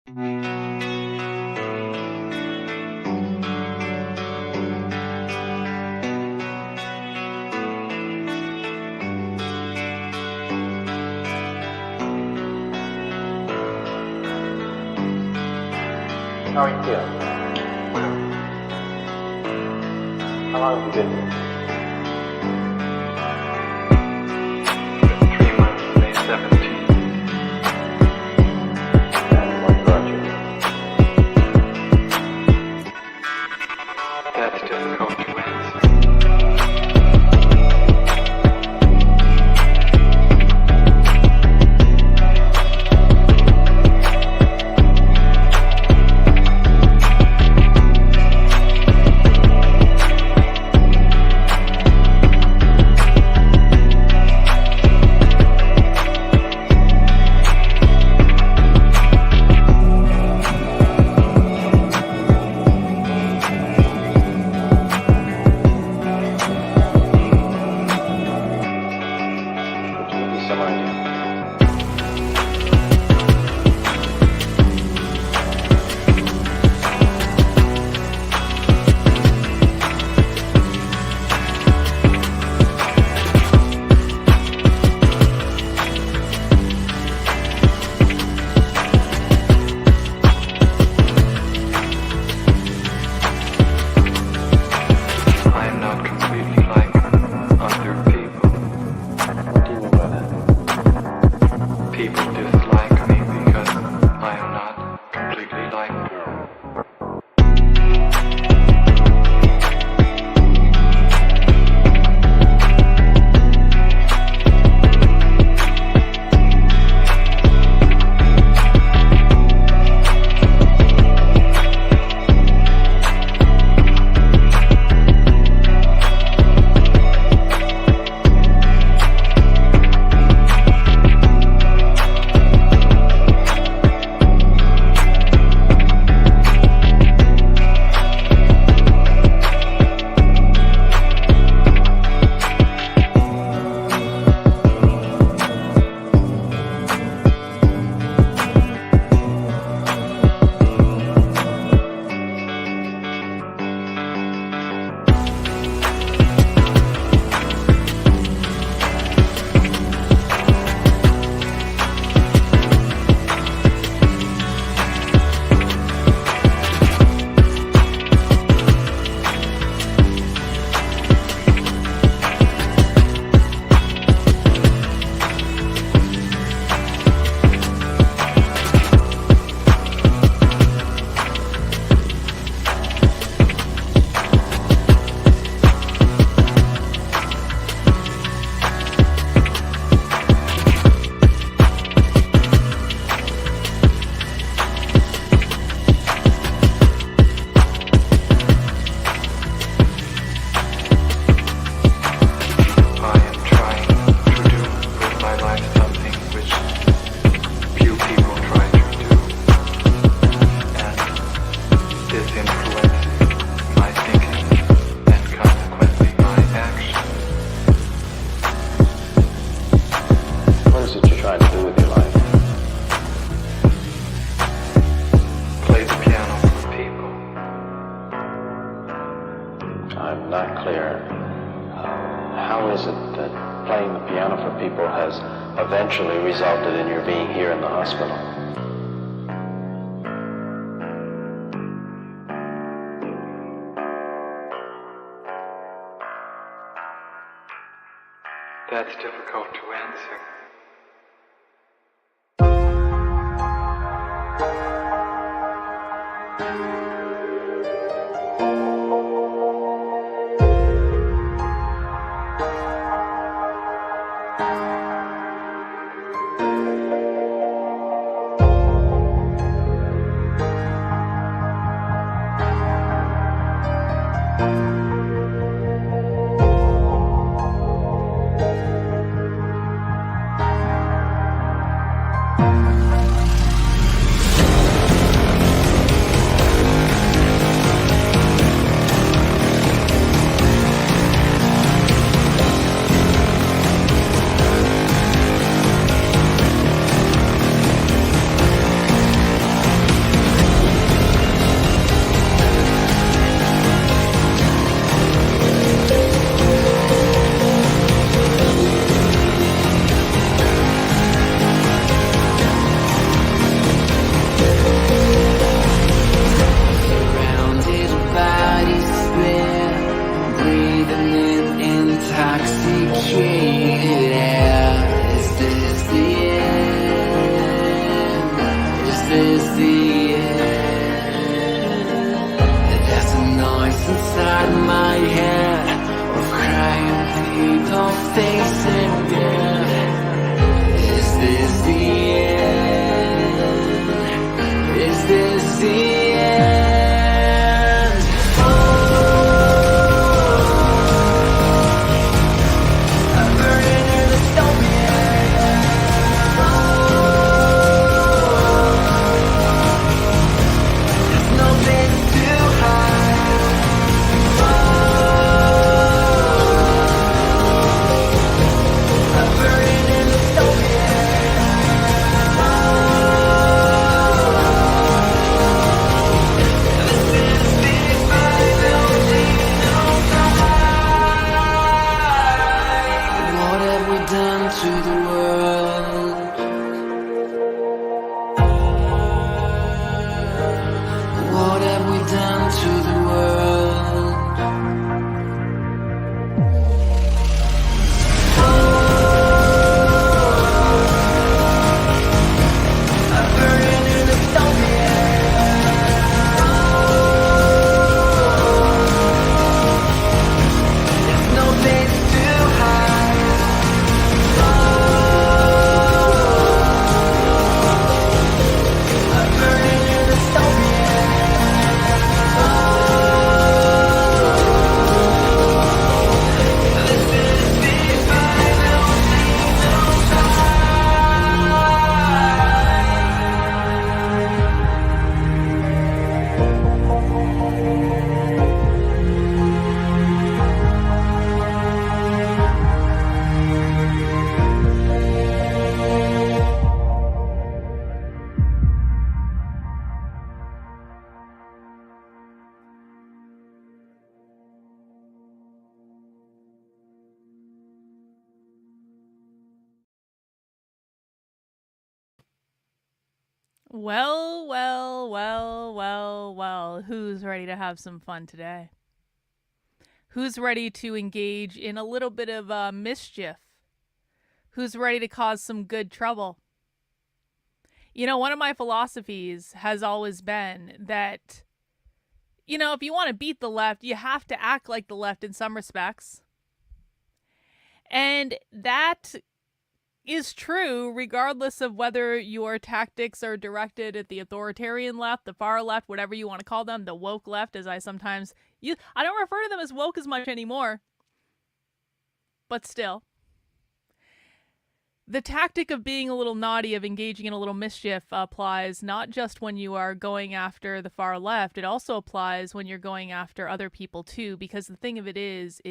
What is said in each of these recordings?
How are you feeling? How long have you been here? 3 months, May 17th. And what brought you here? That's difficult to answer. Some idea. I am not completely like other people. What do you mean by that? People dislike me because I am not completely like them. I am trying to do with my life something which few people try to do, and this influences my thinking and consequently my action. What is it you're trying to do with your life? Play the piano for people. I'm not clear. How is it that playing the piano for people has eventually resulted in your being here in the hospital? That's difficult to answer. this the end? There's a noise inside my head of crying people facing death. Is this the end? Is this the end? I'm burning in the stone. There's no place to hide. I'm burning in the stone. What have we done to the world? What have we done to the world? I'm burning in the stone. There's no place to hide. I'm burning in the stone. This is the final scene of Well, who's ready to have some fun today? Who's ready to engage in a little bit of mischief? Who's ready to cause some good trouble? You know, one of my philosophies has always been that, you know, if you want to beat the left, you have to act like the left in some respects. And that is true regardless of whether your tactics are directed at the authoritarian left, the far left, whatever you want to call them, the woke left, as I sometimes use. I don't refer to them as woke as much anymore, but still. The tactic of being a little naughty, of engaging in a little mischief, applies not just when you are going after the far left, it also applies when you're going after other people too, because the thing of it is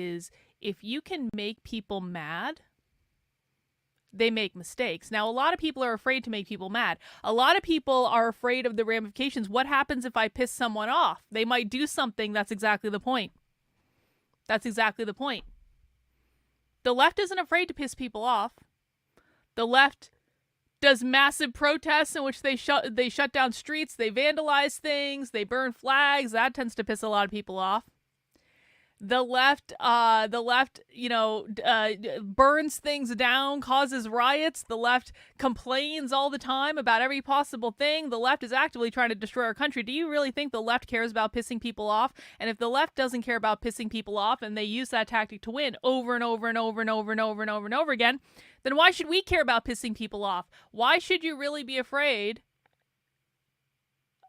if you can make people mad, they make mistakes. Now, a lot of people are afraid to make people mad. A lot of people are afraid of the ramifications. What happens if I piss someone off? They might do something. That's exactly the point. That's exactly the point. The left isn't afraid to piss people off. The left does massive protests in which they shut down streets, they vandalize things, they burn flags. That tends to piss a lot of people off. The left, burns things down, causes riots. The left complains all the time about every possible thing. The left is actively trying to destroy our country. Do you really think the left cares about pissing people off? And if the left doesn't care about pissing people off and they use that tactic to win over and over and over and over and over and over and over again, then why should we care about pissing people off? Why should you really be afraid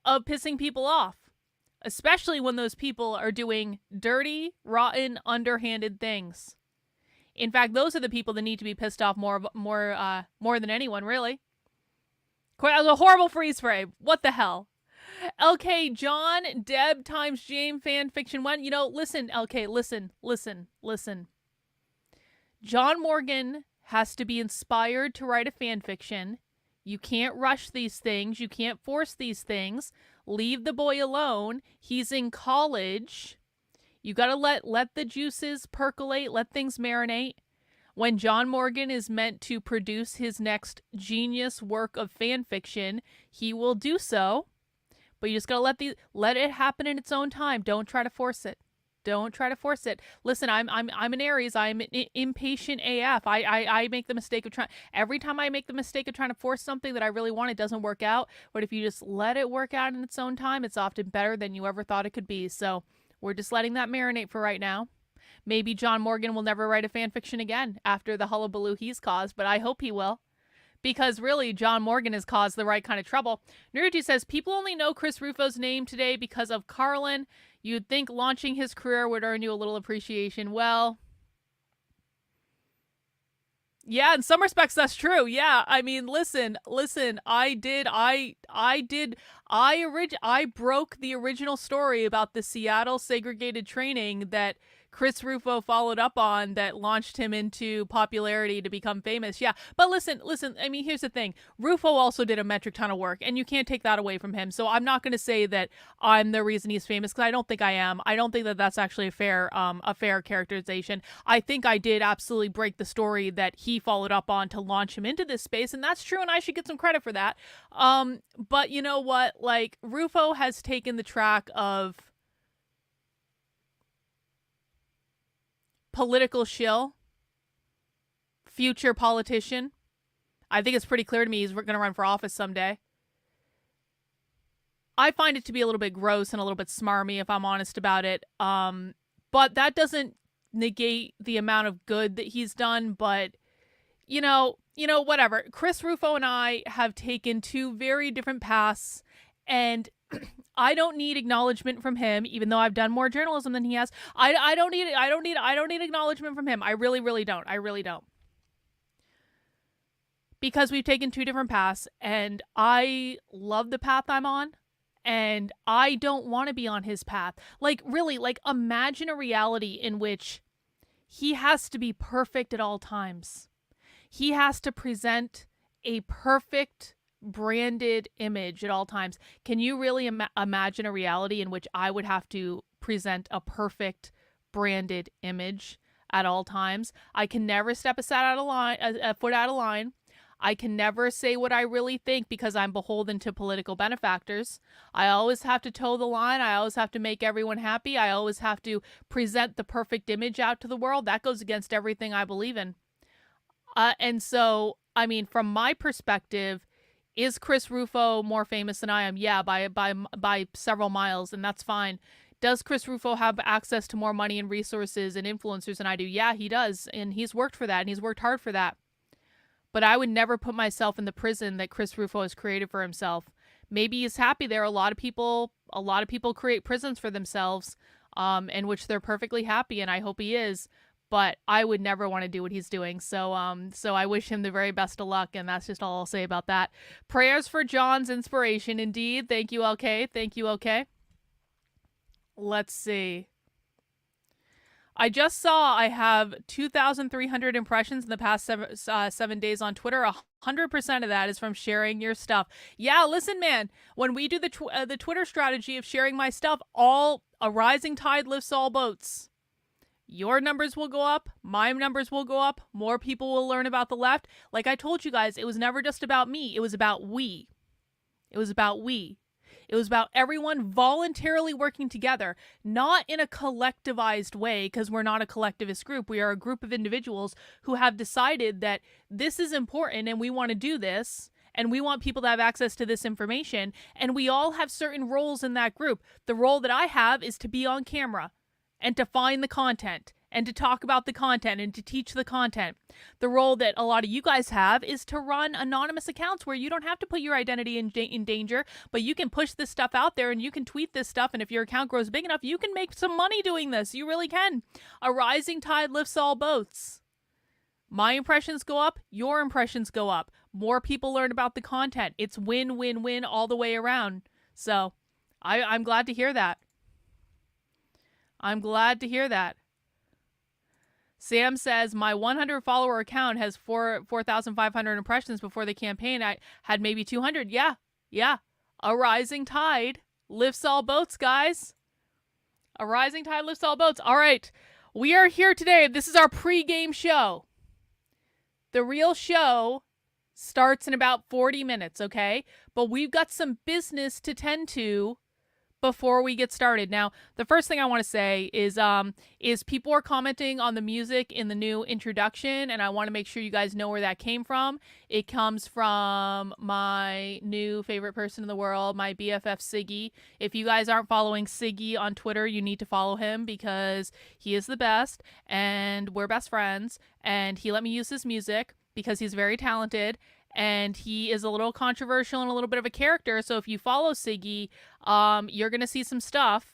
of pissing people off? Especially when those people are doing dirty, rotten, underhanded things. In fact, those are the people that need to be pissed off more than anyone, really. That was a horrible freeze frame. What the hell? LK, John, Deb times James fan fiction 1. You know, listen, LK, listen. John Morgan has to be inspired to write a fan fiction. You can't rush these things. You can't force these things. Leave the boy alone. He's in college. You gotta let the juices percolate, let things marinate. When John Morgan is meant to produce his next genius work of fan fiction, he will do so. But you just gotta let it happen in its own time. Don't try to force it. Don't try to force it. Listen, I'm an Aries. I'm impatient AF. I make the mistake of trying. Every time I make the mistake of trying to force something that I really want, it doesn't work out. But if you just let it work out in its own time, it's often better than you ever thought it could be. So we're just letting that marinate for right now. Maybe John Morgan will never write a fan fiction again after the hullabaloo he's caused, but I hope he will. Because really, John Morgan has caused the right kind of trouble. Naruto says, people only know Chris Rufo's name today because of Carlin. You'd think launching his career would earn you a little appreciation. Well, yeah, in some respects that's true. Yeah, I mean, listen, I broke the original story about the Seattle segregated training that Chris Rufo followed up on that launched him into popularity to become famous. Yeah, but listen, I mean, here's the thing. Rufo also did a metric ton of work, and you can't take that away from him. So I'm not going to say that I'm the reason he's famous, because I don't think I am. I don't think that that's actually a fair characterization. I think I did absolutely break the story that he followed up on to launch him into this space, and that's true, and I should get some credit for that. But you know what? Like, Rufo has taken the track of political shill, future politician. I think it's pretty clear to me he's going to run for office someday. I find it to be a little bit gross and a little bit smarmy, if I'm honest about it. But that doesn't negate the amount of good that he's done. But, you know, whatever. Chris Rufo and I have taken two very different paths, and I don't need acknowledgement from him, even though I've done more journalism than he has. I don't need acknowledgement from him. I really don't. I really don't. Because we've taken two different paths, and I love the path I'm on, and I don't want to be on his path. Like, really, like, imagine a reality in which he has to be perfect at all times. He has to present a perfect branded image at all times. Can you really imagine a reality in which I would have to present a perfect branded image at all times? I can never step a foot out of line. I can never say what I really think because I'm beholden to political benefactors. I always have to toe the line. I always have to make everyone happy. I always have to present the perfect image out to the world. That goes against everything I believe in. And so, I mean, from my perspective, is Chris Rufo more famous than I am? Yeah, by several miles, and that's fine. Does Chris Rufo have access to more money and resources and influencers than I do? Yeah, he does, and he's worked for that, and he's worked hard for that. But I would never put myself in the prison that Chris Rufo has created for himself. Maybe he's happy there. A lot of people create prisons for themselves, in which they're perfectly happy, and I hope he is. But I would never want to do what he's doing. So I wish him the very best of luck, and that's just all I'll say about that. Prayers for John's inspiration, indeed. Thank you, LK. Thank you, LK. Let's see. I just saw I have 2,300 impressions in the past 7 days on Twitter. 100% of that is from sharing your stuff. Yeah, listen, man. When we do the Twitter strategy of sharing my stuff, a rising tide lifts all boats. Your numbers will go up. My numbers will go up. More people will learn about the left. Like I told you guys, it was never just about me. It was about we. It was about we. It was about everyone voluntarily working together, not in a collectivized way, because we're not a collectivist group. We are a group of individuals who have decided that this is important and we want to do this. And we want people to have access to this information. And we all have certain roles in that group. The role that I have is to be on camera and to find the content and to talk about the content and to teach the content. The role that a lot of you guys have is to run anonymous accounts where you don't have to put your identity in danger, but you can push this stuff out there and you can tweet this stuff. And if your account grows big enough, you can make some money doing this. You really can. A rising tide lifts all boats. My impressions go up, your impressions go up. More people learn about the content. It's win, win, win all the way around. So I'm glad to hear that. I'm glad to hear that. Sam says, my 100 follower account has 4,500 impressions before the campaign. I had maybe 200. Yeah. A rising tide lifts all boats, guys. A rising tide lifts all boats. All right. We are here today. This is our pre-game show. The real show starts in about 40 minutes, okay? But we've got some business to tend to before we get started. Now, the first thing I want to say is people are commenting on the music in the new introduction, and I want to make sure you guys know where that came from. It comes from my new favorite person in the world, my BFF Siggy. If you guys aren't following Siggy on Twitter, you need to follow him because he is the best, and we're best friends, and he let me use his music because he's very talented. And he is a little controversial and a little bit of a character. So if you follow Siggy, you're going to see some stuff.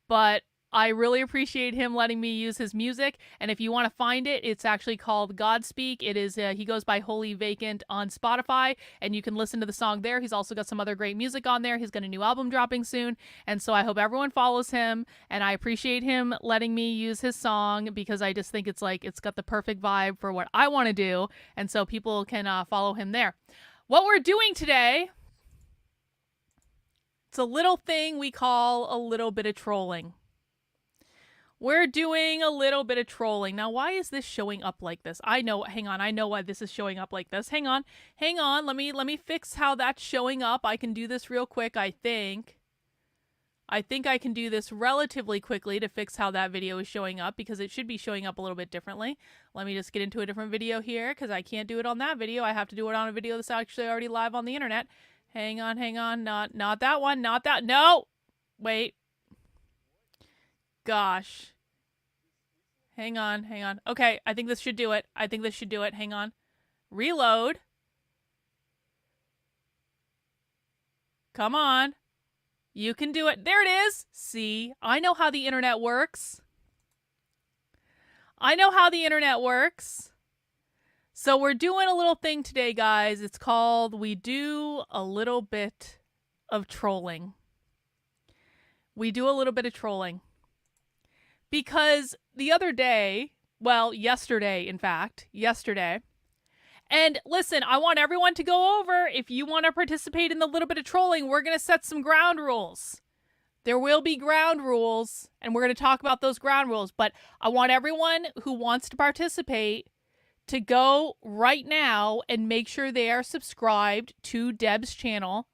But I really appreciate him letting me use his music. And if you want to find it, it's actually called Godspeak. It is, he goes by Holy Vacant on Spotify, and you can listen to the song there. He's also got some other great music on there. He's got a new album dropping soon. And so I hope everyone follows him, and I appreciate him letting me use his song because I just think it's like, it's got the perfect vibe for what I want to do. And so people can follow him there. What we're doing today, it's a little thing we call a little bit of trolling. We're doing a little bit of trolling. Now, why is this showing up like this? I know, hang on, I know why this is showing up like this. Hang on, let me fix how that's showing up. I can do this real quick, I think. I can do this relatively quickly to fix how that video is showing up because it should be showing up a little bit differently. Let me just get into a different video here because I can't do it on that video. I have to do it on a video that's actually already live on the internet. Hang on, not that one, not that, no! Wait. Gosh. Hang on. Okay, I think this should do it. Hang on. Reload. Come on. You can do it. There it is. See, I know how the internet works. So we're doing a little thing today, guys. It's called We Do a Little Bit of Trolling. Because the other day, well, yesterday, and listen, I want everyone to go over, if you want to participate in the little bit of trolling, we're going to set some ground rules. There will be ground rules, and we're going to talk about those ground rules, but I want everyone who wants to participate to go right now and make sure they are subscribed to Deb's channel.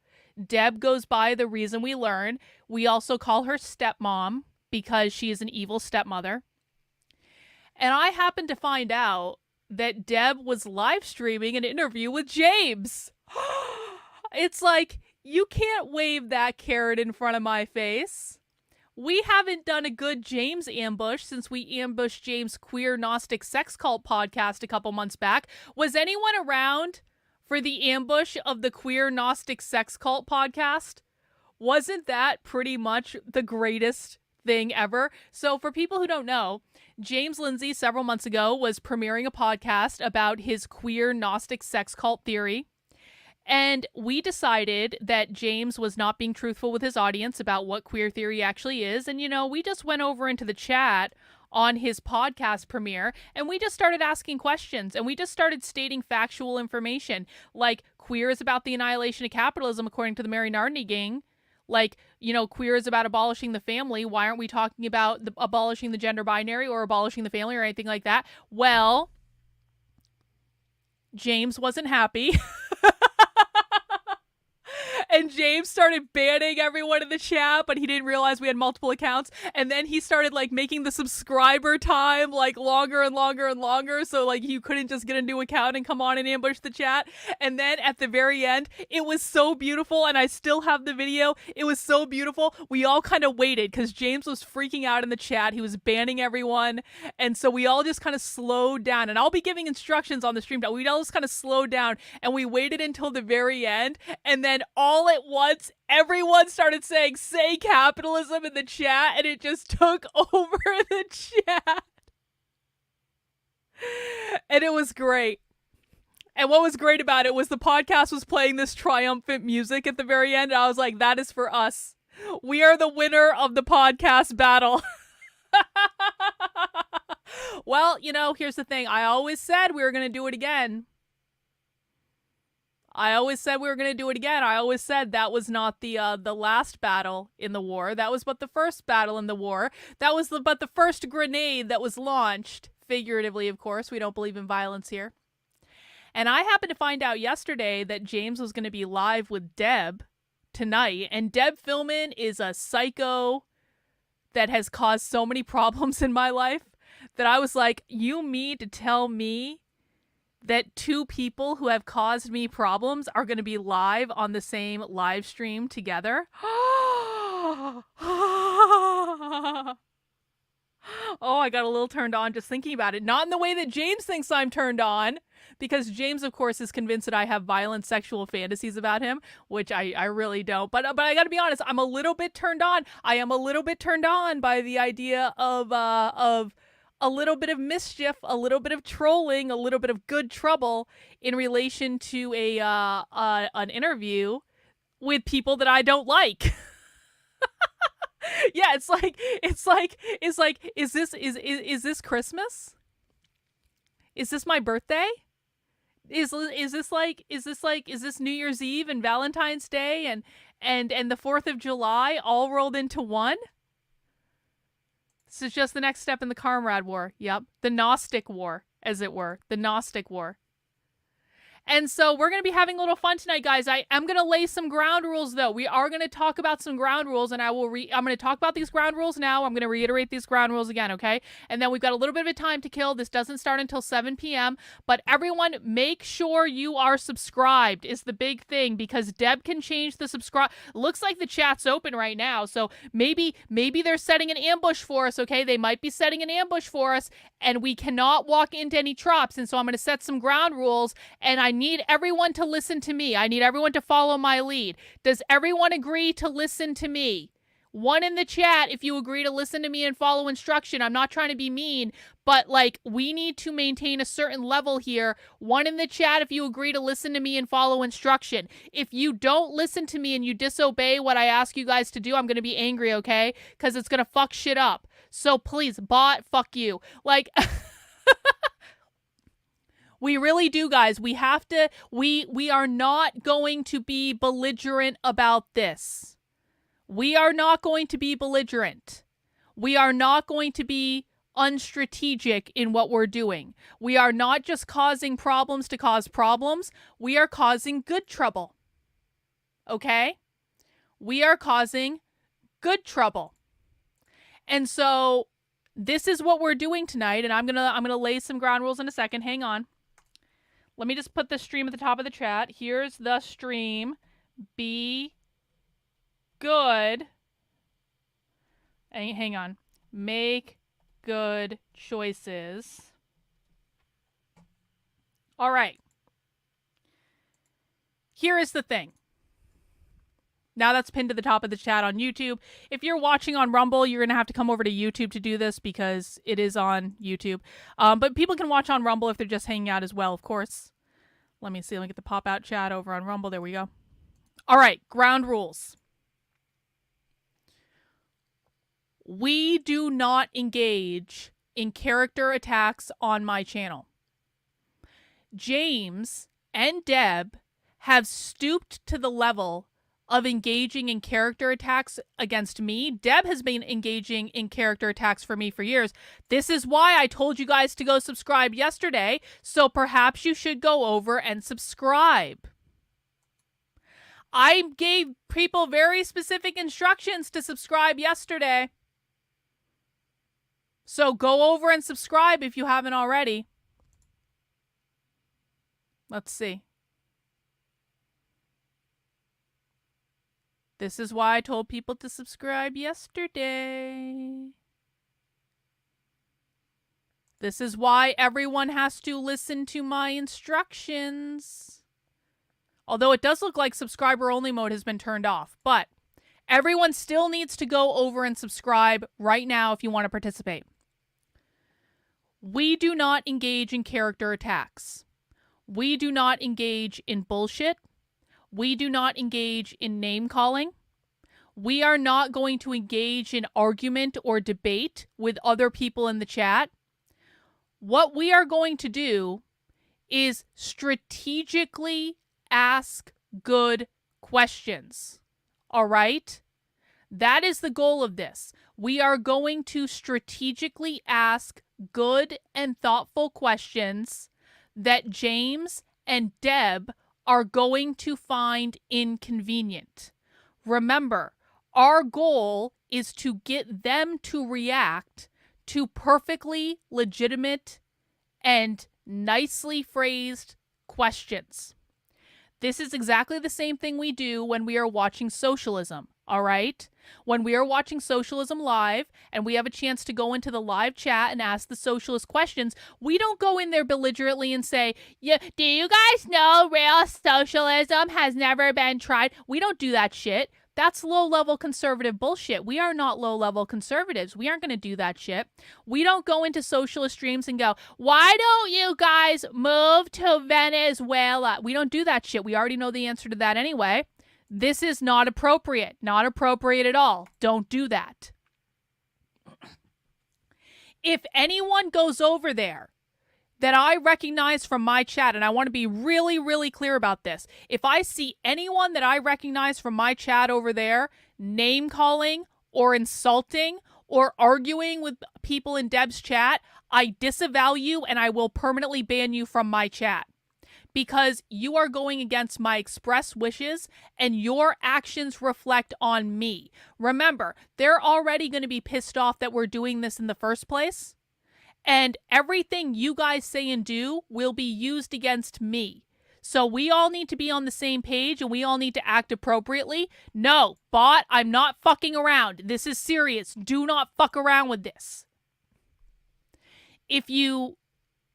Deb goes by The Reason We Learn. We also call her stepmom, because she is an evil stepmother. And I happened to find out that Deb was live streaming an interview with James. It's like, you can't wave that carrot in front of my face. We haven't done a good James ambush since we ambushed James' Queer Gnostic Sex Cult podcast a couple months back. Was anyone around for the ambush of the Queer Gnostic Sex Cult podcast? Wasn't that pretty much the greatest thing ever? So for people who don't know, James Lindsay several months ago was premiering a podcast about his queer Gnostic sex cult theory. And we decided that James was not being truthful with his audience about what queer theory actually is. And, we just went over into the chat on his podcast premiere and we just started asking questions and we just started stating factual information. Like, queer is about the annihilation of capitalism, according to the Mary Nardini gang. Like, queer is about abolishing the family. Why aren't we talking about abolishing the gender binary or abolishing the family or anything like that? Well, James wasn't happy. And James started banning everyone in the chat, but he didn't realize we had multiple accounts. And then he started making the subscriber time longer and longer and longer. So you couldn't just get a new account and come on and ambush the chat. And then at the very end, it was so beautiful. And I still have the video. It was so beautiful. We all kind of waited because James was freaking out in the chat. He was banning everyone. And so we all just kind of slowed down. And I'll be giving instructions on the stream. We all just kind of slowed down and we waited until the very end. And then all at once, everyone started saying, "Say capitalism" in the chat, and it just took over the chat. And it was great. And what was great about it was the podcast was playing this triumphant music at the very end, and I was like, that is for us. We are the winner of the podcast battle. Well, here's the thing. I always said we were going to do it again. I always said that was not the last battle in the war. That was but the first battle in the war. That was but the first grenade that was launched. Figuratively, of course. We don't believe in violence here. And I happened to find out yesterday that James was going to be live with Deb tonight, and Deb Fillman is a psycho that has caused so many problems in my life that I was like, you mean to tell me that two people who have caused me problems are going to be live on the same live stream together? Oh, I got a little turned on just thinking about it. Not in the way that James thinks I'm turned on, because James, of course, is convinced that I have violent sexual fantasies about him, which I really don't. But I got to be honest, I'm a little bit turned on. I am a little bit turned on by the idea of a little bit of mischief, a little bit of trolling, a little bit of good trouble in relation to an interview with people that I don't like. Yeah, it's like, is this Christmas? Is this my birthday? Is this New Year's Eve and Valentine's Day and the 4th of July all rolled into one? This is just the next step in the Comrade War. Yep. The Gnostic War, as it were. The Gnostic War. And so we're going to be having a little fun tonight, guys. I am going to lay some ground rules, though. We are going to talk about some ground rules, and I'm going to talk about these ground rules now. I'm going to reiterate these ground rules again, okay? And then we've got a little bit of a time to kill. This doesn't start until 7 p.m. But everyone, make sure you are subscribed is the big thing, because Deb can change the subscribe. Looks like the chat's open right now, so maybe they're setting an ambush for us, okay? They might be setting an ambush for us, and we cannot walk into any traps. And so I'm going to set some ground rules, and I need everyone to listen to me. I need everyone to follow my lead. Does everyone agree to listen to me? One in the chat if you agree to listen to me and follow instruction. I'm not trying to be mean, but like, we need to maintain a certain level here. One in the chat if you agree to listen to me and follow instruction. If you don't listen to me and you disobey what I ask you guys to do, I'm going to be angry, okay? Because it's going to fuck shit up. So please, bot, fuck you. Like... We really do, guys. We have to, we are not going to be belligerent about this. We are not going to be belligerent. We are not going to be unstrategic in what we're doing. We are not just causing problems to cause problems. We are causing good trouble. Okay? We are causing good trouble. And so this is what we're doing tonight, and I'm going to lay some ground rules in a second. Hang on. Let me just put the stream at the top of the chat. Here's the stream. Be good. Hang on. Make good choices. All right. Here is the thing. Now that's pinned to the top of the chat on YouTube. If you're watching on Rumble, you're going to have to come over to YouTube to do this because it is on YouTube. But people can watch on Rumble if they're just hanging out as well, of course. Let me see. Let me get the pop-out chat over on Rumble. There we go. All right. Ground rules. We do not engage in character attacks on my channel. James and Deb have stooped to the level of engaging in character attacks against me. Deb has been engaging in character attacks for me for years. This is why I told you guys to go subscribe yesterday, so perhaps you should go over and subscribe. I gave people very specific instructions to subscribe yesterday. So go over and subscribe if you haven't already. Let's see. This is why I told people to subscribe yesterday. This is why everyone has to listen to my instructions. Although it does look like subscriber only mode has been turned off, but everyone still needs to go over and subscribe right now if you want to participate. We do not engage in character attacks. We do not engage in bullshit. We do not engage in name calling. We are not going to engage in argument or debate with other people in the chat. What we are going to do is strategically ask good questions. All right? That is the goal of this. We are going to strategically ask good and thoughtful questions that James and Deb are going to find inconvenient. Remember, our goal is to get them to react to perfectly legitimate and nicely phrased questions. This is exactly the same thing we do when we are watching socialism, all right? When we are watching socialism live and we have a chance to go into the live chat and ask the socialist questions, we don't go in there belligerently and say, yeah, do you guys know real socialism has never been tried? We don't do that shit. That's low-level conservative bullshit. We are not low-level conservatives. We aren't going to do that shit. We don't go into socialist streams and go, why don't you guys move to Venezuela? We don't do that shit. We already know the answer to that anyway. This is not appropriate. Not appropriate at all. Don't do that. If anyone goes over there that I recognize from my chat, and I want to be really, really clear about this. If I see anyone that I recognize from my chat over there name-calling or insulting or arguing with people in Deb's chat, I disavow you and I will permanently ban you from my chat. Because you are going against my express wishes and your actions reflect on me. Remember, they're already going to be pissed off that we're doing this in the first place. And everything you guys say and do will be used against me. So we all need to be on the same page and we all need to act appropriately. No, bot, I'm not fucking around. This is serious. Do not fuck around with this. If you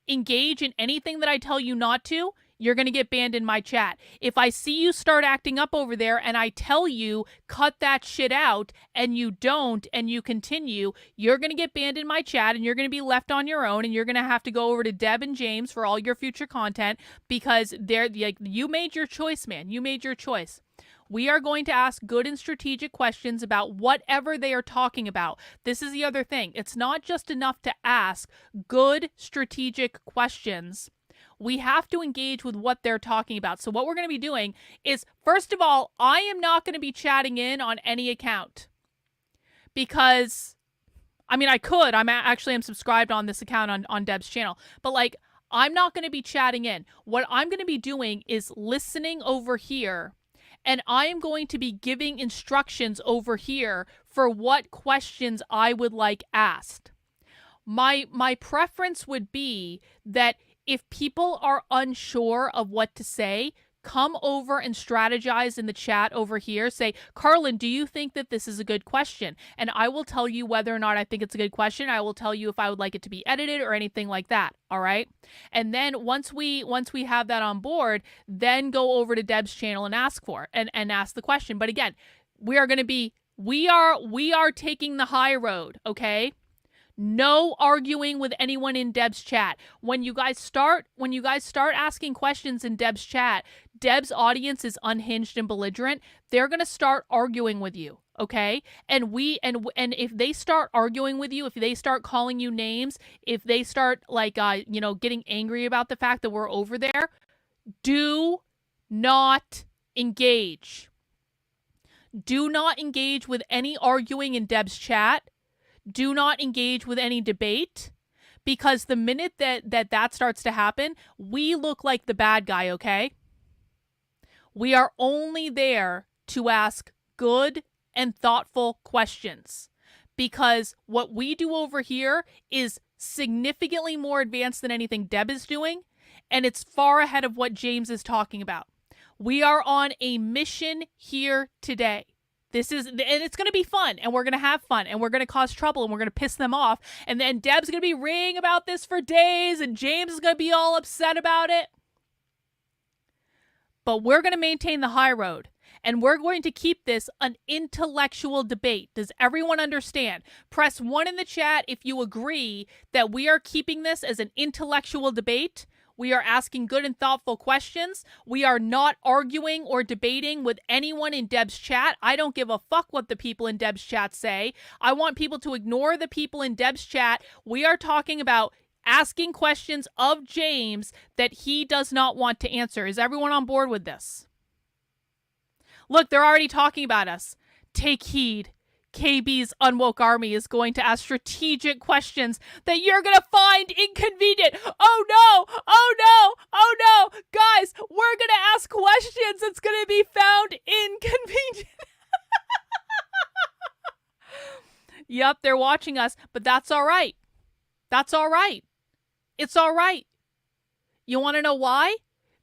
engage in anything that I tell you not to, you're going to get banned in my chat. If I see you start acting up over there and I tell you, cut that shit out, and you don't, and you continue, you're going to get banned in my chat and you're going to be left on your own and you're going to have to go over to Deb and James for all your future content because they're like, you made your choice, man. You made your choice. We are going to ask good and strategic questions about whatever they are talking about. This is the other thing. It's not just enough to ask good strategic questions. We have to engage with what they're talking about. So what we're going to be doing is, first of all, I am not going to be chatting in on any account because, I mean, I could. I'm subscribed on this account on Deb's channel, but like, I'm not going to be chatting in. What I'm going to be doing is listening over here, and I am going to be giving instructions over here for what questions I would like asked. My preference would be that if people are unsure of what to say, come over and strategize in the chat over here. Say, Carlin, do you think that this is a good question? And I will tell you whether or not I think it's a good question. I will tell you if I would like it to be edited or anything like that. All right. And then once we have that on board, then go over to Deb's channel and ask for it and ask the question. But again, we are taking the high road. Okay. No arguing with anyone in Deb's chat. When you guys start asking questions in Deb's chat, Deb's audience is unhinged and belligerent. They're going to start arguing with you, okay? And if they start arguing with you, if they start calling you names, if they start getting angry about the fact that we're over there, do not engage. Do not engage with any arguing in Deb's chat. Do not engage with any debate, because the minute that starts to happen, we look like the bad guy, okay? We are only there to ask good and thoughtful questions, because what we do over here is significantly more advanced than anything Deb is doing, and it's far ahead of what James is talking about. We are on a mission here today. And it's going to be fun, and we're going to have fun, and we're going to cause trouble, and we're going to piss them off. And then Deb's going to be ringing about this for days, and James is going to be all upset about it. But we're going to maintain the high road, and we're going to keep this an intellectual debate. Does everyone understand? Press 1 in the chat if you agree that we are keeping this as an intellectual debate. We are asking good and thoughtful questions. We are not arguing or debating with anyone in Deb's chat. I don't give a fuck what the people in Deb's chat say. I want people to ignore the people in Deb's chat. We are talking about asking questions of James that he does not want to answer. Is everyone on board with this? Look, they're already talking about us. Take heed. KB's Unwoke Army is going to ask strategic questions that you're going to find inconvenient. Oh no! Oh no! Oh no! Guys, we're going to ask questions that's going to be found inconvenient. Yep, they're watching us, but that's all right. That's all right. It's all right. You want to know why?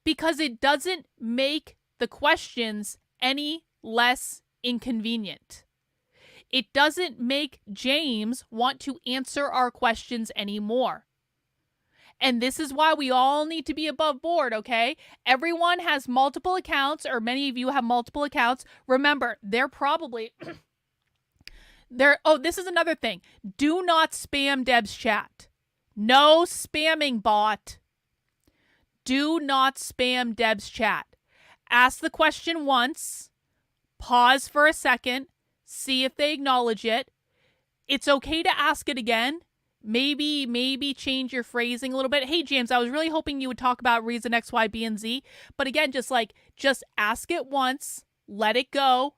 Because it doesn't make the questions any less inconvenient. It doesn't make James want to answer our questions anymore. And this is why we all need to be above board, okay? Everyone has multiple accounts, or many of you have multiple accounts. Remember, they're probably... this is another thing. Do not spam Deb's chat. No spamming, bot. Do not spam Deb's chat. Ask the question once. Pause for a second. See if they acknowledge it. It's okay to ask it again. Maybe change your phrasing a little bit. Hey, James, I was really hoping you would talk about reason X, Y, B, and Z. But again, just ask it once. Let it go.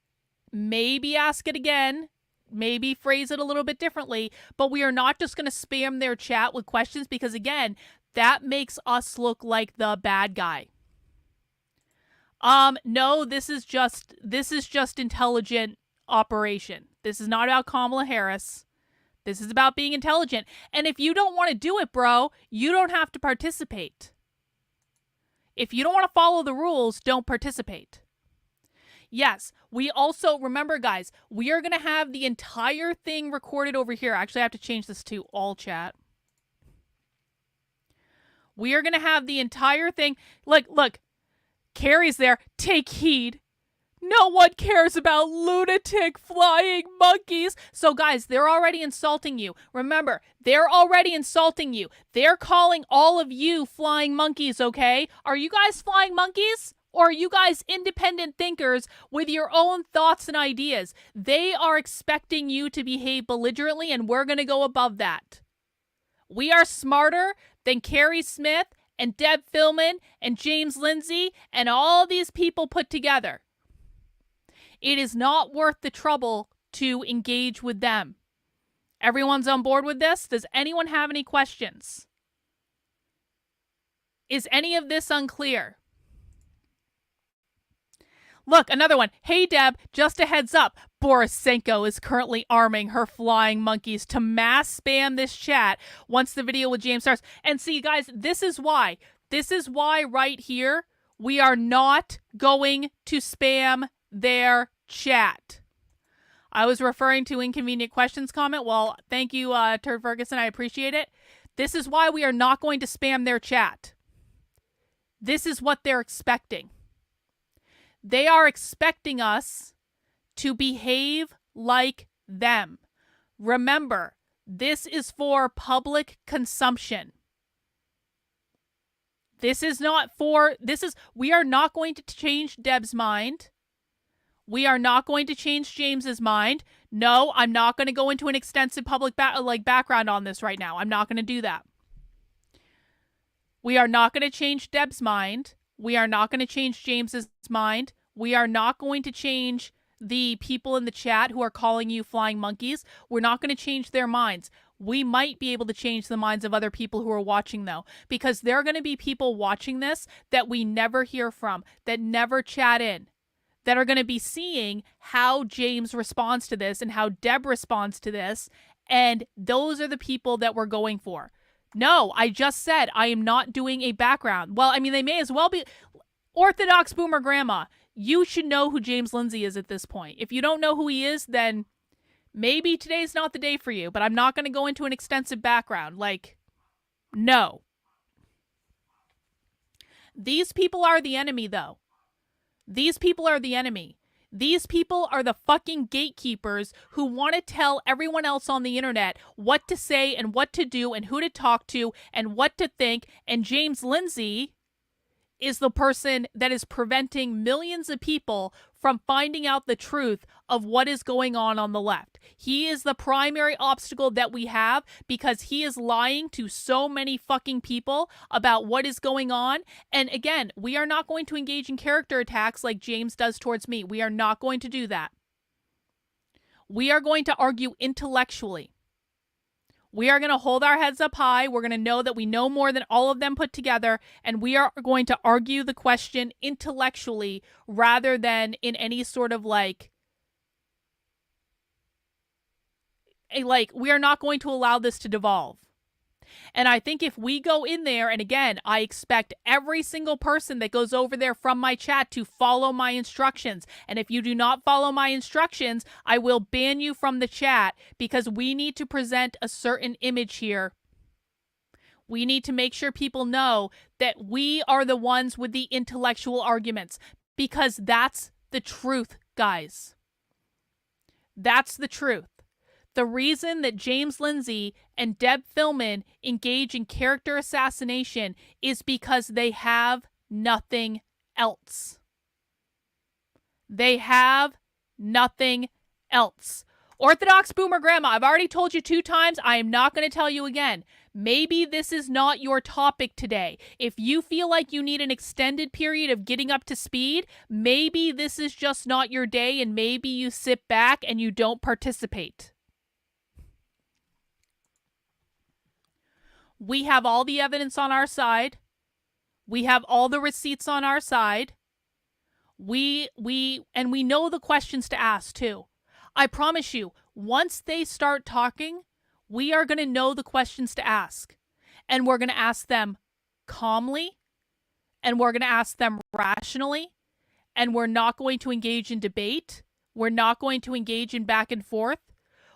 Maybe ask it again. Maybe phrase it a little bit differently. But we are not just going to spam their chat with questions because, again, that makes us look like the bad guy. No, this is just intelligent operation. This is not about Kamala Harris. This is about being intelligent. And if you don't want to do it, bro, you don't have to participate. If you don't want to follow the rules, don't participate. Yes, we also, remember guys, we are going to have the entire thing recorded over here. Actually, I have to change this to all chat. We are going to have the entire thing. Look, Carrie's there. Take heed. No one cares about lunatic flying monkeys. So guys, they're already insulting you. Remember, they're already insulting you. They're calling all of you flying monkeys, okay? Are you guys flying monkeys? Or are you guys independent thinkers with your own thoughts and ideas? They are expecting you to behave belligerently, and we're going to go above that. We are smarter than Carrie Smith and Deb Fillman and James Lindsay and all these people put together. It is not worth the trouble to engage with them. Everyone's on board with this? Does anyone have any questions? Is any of this unclear? Look, another one. Hey, Deb, just a heads up. Borisenko is currently arming her flying monkeys to mass spam this chat once the video with James starts. And see, guys, this is why. This is why right here, we are not going to spam their chat. I was referring to inconvenient questions comment. Well, thank you, Turd Ferguson. I appreciate it. This is why we are not going to spam their chat. This is what they're expecting. They are expecting us to behave like them. Remember, this is for public consumption. We are not going to change Deb's mind. We are not going to change James's mind. No, I'm not going to go into an extensive public background on this right now. I'm not going to do that. We are not going to change Deb's mind. We are not going to change James's mind. We are not going to change the people in the chat who are calling you flying monkeys. We're not going to change their minds. We might be able to change the minds of other people who are watching, though, because there are going to be people watching this that we never hear from, that never chat in, that are going to be seeing how James responds to this and how Deb responds to this, and those are the people that we're going for. No, I just said I am not doing a background. Well, I mean, they may as well be. Orthodox Boomer Grandma, you should know who James Lindsay is at this point. If you don't know who he is, then maybe today's not the day for you, but I'm not going to go into an extensive background. No. These people are the enemy, though. These people are the enemy. These people are the fucking gatekeepers who want to tell everyone else on the internet what to say and what to do and who to talk to and what to think. And James Lindsay is the person that is preventing millions of people from finding out the truth of what is going on the left. He is the primary obstacle that we have because he is lying to so many fucking people about what is going on. And again, we are not going to engage in character attacks like James does towards me. We are not going to do that. We are going to argue intellectually. We are going to hold our heads up high. We're going to know that we know more than all of them put together. And we are going to argue the question intellectually rather than in any sort of like, we are not going to allow this to devolve. And I think if we go in there, and again, I expect every single person that goes over there from my chat to follow my instructions. And if you do not follow my instructions, I will ban you from the chat, because we need to present a certain image here. We need to make sure people know that we are the ones with the intellectual arguments, because that's the truth, guys. That's the truth. The reason that James Lindsay and Deb Fillman engage in character assassination is because they have nothing else. They have nothing else. Orthodox Boomer Grandma, I've already told you 2 times. I am not going to tell you again. Maybe this is not your topic today. If you feel like you need an extended period of getting up to speed, maybe this is just not your day, and maybe you sit back and you don't participate. We have all the evidence on our side. We have all the receipts on our side. We know the questions to ask too. I promise you, once they start talking, we are going to know the questions to ask. And we're going to ask them calmly, and we're going to ask them rationally, and we're not going to engage in debate. We're not going to engage in back and forth.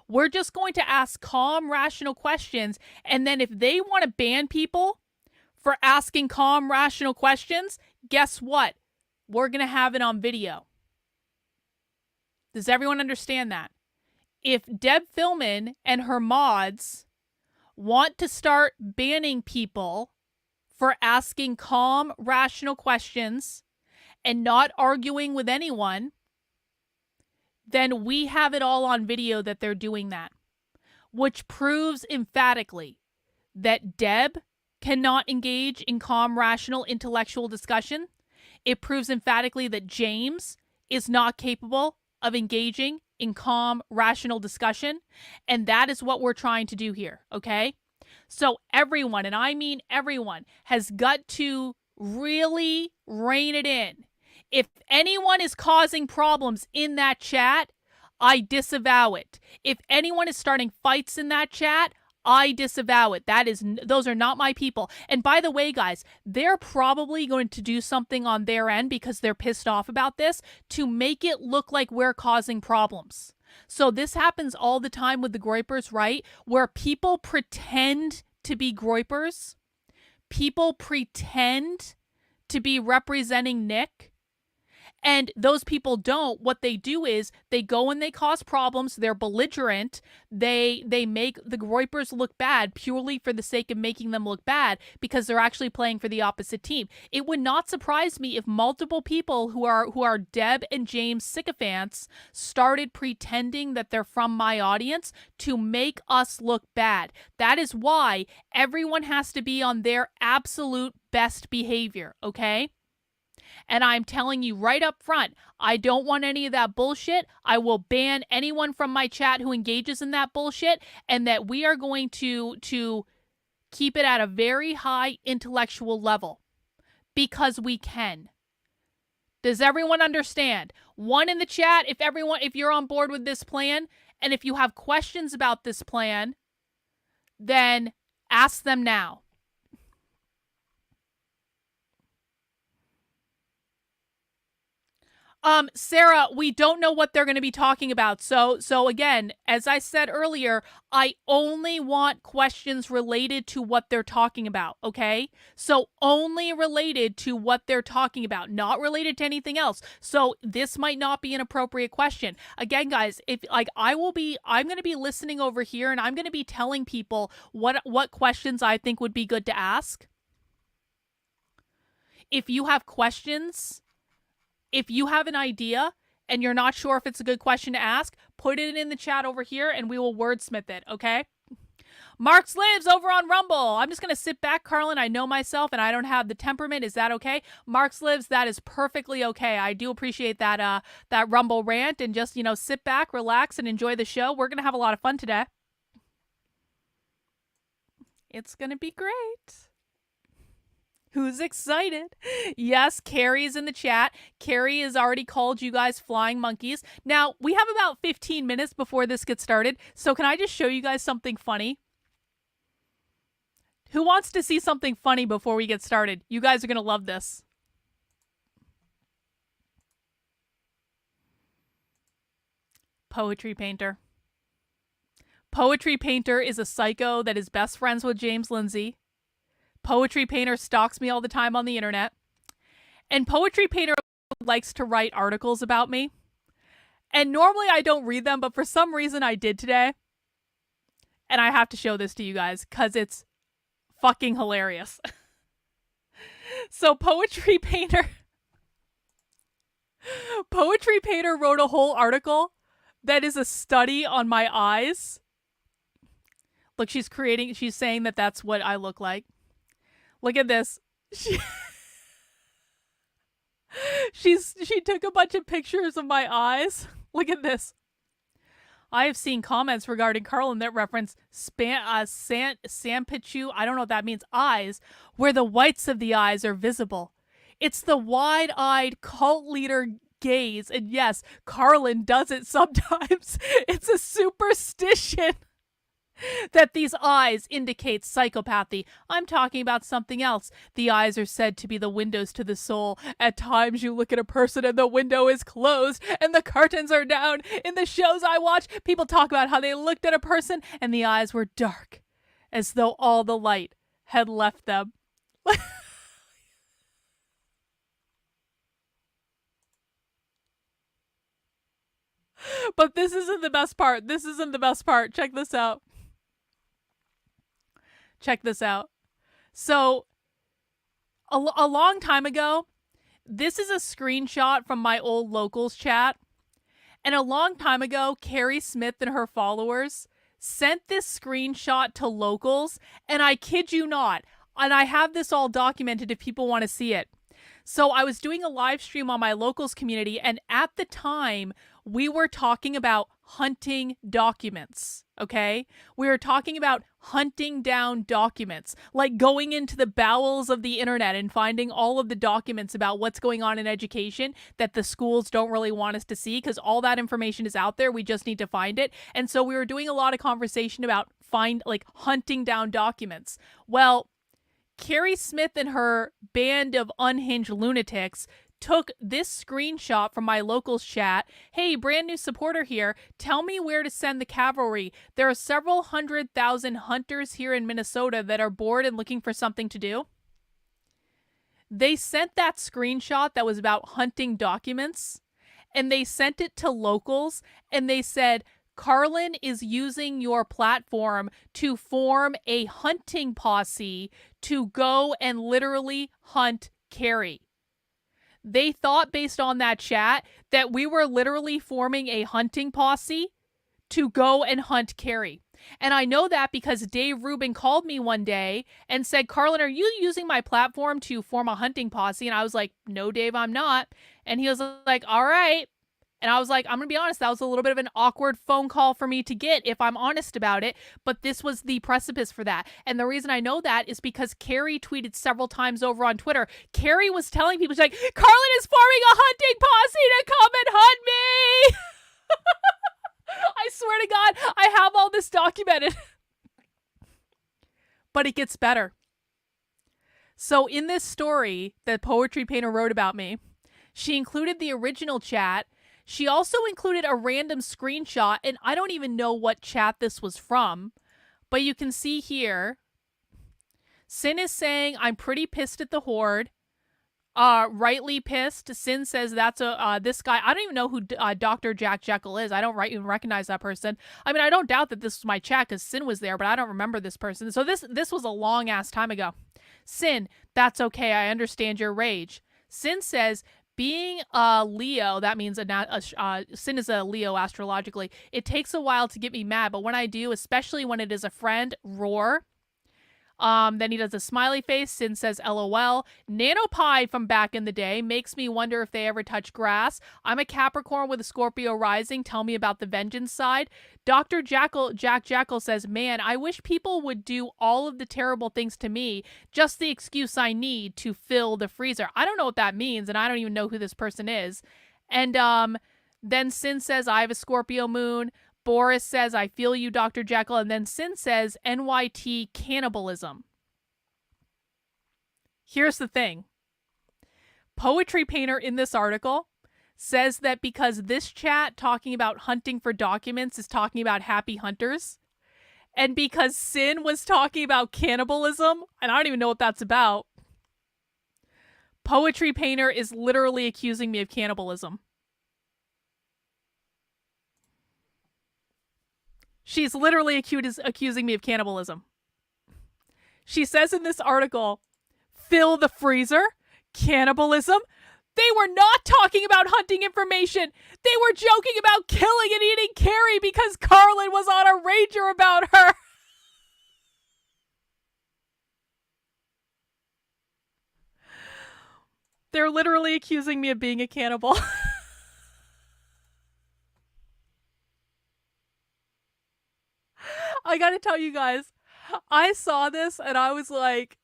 We're just going to ask calm, rational questions. And then if they want to ban people for asking calm, rational questions, guess what? We're going to have it on video. Does everyone understand that? If Deb Fillman and her mods want to start banning people for asking calm, rational questions and not arguing with anyone, then we have it all on video that they're doing that, which proves emphatically that Deb cannot engage in calm, rational, intellectual discussion. It proves emphatically that James is not capable of engaging in calm, rational discussion. And that is what we're trying to do here, okay? So everyone, and I mean everyone, has got to really rein it in. If anyone is causing problems in that chat, I disavow it. If anyone is starting fights in that chat, I disavow it. Those are not my people. And by the way, guys, they're probably going to do something on their end because they're pissed off about this to make it look like we're causing problems. So this happens all the time with the groypers, right? Where people pretend to be groypers. People pretend to be representing Nick. And those people don't. What they do is they go and they cause problems. They're belligerent. They make the groypers look bad purely for the sake of making them look bad because they're actually playing for the opposite team. It would not surprise me if multiple people who are Deb and James sycophants started pretending that they're from my audience to make us look bad. That is why everyone has to be on their absolute best behavior, okay? And I'm telling you right up front, I don't want any of that bullshit. I will ban anyone from my chat who engages in that bullshit, and that we are going to keep it at a very high intellectual level because we can. Does everyone understand? 1 in the chat if you're on board with this plan, and if you have questions about this plan, then ask them now. Sarah, we don't know what they're going to be talking about. So again, as I said earlier, I only want questions related to what they're talking about, okay? So only related to what they're talking about, not related to anything else. So this might not be an appropriate question. Again, guys, I'm going to be listening over here, and I'm going to be telling people what questions I think would be good to ask. If you have questions, if you have an idea and you're not sure if it's a good question to ask, put it in the chat over here and we will wordsmith it, okay? Marks Lives over on Rumble. I'm just going to sit back, Carlin. I know myself and I don't have the temperament. Is that okay? Marks Lives, that is perfectly okay. I do appreciate that Rumble rant, and just, sit back, relax, and enjoy the show. We're going to have a lot of fun today. It's going to be great. Who's excited? Yes, Carrie's in the chat. Carrie has already called you guys flying monkeys. Now, we have about 15 minutes before this gets started, so can I just show you guys something funny? Who wants to see something funny before we get started? You guys are going to love this. Poetry painter. Poetry painter is a psycho that is best friends with James Lindsay. Poetry painter stalks me all the time on the internet. And poetry painter likes to write articles about me. And normally I don't read them, but for some reason I did today. And I have to show this to you guys because it's fucking hilarious. So poetry painter wrote a whole article that is a study on my eyes. Look, she's saying that that's what I look like. Look at this. She took a bunch of pictures of my eyes. Look at this. I have seen comments regarding Carlin that reference Sampichu, I don't know what that means, eyes, where the whites of the eyes are visible. It's the wide-eyed cult leader gaze. And yes, Carlin does it sometimes. It's a superstition that these eyes indicate psychopathy. I'm talking about something else. The eyes are said to be the windows to the soul. At times you look at a person and the window is closed and the curtains are down. In the shows I watch, people talk about how they looked at a person and the eyes were dark, as though all the light had left them. But this isn't the best part. This isn't the best part. Check this out. Check this out. So, a long time ago, this is a screenshot from my old locals chat. And a long time ago, Carrie Smith and her followers sent this screenshot to locals. And I kid you not. And I have this all documented if people want to see it. So I was doing a live stream on my locals community. And at the time, we were talking about hunting documents, okay? We were talking about hunting down documents, like going into the bowels of the internet and finding all of the documents about what's going on in education that the schools don't really want us to see because all that information is out there. We just need to find it. And so we were doing a lot of conversation about hunting down documents. Well, Carrie Smith and her band of unhinged lunatics took this screenshot from my locals chat. Hey, brand new supporter here. Tell me where to send the cavalry. There are several 100,000 hunters here in Minnesota that are bored and looking for something to do. They sent that screenshot that was about hunting documents, and they sent it to locals, and they said, Carlin is using your platform to form a hunting posse to go and literally hunt Carrie. They thought, based on that chat, that we were literally forming a hunting posse to go and hunt Carrie. And I know that because Dave Rubin called me one day and said, Carlin, are you using my platform to form a hunting posse? And I was like, no, Dave, I'm not. And he was like, all right. And I was like, I'm going to be honest, that was a little bit of an awkward phone call for me to get if I'm honest about it. But this was the precipice for that. And the reason I know that is because Carrie tweeted several times over on Twitter. Carrie was telling people, she's like, Carlin is forming a hunting posse to come and hunt me. I swear to God, I have all this documented. But it gets better. So in this story that Poetry Painter wrote about me, she included the original chat. She also included a random screenshot, and I don't even know what chat this was from, but you can see here, Sin is saying, I'm pretty pissed at the Horde. Rightly pissed. Sin says that's this guy. I don't even know who Dr. Jack Jekyll is. I don't even recognize that person. I mean, I don't doubt that this was my chat because Sin was there, but I don't remember this person. So this was a long ass time ago. Sin, that's okay. I understand your rage. Sin says, being a Leo, that means Sin is a Leo astrologically. It takes a while to get me mad, but when I do, especially when it is a friend, roar. Then he does a smiley face. Sin says LOL. Nanopie from back in the day makes me wonder if they ever touch grass. I'm a Capricorn with a Scorpio rising. Tell me about the vengeance side. Dr. Jack Jackal says, man, I wish people would do all of the terrible things to me. Just the excuse I need to fill the freezer. I don't know what that means, and I don't even know who this person is. And then Sin says, I have a Scorpio moon. Boris says, I feel you, Dr. Jekyll. And then Sin says, NYT cannibalism. Here's the thing. Poetry Painter in this article says that because this chat talking about hunting for documents is talking about happy hunters, and because Sin was talking about cannibalism, and I don't even know what that's about, Poetry Painter is literally accusing me of cannibalism. She's literally accusing me of cannibalism. She says in this article, fill the freezer, cannibalism. They were not talking about hunting information. They were joking about killing and eating Carrie because Carlin was on a rager about her. They're literally accusing me of being a cannibal. I gotta tell you guys, I saw this and I was like,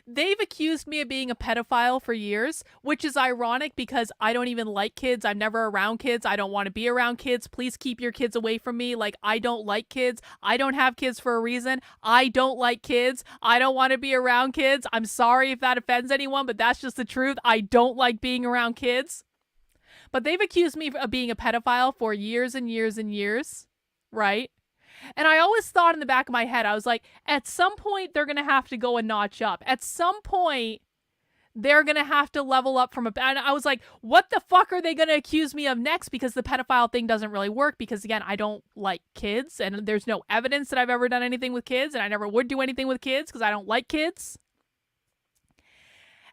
they've accused me of being a pedophile for years, which is ironic because I don't even like kids. I'm never around kids. I don't want to be around kids. Please keep your kids away from me. Like, I don't like kids. I don't have kids for a reason. I don't like kids. I don't want to be around kids. I'm sorry if that offends anyone, but that's just the truth. I don't like being around kids. But they've accused me of being a pedophile for years and years and years. Right? And I always thought in the back of my head, I was like, at some point, they're going to have to go a notch up. At some point, they're going to have to level up from and I was like, what the fuck are they going to accuse me of next? Because the pedophile thing doesn't really work because, again, I don't like kids and there's no evidence that I've ever done anything with kids and I never would do anything with kids because I don't like kids.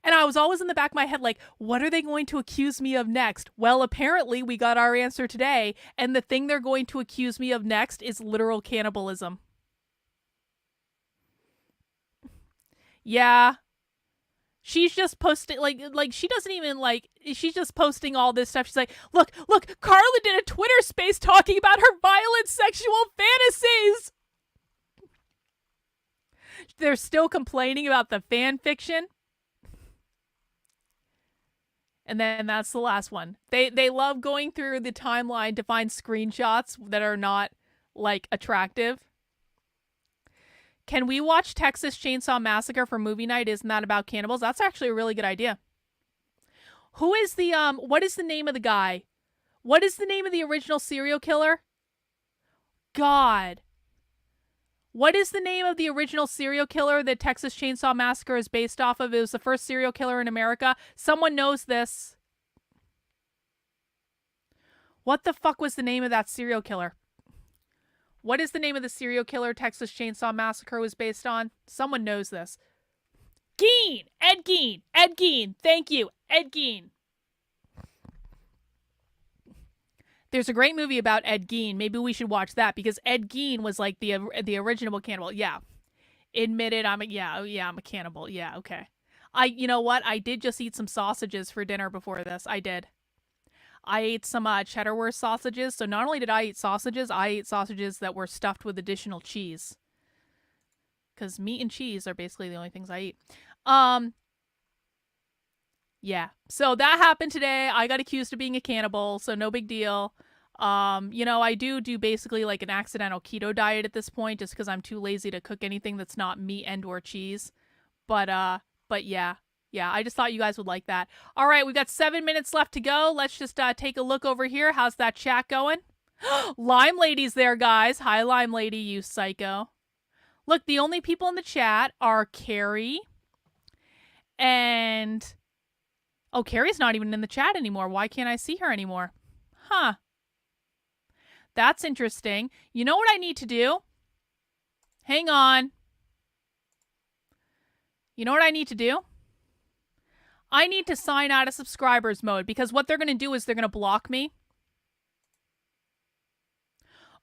And I was always in the back of my head like, what are they going to accuse me of next? Well, apparently we got our answer today. And the thing they're going to accuse me of next is literal cannibalism. Yeah. She's just posting, like she doesn't even, like, she's just posting all this stuff. She's like, look, Carla did a Twitter space talking about her violent sexual fantasies. They're still complaining about the fan fiction. And then that's the last one. They love going through the timeline to find screenshots that are not, like, attractive. Can we watch Texas Chainsaw Massacre for movie night? Isn't that about cannibals? That's actually a really good idea. Who is the, what is the name of the guy? What is the name of the original serial killer? God. What is the name of the original serial killer that Texas Chainsaw Massacre is based off of? It was the first serial killer in America. Someone knows this. What the fuck was the name of that serial killer? What is the name of the serial killer Texas Chainsaw Massacre was based on? Someone knows this. Gein! Ed Gein! Ed Gein! Thank you! Ed Gein! There's a great movie about Ed Gein. Maybe we should watch that because Ed Gein was like the original cannibal. Yeah. Admitted I'm a cannibal. Yeah, okay. You know what? I did just eat some sausages for dinner before this. I did. I ate some cheddarwurst sausages. So not only did I eat sausages, I ate sausages that were stuffed with additional cheese. Because meat and cheese are basically the only things I eat. Yeah. So that happened today. I got accused of being a cannibal, so no big deal. You know, I do basically like an accidental keto diet at this point just because I'm too lazy to cook anything that's not meat and or cheese. But yeah. Yeah, I just thought you guys would like that. All right, we've got 7 minutes left to go. Let's just take a look over here. How's that chat going? Lime Lady's there, guys. Hi, Lime Lady, you psycho. Look, the only people in the chat are Carrie and... Oh, Carrie's not even in the chat anymore. Why can't I see her anymore? Huh. That's interesting. You know what I need to do? Hang on. You know what I need to do? I need to sign out of subscribers mode because what they're going to do is they're going to block me.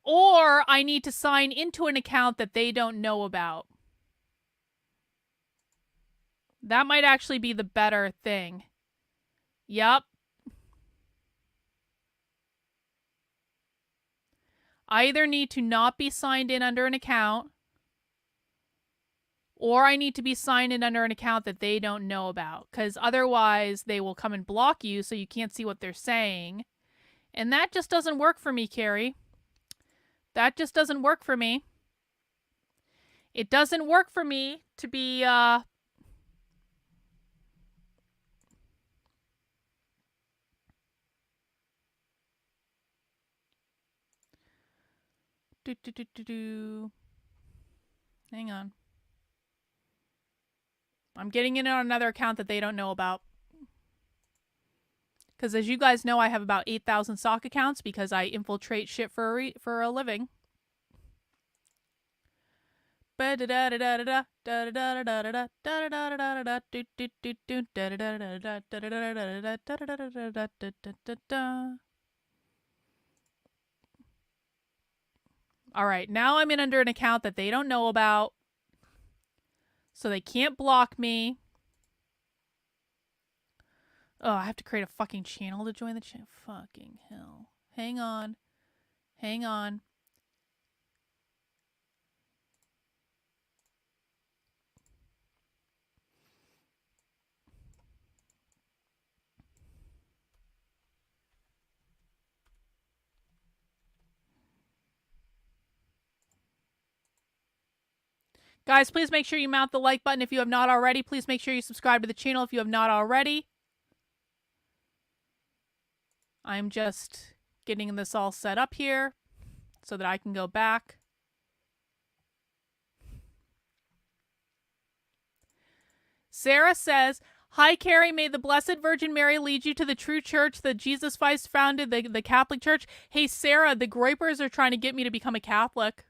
Or I need to sign into an account that they don't know about. That might actually be the better thing. Yep. I either need to not be signed in under an account, or I need to be signed in under an account that they don't know about, because otherwise they will come and block you so you can't see what they're saying. And that just doesn't work for me, Carrie. That just doesn't work for me. It doesn't work for me to be, Hang on. I'm getting in on another account that they don't know about. Because as you guys know, I have about 8,000 sock accounts because I infiltrate shit for a living. All right, now I'm in under an account that they don't know about, so they can't block me. Oh, I have to create a fucking channel to join the channel. Fucking hell. Hang on. Hang on. Guys, please make sure you mount the like button if you have not already. Please make sure you subscribe to the channel if you have not already. I'm just getting this all set up here so that I can go back. Sarah says, "Hi, Carrie. May the Blessed Virgin Mary lead you to the true church that Jesus Christ founded, the Catholic Church." Hey, Sarah, the Groypers are trying to get me to become a Catholic.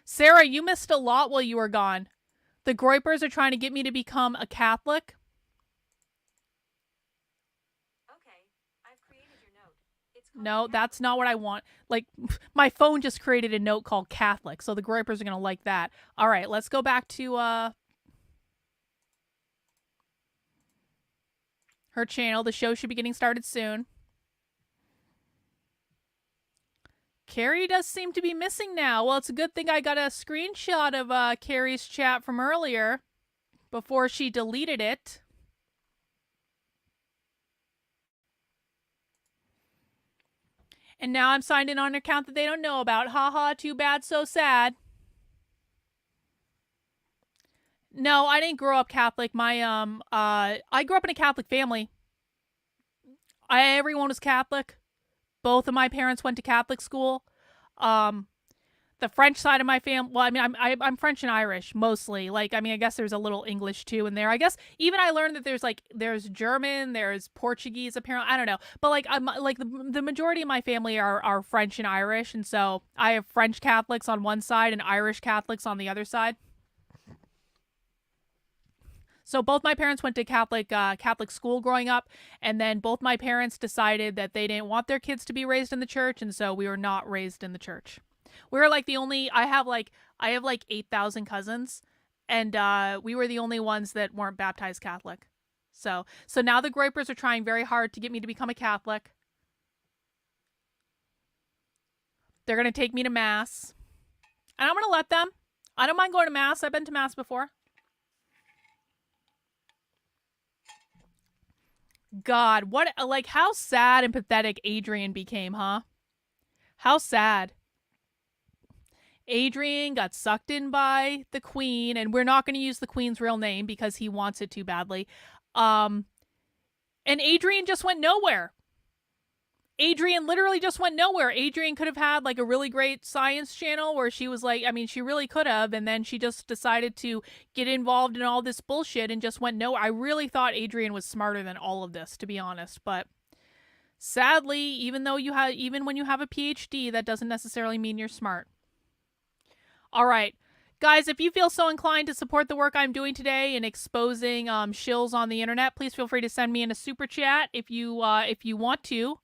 Sarah, you missed a lot while you were gone. The Groypers are trying to get me to become a Catholic. Okay, I've created your note. It's No, that's not what I want. Like, my phone just created a note called Catholic, so the Groypers are going to like that. All right, let's go back to her channel. The show should be getting started soon. Carrie does seem to be missing now. Well, it's a good thing I got a screenshot of Carrie's chat from earlier before she deleted it. And now I'm signed in on an account that they don't know about. Haha, too bad, so sad. No, I didn't grow up Catholic. I grew up in a Catholic family. Everyone was Catholic. Both of my parents went to Catholic school. The French side of my family, well, I mean, I'm French and Irish mostly. Like, I mean, I guess there's a little English too in there. I guess even I learned that there's German, there's Portuguese apparently. I don't know, but like I'm like the majority of my family are French and Irish, and so I have French Catholics on one side and Irish Catholics on the other side. So both my parents went to Catholic school growing up, and then both my parents decided that they didn't want their kids to be raised in the church, and so we were not raised in the church. We were like the only. I have like 8,000 cousins, and we were the only ones that weren't baptized Catholic. So now the Groypers are trying very hard to get me to become a Catholic. They're gonna take me to mass, and I'm gonna let them. I don't mind going to mass. I've been to mass before. God, what, like, how sad and pathetic Adrian became, huh? How sad. Adrian got sucked in by the queen, and we're not going to use the queen's real name because he wants it too badly. And Adrian just went nowhere. Adrian literally just went nowhere. Adrian could have had like a really great science channel where she was like, I mean, she really could have, and then she just decided to get involved in all this bullshit and just went nowhere. I really thought Adrian was smarter than all of this, to be honest, but sadly, even when you have a PhD, that doesn't necessarily mean you're smart. All right. Guys, if you feel so inclined to support the work I'm doing today in exposing shills on the internet, please feel free to send me in a super chat if you want to.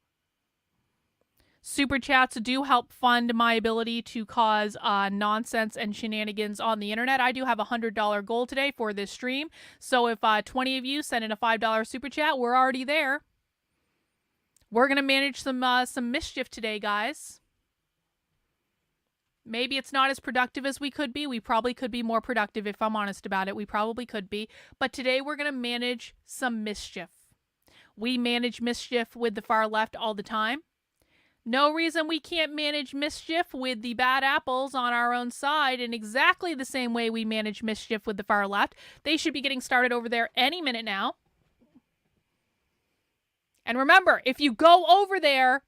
Super chats do help fund my ability to cause nonsense and shenanigans on the internet. I do have a $100 goal today for this stream. So if 20 of you send in a $5 super chat, we're already there. We're going to manage some mischief today, guys. Maybe it's not as productive as we could be. We probably could be more productive if I'm honest about it. We probably could be. But today we're going to manage some mischief. We manage mischief with the far left all the time. No reason we can't manage mischief with the bad apples on our own side in exactly the same way we manage mischief with the far left. They should be getting started over there any minute now. And remember, if you go over there,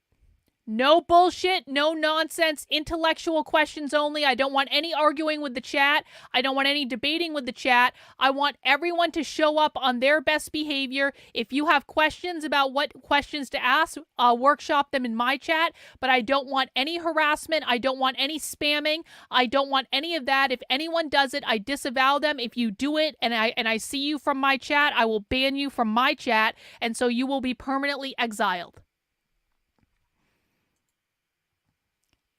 no bullshit, no nonsense, intellectual questions only. I don't want any arguing with the chat. I don't want any debating with the chat. I want everyone to show up on their best behavior. If you have questions about what questions to ask, I'll workshop them in my chat, but I don't want any harassment. I don't want any spamming. I don't want any of that. If anyone does it, I disavow them. If you do it and I see you from my chat, I will ban you from my chat, and so you will be permanently exiled.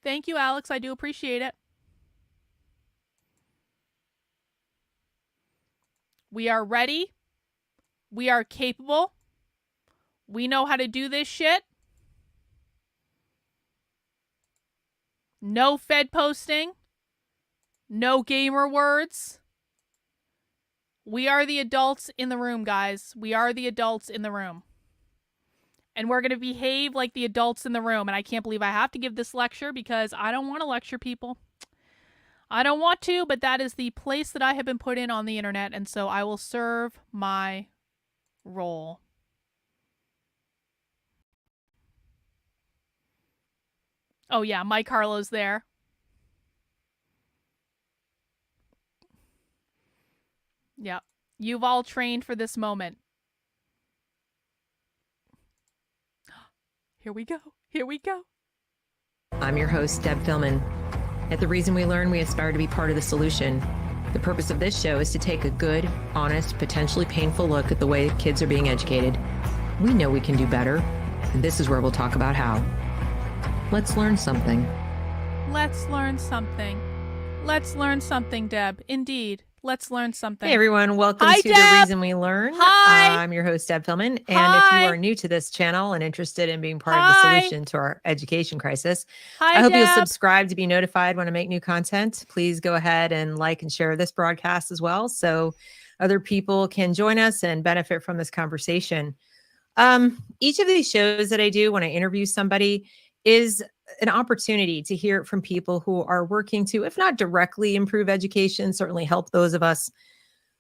Thank you, Alex. I do appreciate it. We are ready. We are capable. We know how to do this shit. No Fed posting. No gamer words. We are the adults in the room, guys. We are the adults in the room. And we're going to behave like the adults in the room. And I can't believe I have to give this lecture because I don't want to lecture people. I don't want to, but that is the place that I have been put in on the internet. And so I will serve my role. Oh yeah, Mike Harlow's there. Yep. You've all trained for this moment. Here we go. Here we go. I'm your host, Deb Fillman. At The Reason We Learn, we aspire to be part of the solution. The purpose of this show is to take a good, honest, potentially painful look at the way kids are being educated. We know we can do better, and this is where we'll talk about how. Let's learn something. Let's learn something. Let's learn something, Deb. Indeed. Let's learn something. Hey, everyone. Welcome Hi, to Deb. The Reason We Learn. Hi. I'm your host, Deb Fillman. And Hi. if you are new to this channel and interested in being part of Hi. the solution to our education crisis, Hi, I hope Deb. you'll subscribe to be notified when I make new content. Please go ahead and like and share this broadcast as well, so other people can join us and benefit from this conversation. Each of these shows that I do when I interview somebody is an opportunity to hear it from people who are working to, if not directly improve education, certainly help those of us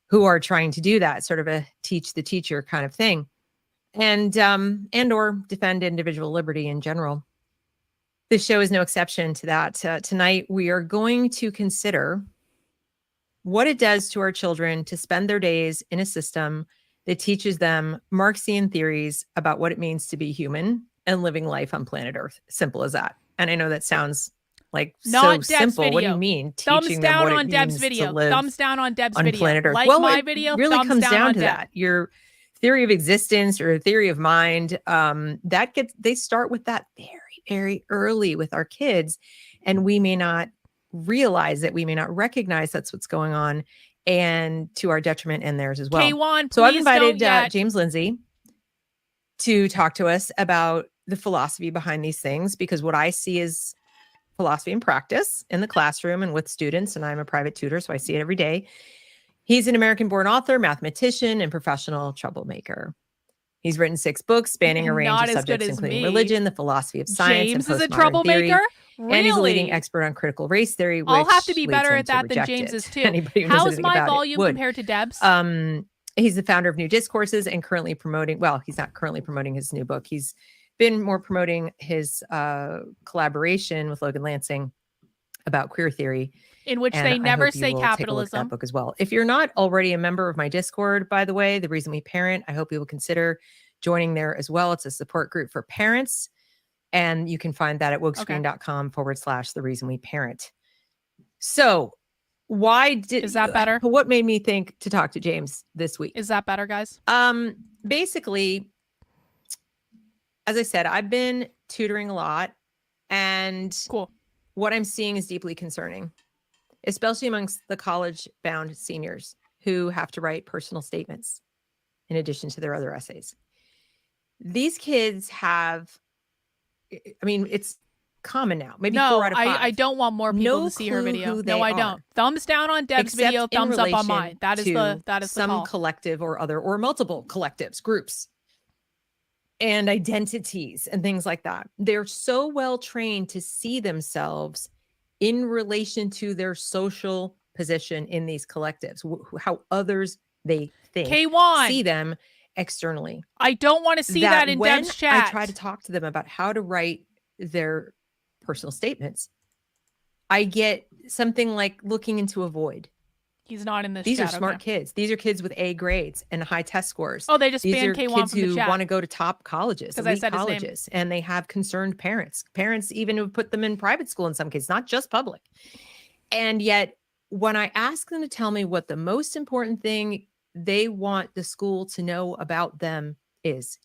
who are trying to do that, sort of a teach the teacher kind of thing, and or defend individual liberty in general. This show is no exception to that. Tonight, we are going to consider what it does to our children to spend their days in a system that teaches them Marxian theories about what it means to be human and living life on planet Earth. Simple as that. And I know that sounds like Not so Deb's simple. video. What do you mean? Thumbs Teaching them down what on it Deb's means video. to live Thumbs down on Deb's on video. planet Earth. Like Well, my it video. really thumbs comes down down on to Deb. that. Your theory of existence or theory of mind, they start with that very, very early with our kids, and we may not realize that, we may not recognize that's what's going on, and to our detriment and theirs as well. K1, So I've please invited don't yet. James Lindsay to talk to us about the philosophy behind these things, because what I see is philosophy in practice in the classroom and with students, and I'm a private tutor, so I see it every day. He's an American-born author, mathematician, and professional troublemaker. He's written 6 books spanning a range Not of as good subjects, as including me. religion, the philosophy of science, James and is a postmodern troublemaker? theory. Really? And he's a leading expert on critical race theory, which I'll have to be leads better him at to that than reject James it. is too. Anybody who knows How's anything my about it volume would. compared to Deb's? He's the founder of New Discourses and currently promoting, well, he's not currently promoting his new book. He's been more promoting his collaboration with Logan Lansing about queer theory, in which and they I never hope you say will take a look at capitalism. that book as well. If you're not already a member of my Discord, by the way, The Reason We Parent, I hope you will consider joining there as well. It's a support group for parents, and you can find that at wokescreen.com/The Reason We Parent. So Is that better? what made me think to talk to James this week? Is that better, guys? Basically, as I said, I've been tutoring a lot And Cool. what I'm seeing is deeply concerning, especially amongst the college-bound seniors who have to write personal statements in addition to their other essays. These kids have, I mean, it's common now, maybe 4 out of 5. I don't want more people No to see her clue video. who No, they I don't. are, Thumbs down on Deb's except video, in thumbs up on relation mine. That is to the some call. collective or other, or multiple collectives, groups, and identities and things like that. They're so well trained to see themselves in relation to their social position in these collectives, how others they think K1. see them externally. I don't want to see that in when Deb's chat. I try to talk to them about how to write their personal statements, I get something like looking into a void. He's not in this These chat. are smart kids. These are kids with A grades and high test scores. Oh, they just These banned are K1 kids from the who chat. want to go to top colleges, 'Cause I elite said his name. colleges, and they have concerned parents. Parents even who put them in private school in some cases, not just public. And yet, when I ask them to tell me what the most important thing they want the school to know about them is,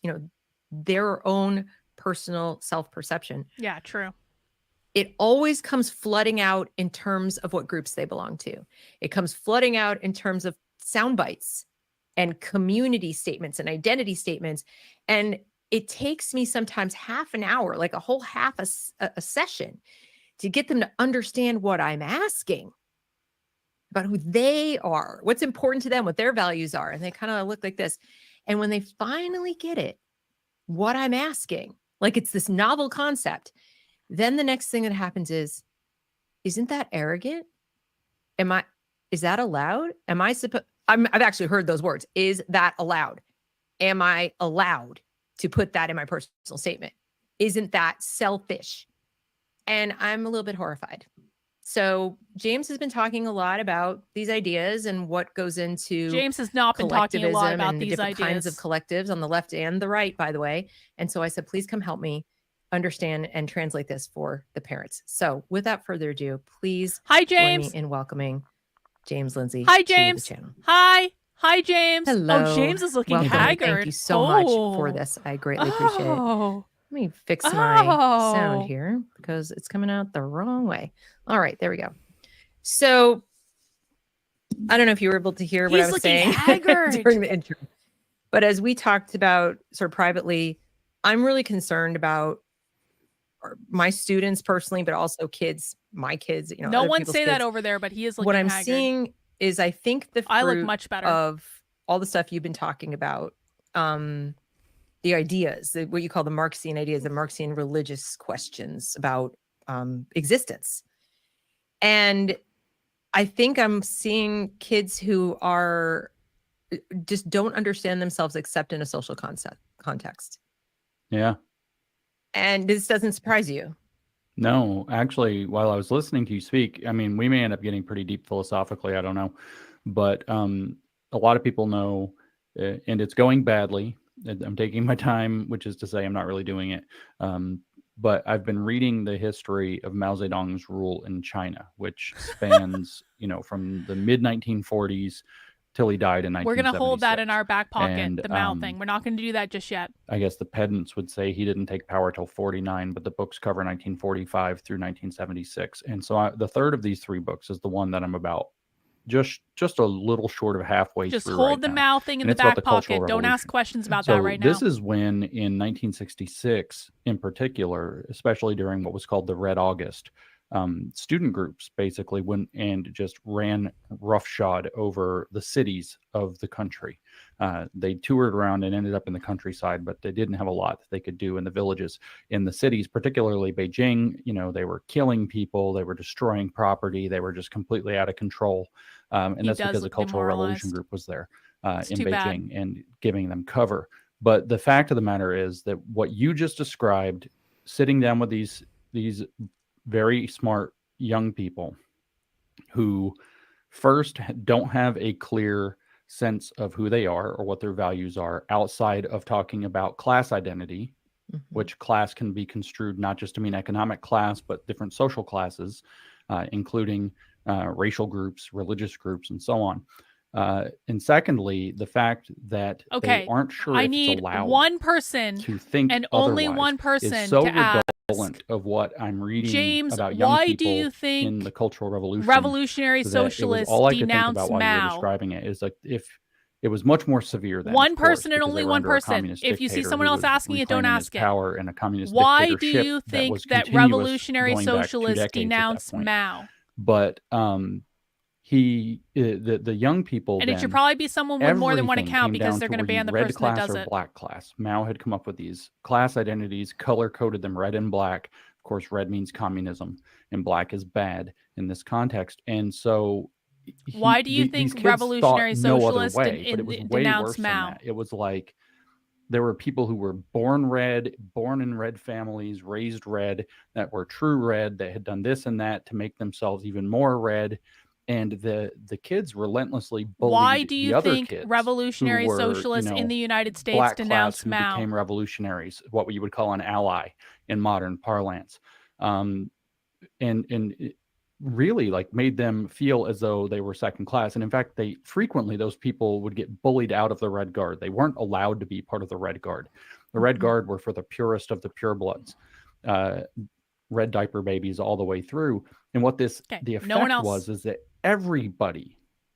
their own personal self-perception, Yeah, true. it always comes flooding out in terms of what groups they belong to. It comes flooding out in terms of sound bites and community statements and identity statements. And it takes me sometimes half an hour, like a whole half a session, to get them to understand what I'm asking about who they are, what's important to them, what their values are. And they kind of look like this. And when they finally get it, what I'm asking, like it's this novel concept, then the next thing that happens is, isn't that arrogant? Is that allowed? I've actually heard those words. Is that allowed? Am I allowed to put that in my personal statement? Isn't that selfish? And I'm a little bit horrified. So James has been talking a lot about these ideas and what goes into James has not been talking a lot about and the these different ideas. kinds of collectives on the left and the right, by the way. And so I said, please come help me understand and translate this for the parents. So without further ado, please Hi, join James. me in welcing James Lindsay Hi, to James. the channel. Hi, James. Hello. Oh, James is looking Welcome. haggard. Thank you so much for this. I greatly appreciate it. Oh. Let me fix my sound here because it's coming out the wrong way. All right, there we go. So I don't know if you were able to hear what I was saying during the intro, but as we talked about sort of privately, I'm really concerned about my students personally, but also kids, my kids, No other one people's say that kids. over there, but he is looking What I'm haggard. seeing is I think the fruit I look much better. of all the stuff you've been talking about, the ideas, what you call the Marxian ideas, the Marxian religious questions about existence. And I think I'm seeing kids who are just don't understand themselves except in a social context. Yeah. And this doesn't surprise you. No, actually, while I was listening to you speak, I mean, we may end up getting pretty deep philosophically. I don't know. But a lot of people know, and it's going badly. I'm taking my time, which is to say I'm not really doing it. But I've been reading the history of Mao Zedong's rule in China, which spans, from the mid 1940s till he died in 1976. We're going to hold that in our back pocket, And, the Mao thing. We're not going to do that just yet. I guess the pedants would say he didn't take power till 49, but the books cover 1945 through 1976. And so the third of these three books is the one that I'm about just a little short of halfway just through hold right the now. Mao thing in And the it's about back the Cultural pocket. Don't ask Revolution. questions about So that right now. this is when in 1966, in particular, especially during what was called the Red August, student groups basically went and just ran roughshod over the cities of the country. They toured around and ended up in the countryside, but they didn't have a lot that they could do in the villages. In the cities, particularly Beijing, they were killing people, they were destroying property, they were just completely out of control. And that's because the Cultural Revolution group was there in Beijing and giving them cover. But the fact of the matter is that what you just described, sitting down with these very smart young people who first don't have a clear sense of who they are or what their values are outside of talking about class identity, which class can be construed not just to mean economic class, but different social classes, including racial groups, religious groups, and so on. And secondly, the fact that Okay, they aren't sure I if need it's allowed one person to think and only otherwise one is person so to ask, redolent of what I'm reading James, about young why do people you in think the Cultural Revolution revolutionary that it was socialists all I could think denounce about while you were Mao? describing it is like if it was much more severe than One of course, person and because only they were one under a person. communist If you see dictator someone who else was asking it, don't reclaiming his ask it. power in a communist Why do dictatorship you that think was that continuous revolutionary going back 2 socialists decades at that denounce point. Mao? But the young people And it should then, probably be someone with more than one everything account came because down they're to going to were you ban the red person that class does or it. black class. Mao had come up with these class identities, color coded them red and black. Of course, red means communism and black is bad in this context. And so Why do you these think kids revolutionary thought no other socialists way, but it was way denounce worse than Mao? that. It was like there were people who were born red, born in red families, raised red, that were true red, that had done this and that to make themselves even more red. And the kids relentlessly Why bullied do the you other think kids who revolutionary were, socialists in the United States black class denounce who Mao? became revolutionaries, what you would call an ally in modern parlance. And it really like made them feel as though they were second class. And in fact, they frequently, those people would get bullied out of the Red Guard. They weren't allowed to be part of the Red Guard. The Red Guard were for the purest of the purebloods, red diaper babies all the way through. And what the no one effect else. was is that everybody,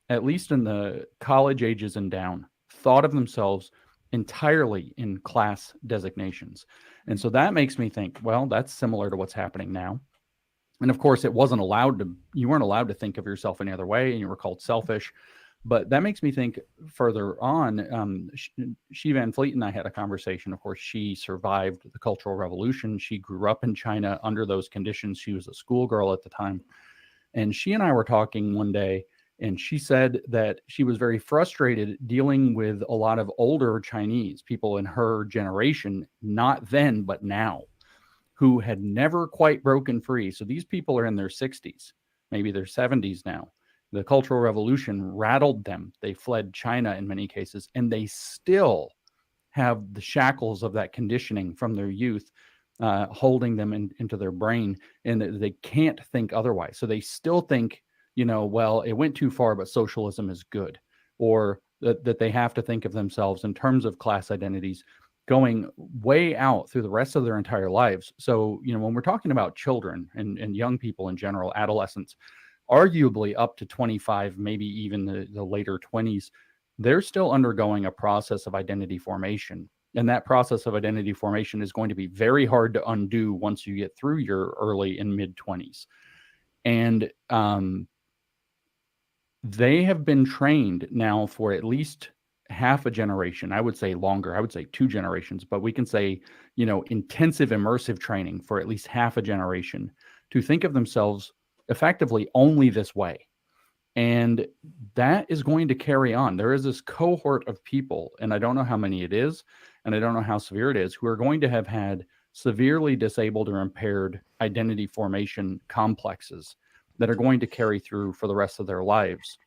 at least in the college ages and down, thought of themselves entirely in class designations. And so that makes me think, well, that's similar to what's happening now. And of course, you weren't allowed to think of yourself any other way, and you were called selfish. But that makes me think further on. She Van Fleet and I had a conversation. Of course, she survived the Cultural Revolution. She grew up in China under those conditions. She was a schoolgirl at the time. And she and I were talking one day, and she said that she was very frustrated dealing with a lot of older Chinese people in her generation, not then, but now, who had never quite broken free. So these people are in their 60s, maybe their 70s now. The Cultural Revolution rattled them. They fled China in many cases, and they still have the shackles of that conditioning from their youth holding them into their brain, and they can't think otherwise. So they still think, well, it went too far, but socialism is good, or that they have to think of themselves in terms of class identities going way out through the rest of their entire lives. So, when we're talking about children and young people in general, adolescents, arguably up to 25, maybe even the later 20s, they're still undergoing a process of identity formation. And that process of identity formation is going to be very hard to undo once you get through your early and mid 20s. And they have been trained now for at least half a generation. I would say longer. I would say 2 generations, but we can say, intensive immersive training for at least half a generation to think of themselves effectively only this way. And that is going to carry on. There is this cohort of people, and I don't know how many it is, and I don't know how severe it is, who are going to have had severely disabled or impaired identity formation complexes that are going to carry through for the rest of their lives.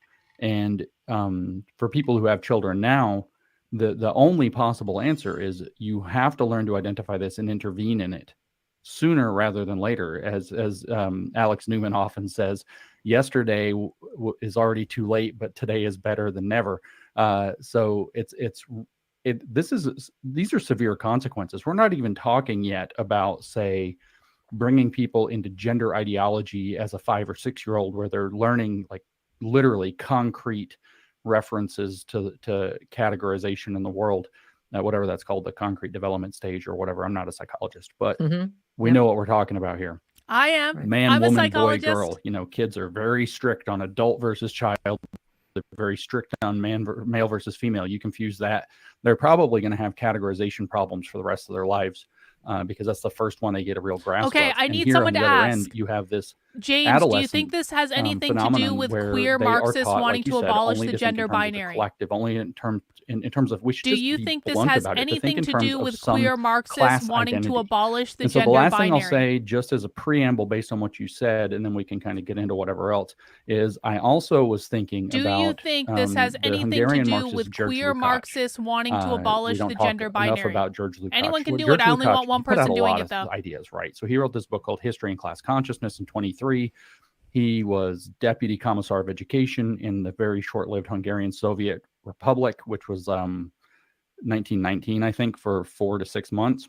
And for people who have children now, the only possible answer is you have to learn to identify this and intervene in it sooner rather than later. As Alex Newman often says, yesterday is already too late, but today is better than never. So these are severe consequences. We're not even talking yet about, say, bringing people into gender ideology as a 5 or 6 year old, where they're learning like literally concrete references to categorization in the world, whatever that's called, the concrete development stage or whatever. I'm not a psychologist, but we know what we're talking about here. I am. Man, I'm woman, a psychologist. boy, girl. Kids are very strict on adult versus child. They're very strict on male versus female. You confuse that, they're probably going to have categorization problems for the rest of their lives. Because that's the first one they get a real grasp Okay, of. I And need here someone on to the other ask. end, you have this James, do you think this has anything to do with queer Marxists wanting to abolish the gender binary? Collective, only in terms of which. Do you think this has anything to do with queer Marxists wanting to abolish the gender binary? So the last thing I'll say, just as a preamble based on what you said, and then we can kind of get into whatever else, is I also was thinking about. Do you think this has anything to do with queer Marxists wanting to abolish the gender binary? Enough about George Lukács. Anyone can do it. I only want one person doing it, though. Ideas, right? So he wrote this book called History and Class Consciousness in 23. He was deputy commissar of education in the very short-lived Hungarian Soviet Republic, which was 1919, I think, for 4 to 6 months.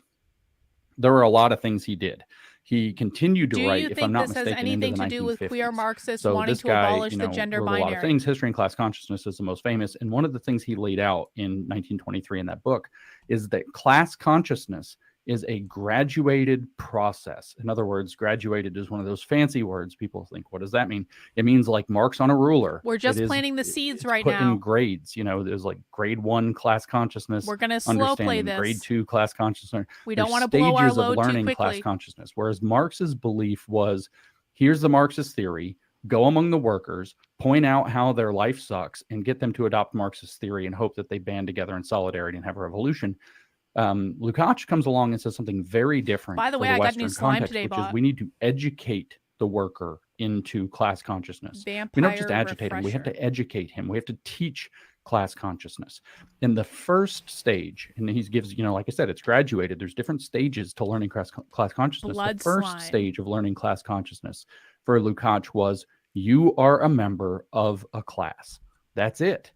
There were a lot of things he did. He continued to write, if I'm not mistaken, into the 1950s. Do you think this has anything to do with queer Marxists So wanting this to guy, abolish the gender wrote a lot of binary? things. History and Class Consciousness is the most famous. And one of the things he laid out in 1923 in that book is that class consciousness is a graduated process. In other words, graduated is one of those fancy words. People think, what does that mean? It means like marks on a ruler. We're just planting the seeds right put now. in grades. There's like grade 1 class consciousness. We're going to slow play this. Grade 2 class consciousness. We don't want to blow our load too quickly. Class consciousness. Whereas Marx's belief was, here's the Marxist theory, go among the workers, point out how their life sucks, and get them to adopt Marxist theory and hope that they band together in solidarity and have a revolution. Lukács comes along and says something very different. By the way, I got new slime today, which is we need to educate the worker into class consciousness. Vampire we don't just agitate him. We have to educate him. We have to teach class consciousness. In the first stage, and he gives, like I said, it's graduated. There's different stages to learning class consciousness. The first stage of learning class consciousness for Lukács was, you are a member of a class. That's it.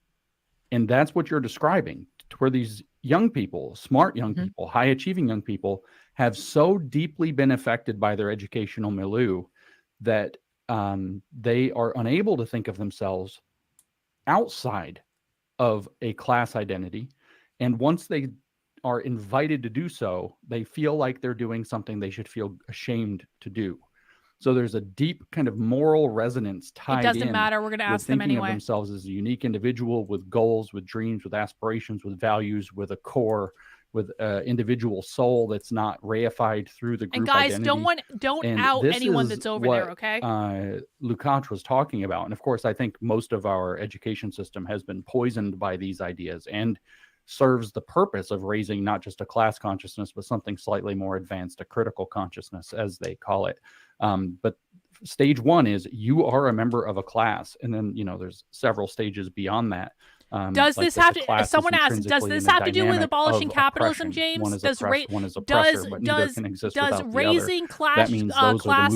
And that's what you're describing, to where these young people, smart young people, high achieving young people have so deeply been affected by their educational milieu that they are unable to think of themselves outside of a class identity. And once they are invited to do so, they feel like they're doing something they should feel ashamed to do. So there's a deep kind of moral resonance tied in. It doesn't matter. We're going to ask them anyway. Thinking of themselves as a unique individual with goals, with dreams, with aspirations, with values, with a core, with an individual soul that's not reified through the group and guys, identity. don't out anyone that's over there, okay? Lukács was talking about. And of course, I think most of our education system has been poisoned by these ideas and serves the purpose of raising not just a class consciousness, but something slightly more advanced, a critical consciousness, as they call it. But stage 1 is you are a member of a class. And then, there's several stages beyond that. Does this have to, someone asked, does this have to do with abolishing capitalism, James? Does raising class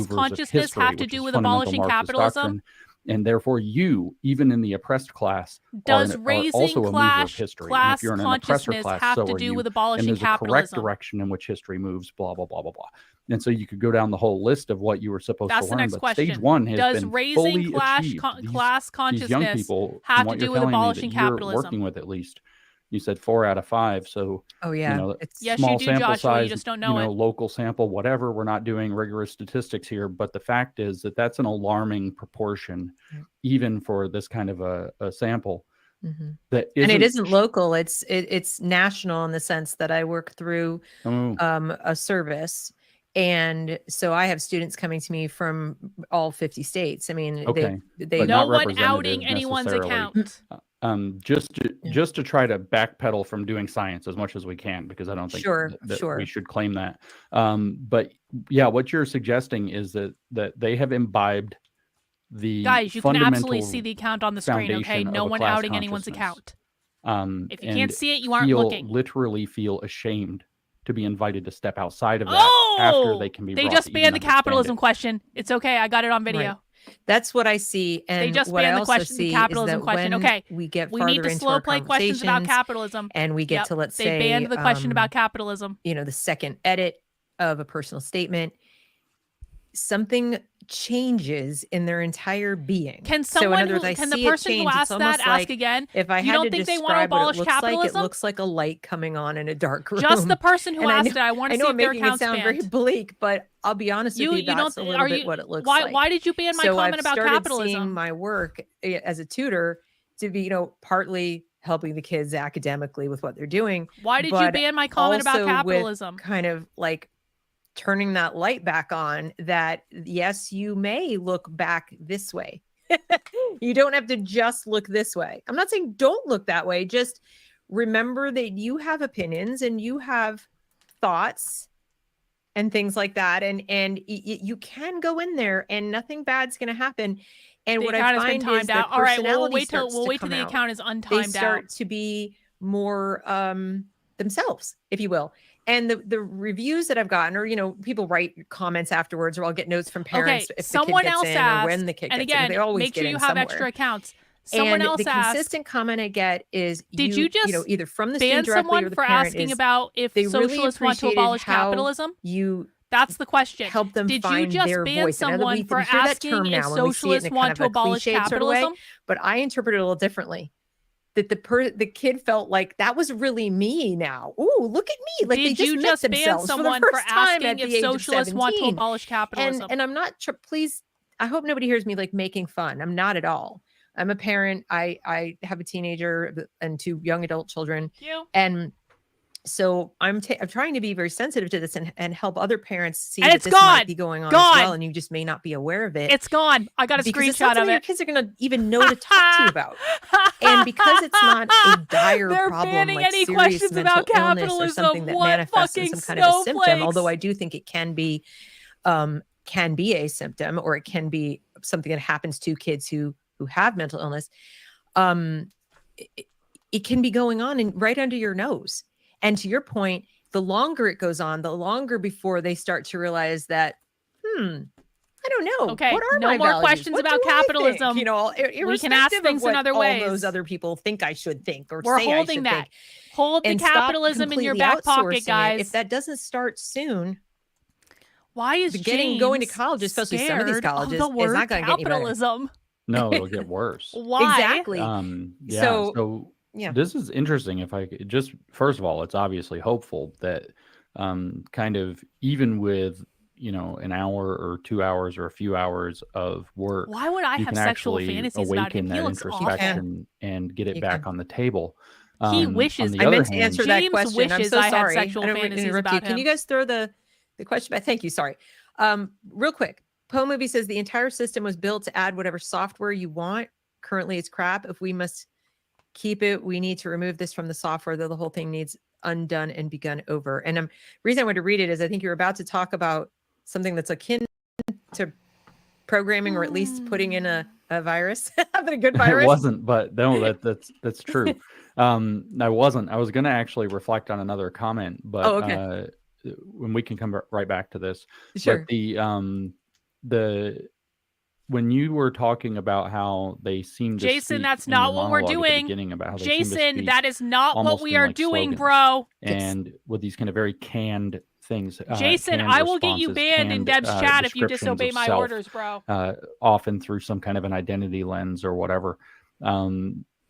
consciousness have to do with abolishing capitalism? And therefore, you, even in the oppressed class, does are raising also a mover of history. class consciousness have to do with abolishing and there's capitalism? A correct direction in which history moves, blah, blah, blah, blah, blah. And so you could go down the whole list of what you were supposed to learn. That's the next but question. Stage 1 has been fully achieved. Class consciousness these young people, have to do with abolishing capitalism? You're working with at least. You said 4 out of 5. So, yes, small you do, sample Joshua, size, you just don't know it. Local sample, whatever. We're not doing rigorous statistics here. But the fact is that that's an alarming proportion, even for this kind of a sample. That and it isn't local. It's national in the sense that I work through a service. And so I have students coming to me from all 50 states. I mean, they no one outing anyone's account. Just to try to backpedal from doing science as much as we can, because I don't think that we should claim that. But yeah, what you're suggesting is that they have imbibed the guys. You can absolutely see the account on the screen. Okay, no one outing anyone's account. If you can't see it, you aren't looking. Literally feel ashamed to be invited to step outside of that after they can be. They just banned the capitalism question. It's okay. I got it on video. Right. That's what I see, and they just what I banned also see capitalism is that question. when Okay, we get we farther need to into slow our play questions about conversations, capitalism, and we get to they banned the question about capitalism. The second edit of a personal statement, something changes in their entire being. Can someone can the person who asked that ask again? If I you don't think they want to abolish capitalism? It looks like a light coming on in a dark room. Just the person who asked it. I want to see if their account's banned. I know I'm making it sound very bleak, but I'll be honest with you, that's a little bit what it looks like. Why did you ban my comment about capitalism? So I've started seeing my work as a tutor to be, partly helping the kids academically with what they're doing. Why did you ban my comment about capitalism? With kind of like turning that light back on, that yes, you may look back this way. You don't have to just look this way. I'm not saying don't look that way. Just remember that you have opinions and you have thoughts and things like that. And you can go in there and nothing bad's going to happen. And what I find is that all right, we'll wait till the account is untimed out. They start to be more themselves, if you will. And the reviews that I've gotten, or, you know, people write comments afterwards, or I'll get notes from parents Okay, if someone the kid else gets in asked, or when the kid and gets in. again, They always make sure get you in have somewhere. extra accounts. Someone And else the asked, consistent comment I get is, did you just know, either from the ban student directly or someone the for parent, asking is about if they really socialists want to appreciated abolish how capitalism? you That's the question. help them Did you find just their ban voice. And I know someone for we hear that term asking if now when we see it socialists in a want kind to of a abolish cliched sort of way, capitalism? but I interpret it a little differently. That the kid felt like that was really me now. Ooh, look at me. Like, they Did just you met just ban themselves someone for the for first time asking at if the age of socialists want to 17. abolish capitalism? And I'm not sure, please, I hope nobody hears me like making fun. I'm not at all. I'm a parent. I have a teenager and 2 young adult children. You? And so I'm trying to be very sensitive to this and help other parents see And that it's this gone. might be going on as well, and you just may not be aware of it. It's gone. I got a Because it's not screenshot of something your it. kids are going to even know to talk to you about. And because it's not a dire They're problem banning like any serious questions mental about illness or capitalism. something that What manifests in fucking some kind of a symptom, snowflakes? although I do think it can be a symptom, or it can be something that happens to kids who have mental illness. It can be going on and right under your nose. And to your point, the longer it goes on, the longer before they start to realize that, I don't know. Okay, what are no my more values? questions What about do I think? capitalism. You know, We can ask irrespective things of in what other all ways. those other people think I should think, or We're say I holding should that. think. Hold the And stop capitalism in your completely back pocket, outsourcing it. guys. If that doesn't start soon, Why is going to James college, especially some of these scared colleges, of the is word not going to get any better. capitalism? No, it'll get worse. Why? Exactly. Yeah. So, yeah. This is interesting. If I could just, first of all, it's obviously hopeful that kind of even with, you know, an hour or 2 hours or a few hours of work, Why would I you have can sexual actually fantasies about him? awaken He that looks awful. introspection and get it You back can. on the table. He On wishes. the I other meant to hand, answer that James question. I'm wishes so I had sorry. sexual I don't mean to fantasies interrupt you. about Can you him. guys throw the question back? Thank you. Sorry. Real quick. Poe Movie says the entire system was built to add whatever software you want. Currently, it's crap. If we must keep it, we need to remove this from the software, though the whole thing needs undone and begun over. And the reason I wanted to read it is I think you're about to talk about something that's akin to programming, or at least putting in a virus, but a good virus. It wasn't, but no, that's true. I wasn't. I was going to actually reflect on another comment, but okay. When we can come right back to this. Sure. But when you were talking about how they seem to Jason, speak that's in not your what we're monologue at the doing. beginning about how they seem to Jason, speak that is not what almost we in, are like, doing, slogans, bro. and with these kind of very canned things. Jason, canned I will get you responses, banned in canned, Deb's chat if you descriptions disobey of my self, orders, bro. often through some kind of an identity lens or whatever.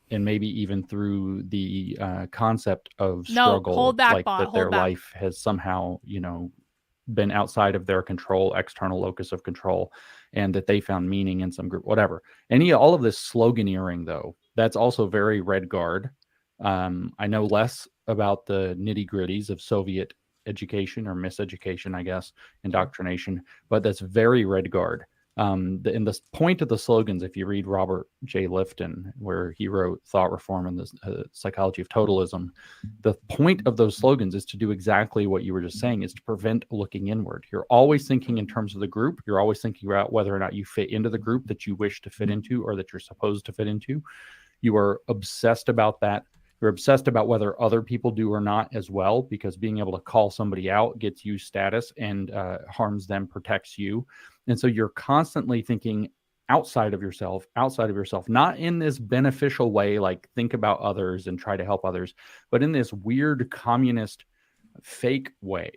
And maybe even through the concept of struggle, hold back, like bot, that hold their back. life has somehow, you know, been outside of their control, external locus of control, and that they found meaning in some group, whatever. All of this sloganeering, though, that's also very Red Guard. I know less about the nitty gritties of Soviet education or miseducation, I guess, indoctrination, but that's very Red Guard. In the point of the slogans, if you read Robert J. Lifton, where he wrote Thought Reform and the Psychology of Totalism, the point of those slogans is to do exactly what you were just saying, is to prevent looking inward. You're always thinking in terms of the group. You're always thinking about whether or not you fit into the group that you wish to fit into or that you're supposed to fit into. You are obsessed about that. You're obsessed about whether other people do or not as well, because being able to call somebody out gets you status and harms them, protects you. And so you're constantly thinking outside of yourself, not in this beneficial way, like think about others and try to help others, but in this weird communist fake way,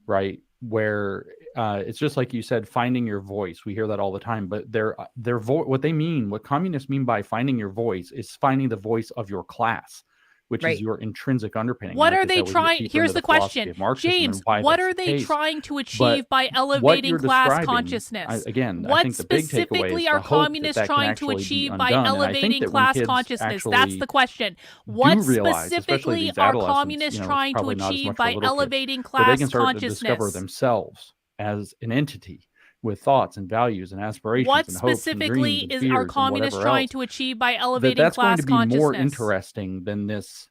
right? Where it's just like you said, finding your voice. We hear that all the time, but what communists mean by finding your voice is finding the voice of your class, which is your intrinsic underpinning. What are they trying? Here's the question, James. What are they trying to achieve by elevating class consciousness? What specifically are communists trying to achieve by elevating class consciousness? That's the question. What specifically are communists trying to achieve by elevating class they can start consciousness? To discover themselves as an entity with thoughts and values and aspirations what and hopes and specifically dreams and fears are communists trying to achieve by elevating that's class going to be consciousness? more interesting than this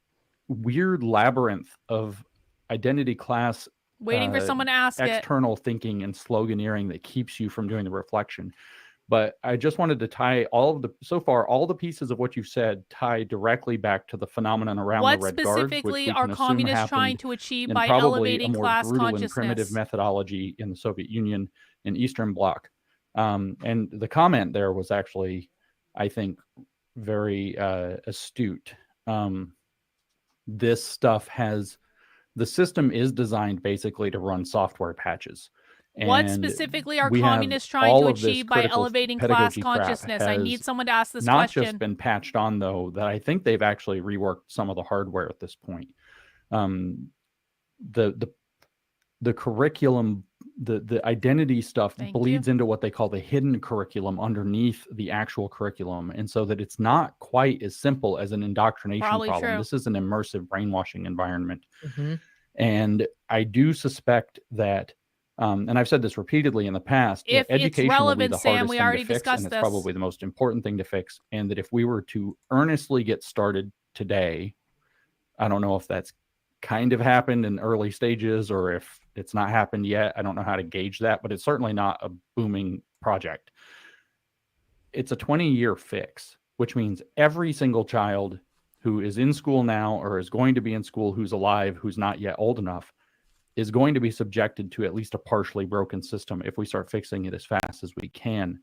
weird labyrinth of identity class waiting for someone to ask external thinking and sloganeering that keeps you from doing the reflection. But I just wanted to tie all the pieces of what you said tie directly back to the phenomenon around What the Red Guard, which specifically we are can assume communists trying happened to achieve in by probably a elevating more class brutal and primitive consciousness? methodology in the Soviet Union and Eastern Bloc. And the comment there was actually, I think, very astute. This stuff the system is designed basically to run software patches. What And specifically are we have communists trying all to of this achieve by critical elevating class pedagogy crap consciousness? I need has someone to ask this not question. just been patched on, though, that I think they've actually reworked some of the hardware at this point. The curriculum, the identity stuff Thank bleeds you. into what they call the hidden curriculum underneath the actual curriculum, and so that it's not quite as simple as an indoctrination Probably problem. true. This is an immersive brainwashing environment. Mhm. And I do suspect that, and I've said this repeatedly in the past, If that it's education will be relevant, the Sam, hardest we thing already to fix, discussed and it's this. probably the most important thing to fix. And that if we were to earnestly get started today, I don't know if that's kind of happened in early stages or if it's not happened yet. I don't know how to gauge that, but it's certainly not a booming project. It's a 20-year fix, which means every single child who is in school now or is going to be in school who's alive, who's not yet old enough, is going to be subjected to at least a partially broken system if we start fixing it as fast as we can.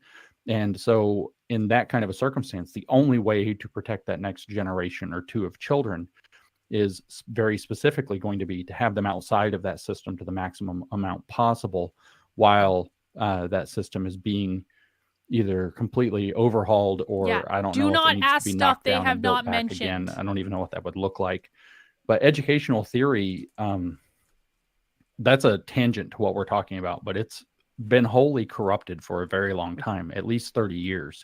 And so in that kind of a circumstance, the only way to protect that next generation or two of children is very specifically going to be to have them outside of that system to the maximum amount possible, while that system is being either completely overhauled or Yeah. I don't Do know if not it needs ask to be stuff knocked they down have and built not back again. mentioned. I don't even know what that would look like. But educational theory, that's a tangent to what we're talking about, but it's been wholly corrupted for a very long time, at least 30 years.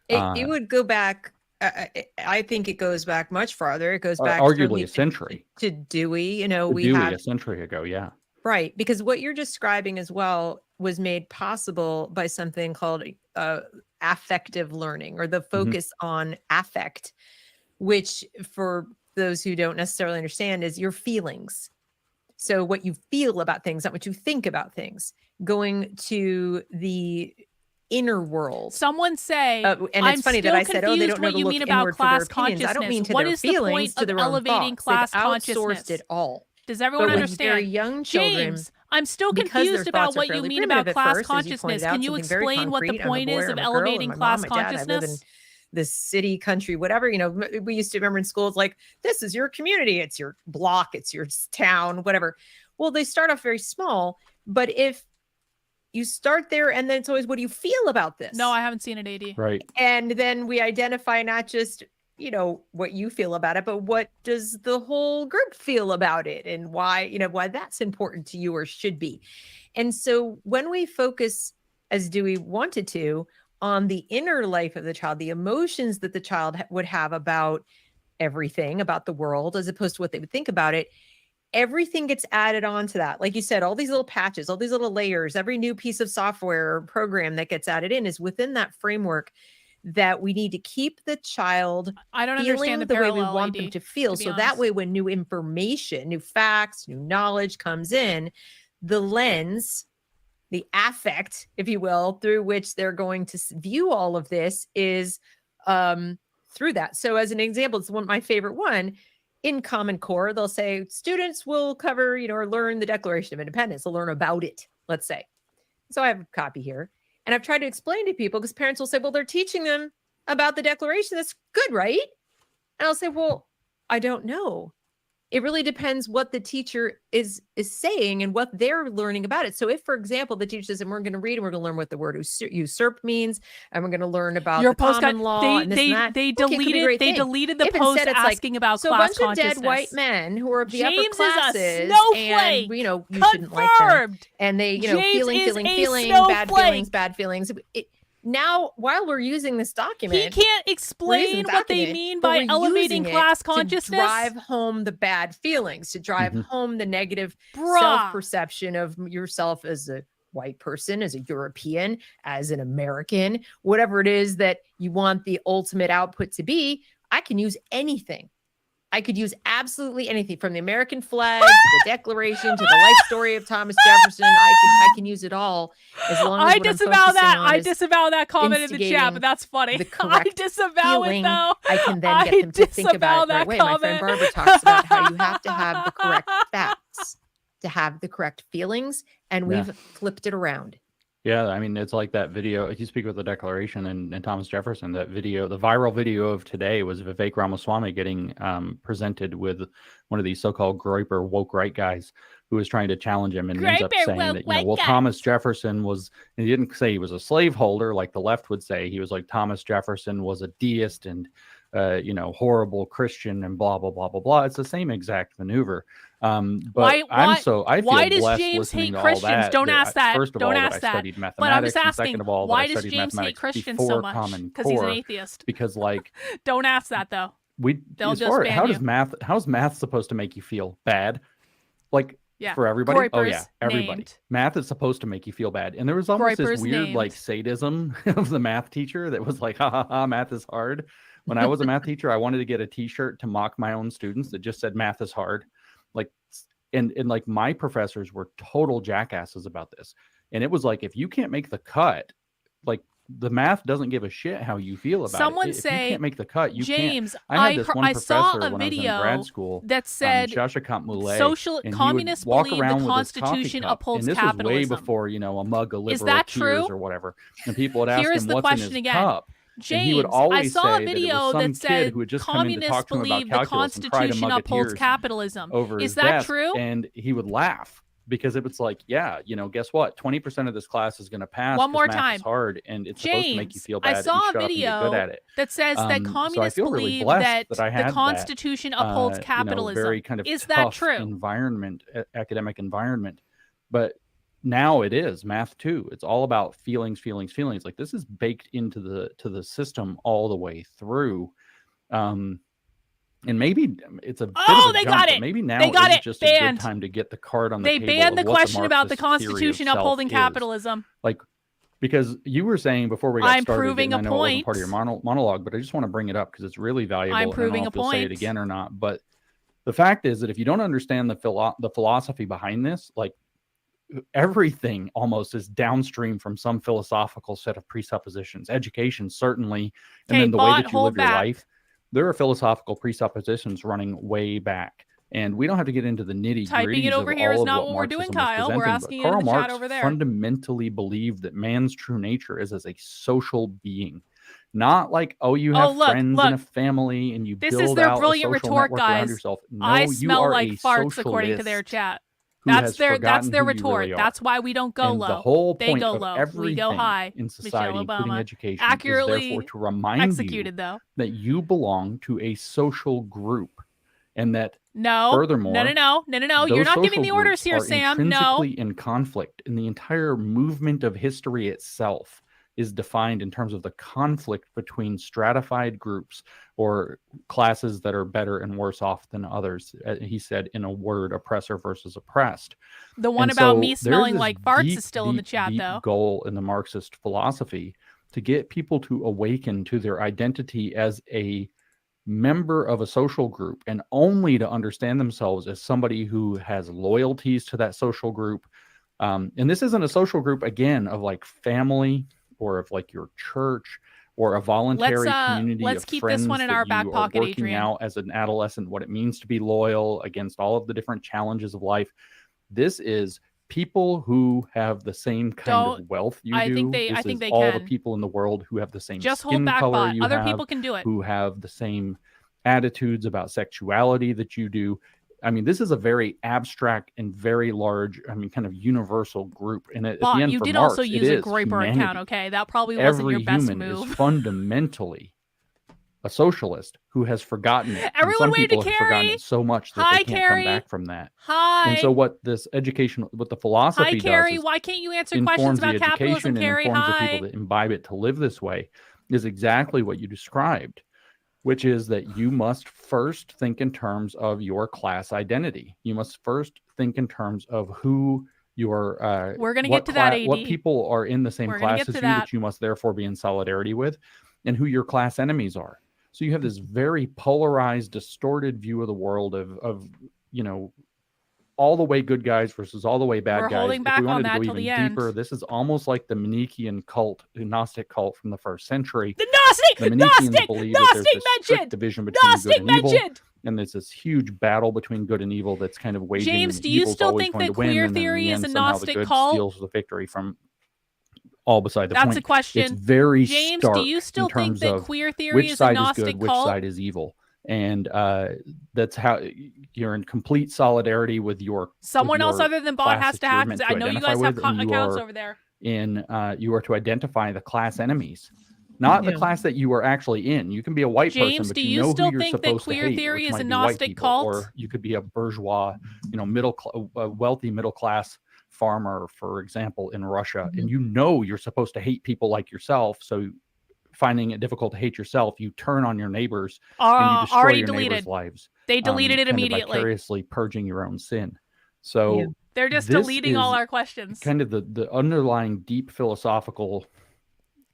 It would go back. I think it goes back much farther. It goes back arguably certainly a century. to Dewey. You know, To we Dewey have a century ago, yeah. right, because what you're describing as well was made possible by something called affective learning, or the focus on affect, which for those who don't necessarily understand is your feelings. So what you feel about things, not what you think about things, going to the inner world. Someone say, and it's I'm funny that still I said, oh, they don't know what to you look mean about inward for their class opinions. I don't mean consciousness. to What their is the feelings, point to of their own elevating thoughts. class They've consciousness? outsourced it all. Does everyone But when understand? very young children, James, I'm still because their confused about thoughts are what you fairly mean about primitive at class first, as you pointed consciousness. out, Can you something very explain what the concrete. I'm a point boy, is or of I'm a girl, elevating and my mom, class my dad, I live in consciousness? this city, country, whatever. You know, we used to remember in schools, like, this is your community, it's your block, it's your town, whatever. Well, they start off very small, but if you start there and then it's always, what do you feel about this? No, I haven't seen it, AD. Right. And then we identify not just, you know, what you feel about it, but what does the whole group feel about it, and why, you know, why that's important to you or should be. And so when we focus, as Dewey wanted to, on the inner life of the child, the emotions that the child would have about everything, about the world, as opposed to what they would think about it, everything gets added on to that. Like you said, all these little patches, all these little layers, every new piece of software or program that gets added in is within that framework that we need to keep the child I don't feeling understand the way we parallel, want AD, them to feel. to be So that honest. way, when new information, new facts, new knowledge comes in, the lens, the affect, if you will, through which they're going to view all of this is through that. So as an example, it's my favorite one. In Common Core, they'll say students will cover, you know, or learn the Declaration of Independence. They'll learn about it, let's say. So I have a copy here. And I've tried to explain to people, because parents will say, well, they're teaching them about the Declaration. That's good, right? And I'll say, well, I don't know. It really depends what the teacher is saying and what they're learning about it. So if, for example, the teacher says, and we're going to read and we're going to learn what the word usurp means, and we're going to learn about Your the post common law and this and that. They Okay, it could be a deleted great they thing. deleted the If post instead it's like, asking about so a class bunch of consciousness. dead white men who are of the James upper classes, is a snowflake. and you know, you shouldn't like them, Confirmed. and they, you know, James feeling, is a bad feelings. Now, while we're using this document, He can't explain what they mean by elevating class consciousness. to drive home the bad feelings, to drive home the negative Bruh. self-perception of yourself as a white person, as a European, as an American, whatever it is that you want the ultimate output to be. I can use anything I could use absolutely anything from the American flag to the Declaration to the life story of Thomas Jefferson. I can use it all as long as I what I'm disavow focusing that. on I is disavow that comment in the chat, instigating but that's funny. the I correct disavow feeling. it though. I can then get them to think about it the right way. My friend Barbara talks about how you have to have the correct facts to have the correct feelings, and we've flipped it around. Yeah, I mean, it's like that video. If you speak with the Declaration and Thomas Jefferson, that video, the viral video of today was Vivek Ramaswamy getting presented with one of these so-called Groyper woke right guys who was trying to challenge him and ends up saying that, you know, well, Thomas Jefferson was, and he didn't say he was a slaveholder like the left would say. He was like, Thomas Jefferson was a deist and, you know, horrible Christian and blah, blah, blah, blah, blah. It's the same exact maneuver. But I feel why does blessed James listening hate to all Christians? that. Don't ask that. First of Don't all, ask that I that. studied mathematics. But I'm just and asking, second of all, why that I does studied James hate mathematics Christians before so much? Common Because he's an Core. atheist. Because like Don't ask that though. They'll as just far, ban how you. does how's math supposed to make you feel bad? Like Yeah. for everybody? Oh Groyper's yeah, everybody. named. Math is supposed to make you feel bad. And there was almost Groyper's this weird named. like sadism of the math teacher that was like, ha ha ha, math is hard. When I was a math teacher, I wanted to get a t-shirt to mock my own students that just said math is hard. Like and like my professors were total jackasses about this. And it was like, if you can't make the cut, like the math doesn't give a shit how you feel about Someone it. If say, you can't make the cut, you James, can't. I had this one I saw professor a when I was in video grad school that said Shashikant Muley, social and he would communists walk believe around the with his coffee Constitution cup, upholds and this capitalism. was way before, you know, a mug of liberal Is that tears true? or whatever. And people would ask Here is him the what's question in his again. cup. James, And he would I always saw say a that it video was some that kid said who had just come in to communists talk to him about believe the calculus and tried a Constitution mug of upholds tears capitalism. over Is his that desk, true? and he would laugh because it was like, yeah, you know, guess what? 20% of this class is going to pass. One more math time. is hard, and it's supposed to make you James, feel I bad saw and a shut up and get video good at it. that says that So I communists feel really believe blessed that that I had the that, Constitution upholds you know, capitalism. very kind of Is tough that true? environment, academic environment. But now it is math too. It's all about feelings. Like this is baked into the system all the way through. And maybe it's a bit of a they jump, got but it. maybe now They got is it. just a Banned. good time to get the card on the They table. banned the of what question about the Marxist theory of Constitution self upholding is. capitalism. Like, because you were saying before we got I'm started, proving and I a know it wasn't part of point. your monologue, but I just want to bring it up because it's really valuable. I'm and I don't proving know a if you'll say it point. again or not. But the fact is that if you don't understand the philosophy behind this, like everything almost is downstream from some philosophical set of presuppositions. Education certainly, and Okay, then the way but that you hold live your back. life. There are philosophical presuppositions running way back. And we don't have to get into the nitty Typing gritty it over of here is all of not what what we're doing, Marxism was Kyle. We're presenting, asking but it in Karl the chat Marx over there. fundamentally believed that man's true nature is as a social being, not like, oh, you have friends and a family and you This is build their out a brilliant social retort, network around guys. yourself. No, I you smell are like a farts according to their socialist chat. who That's has their forgotten who you retort. really are. That's why we don't go And low. the whole They point go of low. We everything go high. in society, Michelle including Obama. education, Accurately is therefore to remind executed, you though. that you belong to a social group, and that No. furthermore, No. You're those not giving social the orders groups here, are Sam. No. intrinsically in conflict, and the entire movement of history itself is defined in terms of the conflict between stratified groups or classes that are better and worse off than others. He said, in a word, oppressor versus oppressed. The one And about so me there's smelling this like farts deep, is still in the deep, chat, deep though. goal in the Marxist philosophy to get people to awaken to their identity as a member of a social group, and only to understand themselves as somebody who has loyalties to that social group. And this isn't a social group, again, of like family or of like your church or a voluntary community let's of keep friends this one in that our you back are pocket, working Adrian. out as an adolescent, what it means to be loyal against all of the different challenges of life. This is people who have the same kind of wealth you do. I think This they is all can. the people in the world who have the same Just hold skin back, color bot. you Other have, people can do it. who have the same attitudes about sexuality that you do. I mean, this is a very abstract and very large, I mean, kind of universal group. And at the end, you for did Marx, also use it a is Groyper humanity. account, okay? That probably wasn't your best Every human move. is fundamentally a socialist who has forgotten it. And Everyone some wave people to have forgotten Carrie. it so much that Hi, they can't Carrie. come back from that. Hi. And so what this education, what the philosophy Hi, does Carrie. is Why can't you answer informs questions the about capitalism, education and Carrie? informs the Hi. people that imbibe it to live this way, is exactly what you described, which is that you must first think in terms of your class identity. You must first think in terms of who your We're going to get to that, AD. what people are in the same We're gonna class get as to you that. that you must therefore be in solidarity with, and who your class enemies are. So you have this very polarized, distorted view of the world of you know, all the way good guys versus all the way bad We're guys. holding If back we on wanted to that go till even the end. deeper, this is almost like the Manichaean cult, the Gnostic cult from the 1st century. The Gnostic, The Manichaeans Gnostic, believe that there's Gnostic this strict mentioned. division between Gnostic good and evil, mentioned. and there's this huge battle between good and evil that's kind of waging. James, and do you evil's still always think going that to win, queer and then in theory the is end, a somehow the Gnostic good cult? steals the victory from all beside the That's point. a question. It's very James, stark do you still in terms think that of queer theory which is a side is Gnostic good, which cult? side is evil. And that's how you're in complete solidarity with your Someone else other than Bot class has that to you're hack. meant I to know you identify guys have with, and you accounts are over there. you are to identify the class enemies, not the class that you are actually in. You can be a white James, person, but do you you know still who you're think that supposed to queer hate, theory which is a might be white Gnostic people, cult? or you could be a bourgeois, wealthy middle class farmer, for example, in Russia, and you know you're supposed to hate people like yourself. So, finding it difficult to hate yourself, you turn on your neighbors and you destroy already your deleted. neighbors' lives. They deleted it kind of immediately. vicariously purging your own sin. So They're just this deleting is all our questions. kind of the underlying deep philosophical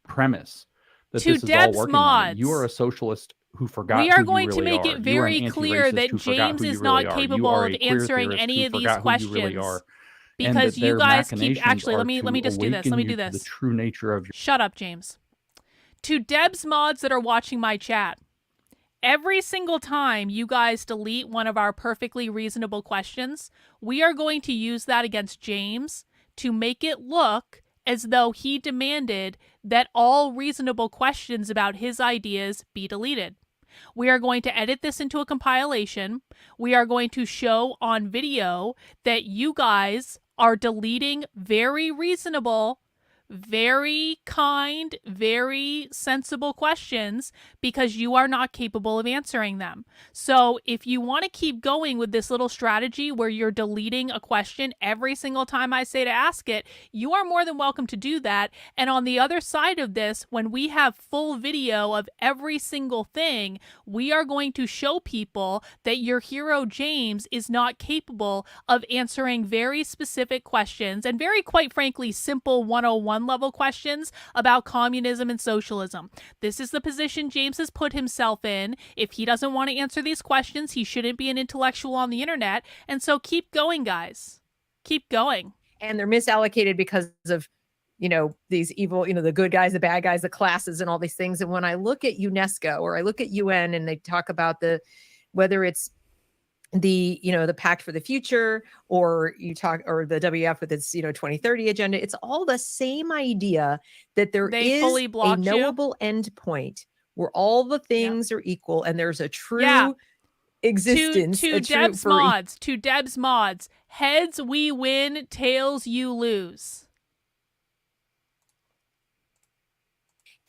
premise that To this is all Deb's working on. mods, You are a socialist who forgot we who are you going really to make are. it You are an very clear anti-racist that who forgot James who you is really not are. You capable are of a queer answering theorist any who of these forgot who you really questions. are. Because you their guys keep machinations actually are let me to just do this. awaken Let me you do to this. the true nature of your Shut up, James. To Deb's mods that are watching my chat, every single time you guys delete one of our perfectly reasonable questions, we are going to use that against James to make it look as though he demanded that all reasonable questions about his ideas be deleted. We are going to edit this into a compilation. We are going to show on video that you guys are deleting very reasonable, very kind, very sensible questions because you are not capable of answering them. So if you want to keep going with this little strategy where you're deleting a question every single time I say to ask it, you are more than welcome to do that. And on the other side of this, when we have full video of every single thing, we are going to show people that your hero James is not capable of answering very specific questions and very, quite frankly, simple 101 level questions about communism and socialism. This is the position James has put himself in. If he doesn't want to answer these questions, he shouldn't be an intellectual on the internet. And so keep going, guys. Keep going. And they're misallocated because of, these evil, the good guys, the bad guys, the classes and all these things. And when I look at UNESCO or I look at UN and they talk about whether it's the Pact for the Future or the WF with its 2030 agenda, it's all the same idea that there is a knowable end point where all the things are equal and there's a true existence. To Deb's mods, heads we win, tails you lose.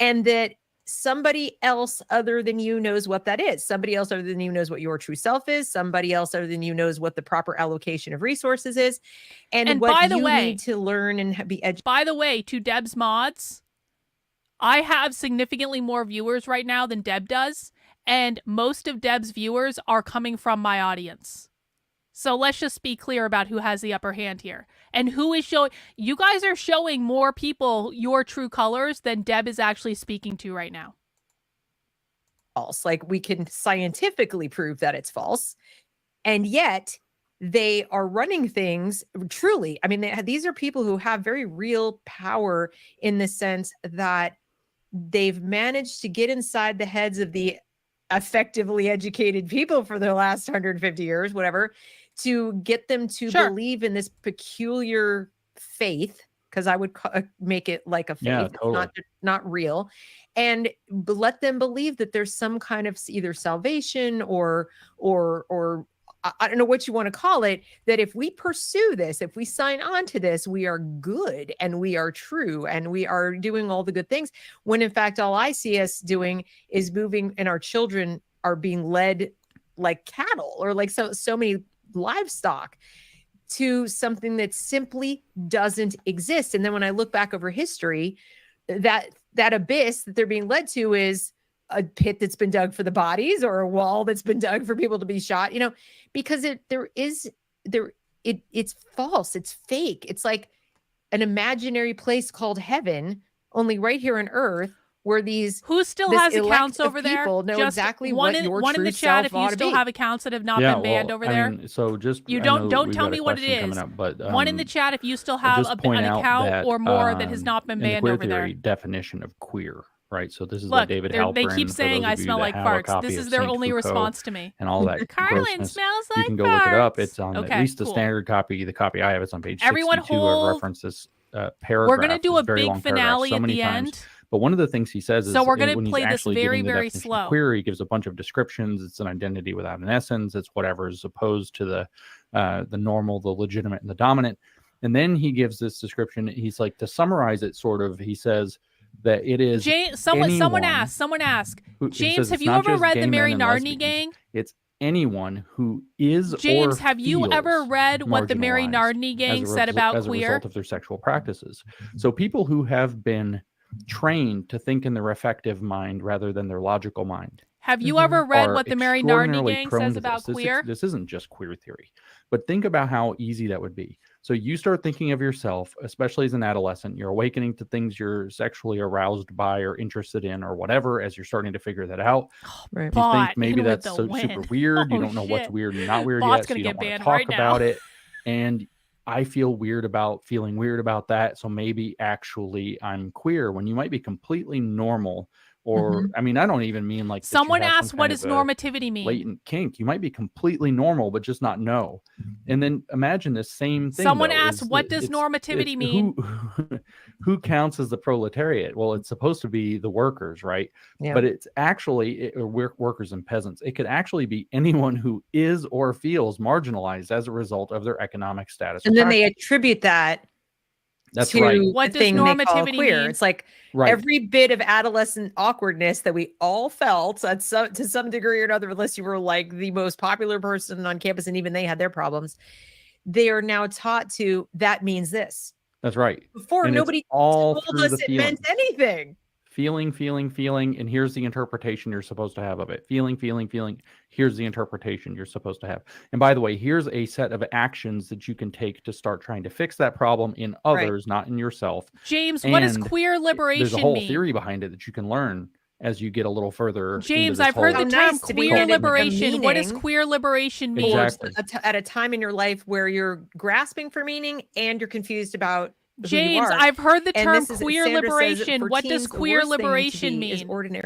And that somebody else other than you knows what that is. Somebody else other than you knows what your true self is. Somebody else other than you knows what the proper allocation of resources is. And what by the you way, need to learn and be educated. By the way, to Deb's mods, I have significantly more viewers right now than Deb does. And most of Deb's viewers are coming from my audience. So let's just be clear about who has the upper hand here. And who is showing... You guys are showing more people your true colors than Deb is actually speaking to right now. False. Like, we can scientifically prove that it's false. And yet, they are running things truly. I mean, these are people who have very real power in the sense that they've managed to get inside the heads of the effectively educated people for the last 150 years, whatever, to get them to believe in this peculiar faith, because I would make it like a faith, totally. not real, and let them believe that there's some kind of either salvation or I don't know what you want to call it, that if we pursue this, if we sign on to this, we are good and we are true and we are doing all the good things, when in fact all I see us doing is moving, and our children are being led like cattle or like so many livestock to something that simply doesn't exist. And then when I look back over history, that abyss that they're being led to is a pit that's been dug for the bodies or a wall that's been dug for people to be shot, because it's false. It's fake. It's like an imaginary place called heaven, only right here on earth. where these Who still this has elect accounts of over there? people know Just exactly one what in, your one in true the chat self if you ought to still be. have accounts that have not Yeah, been banned well, over I there. mean, so just You I know don't we've tell got a me what it question coming is. up, but One in the chat if you still I'll have just point an out account that or more that has not been in the banned queer over there. theory definition of queer, right? So this is what Look, David they keep Halperin, for saying those I of you smell that like have a farts. copy This of is their Saint only Foucault response to me. and all that Carlin grossness, smells you like can go look it up. farts. It's on at Okay, least the cool. standard copy. The copy I have is on page Everyone 62. I hold. reference this We're paragraph. gonna do this a very big long paragraph finale so at many the times. end. But one of the things he says So is we're gonna when he's play this actually very, giving the very definition slow. of queer, he gives a bunch of descriptions. It's an identity without an essence. It's whatever is opposed to the normal, the legitimate, and the dominant. And then he gives this description. He's like, to summarize it, sort of, he says that it is Someone asked. James, have you ever read the Mary Nardini Gang? It's anyone who is James, or have you ever feels read what the Mary marginalized Nardini Gang as a said about as a queer? result of their sexual practices. So people who have been trained to think in their affective mind rather than their logical mind Have you ever read are what the Mary Nardini extraordinarily Gang prone says to about this. queer? This isn't just queer theory, but think about how easy that would be. So you start thinking of yourself, especially as an adolescent, you're awakening to things you're sexually aroused by or interested in or whatever, as you're starting to figure that out. Right. You Bot think maybe in with that's the so win. super weird. You Oh, don't know what's shit. weird and not weird Bot's yet, so gonna you get don't want to banned talk right now. about it. And I feel weird about feeling weird about that. So maybe actually I'm queer, when you might be completely normal. Or I mean, I don't even mean like that you Someone have some asked, what kind does of a normativity mean? latent kink. You might be completely normal, but just not know. And then imagine this same thing. Someone though, asked, is what that does normativity it's mean? who counts as the proletariat? Well, it's supposed to be the workers, right? Yeah. But it's actually workers and peasants. It could actually be anyone who is or feels marginalized as a result of their economic status. And then they attribute that That's to right. What the does thing they call normativity queer. mean? It's like Right. every bit of adolescent awkwardness that we all felt to some degree or another, unless you were like the most popular person on campus and even they had their problems, they are now taught to, that means this. That's right. Before, And it's nobody all told through us the it meant anything. feeling, and here's the interpretation you're supposed to have of it. Feeling, here's the interpretation you're supposed to have. And by the way, here's a set of actions that you can take to start trying to fix that problem in others, not in yourself. James, what does And queer liberation there's a whole mean? theory behind it that you can learn as you get a little further. James, into this I've heard the whole term nice to be queer getting the liberation. What does meaning queer liberation mean? Exactly. At a time in your life where you're grasping for meaning and you're confused about who you James, are. I've heard the And term this is- queer Sandra says that liberation. for What does teens, the queer worst thing to liberation be is mean? ordinary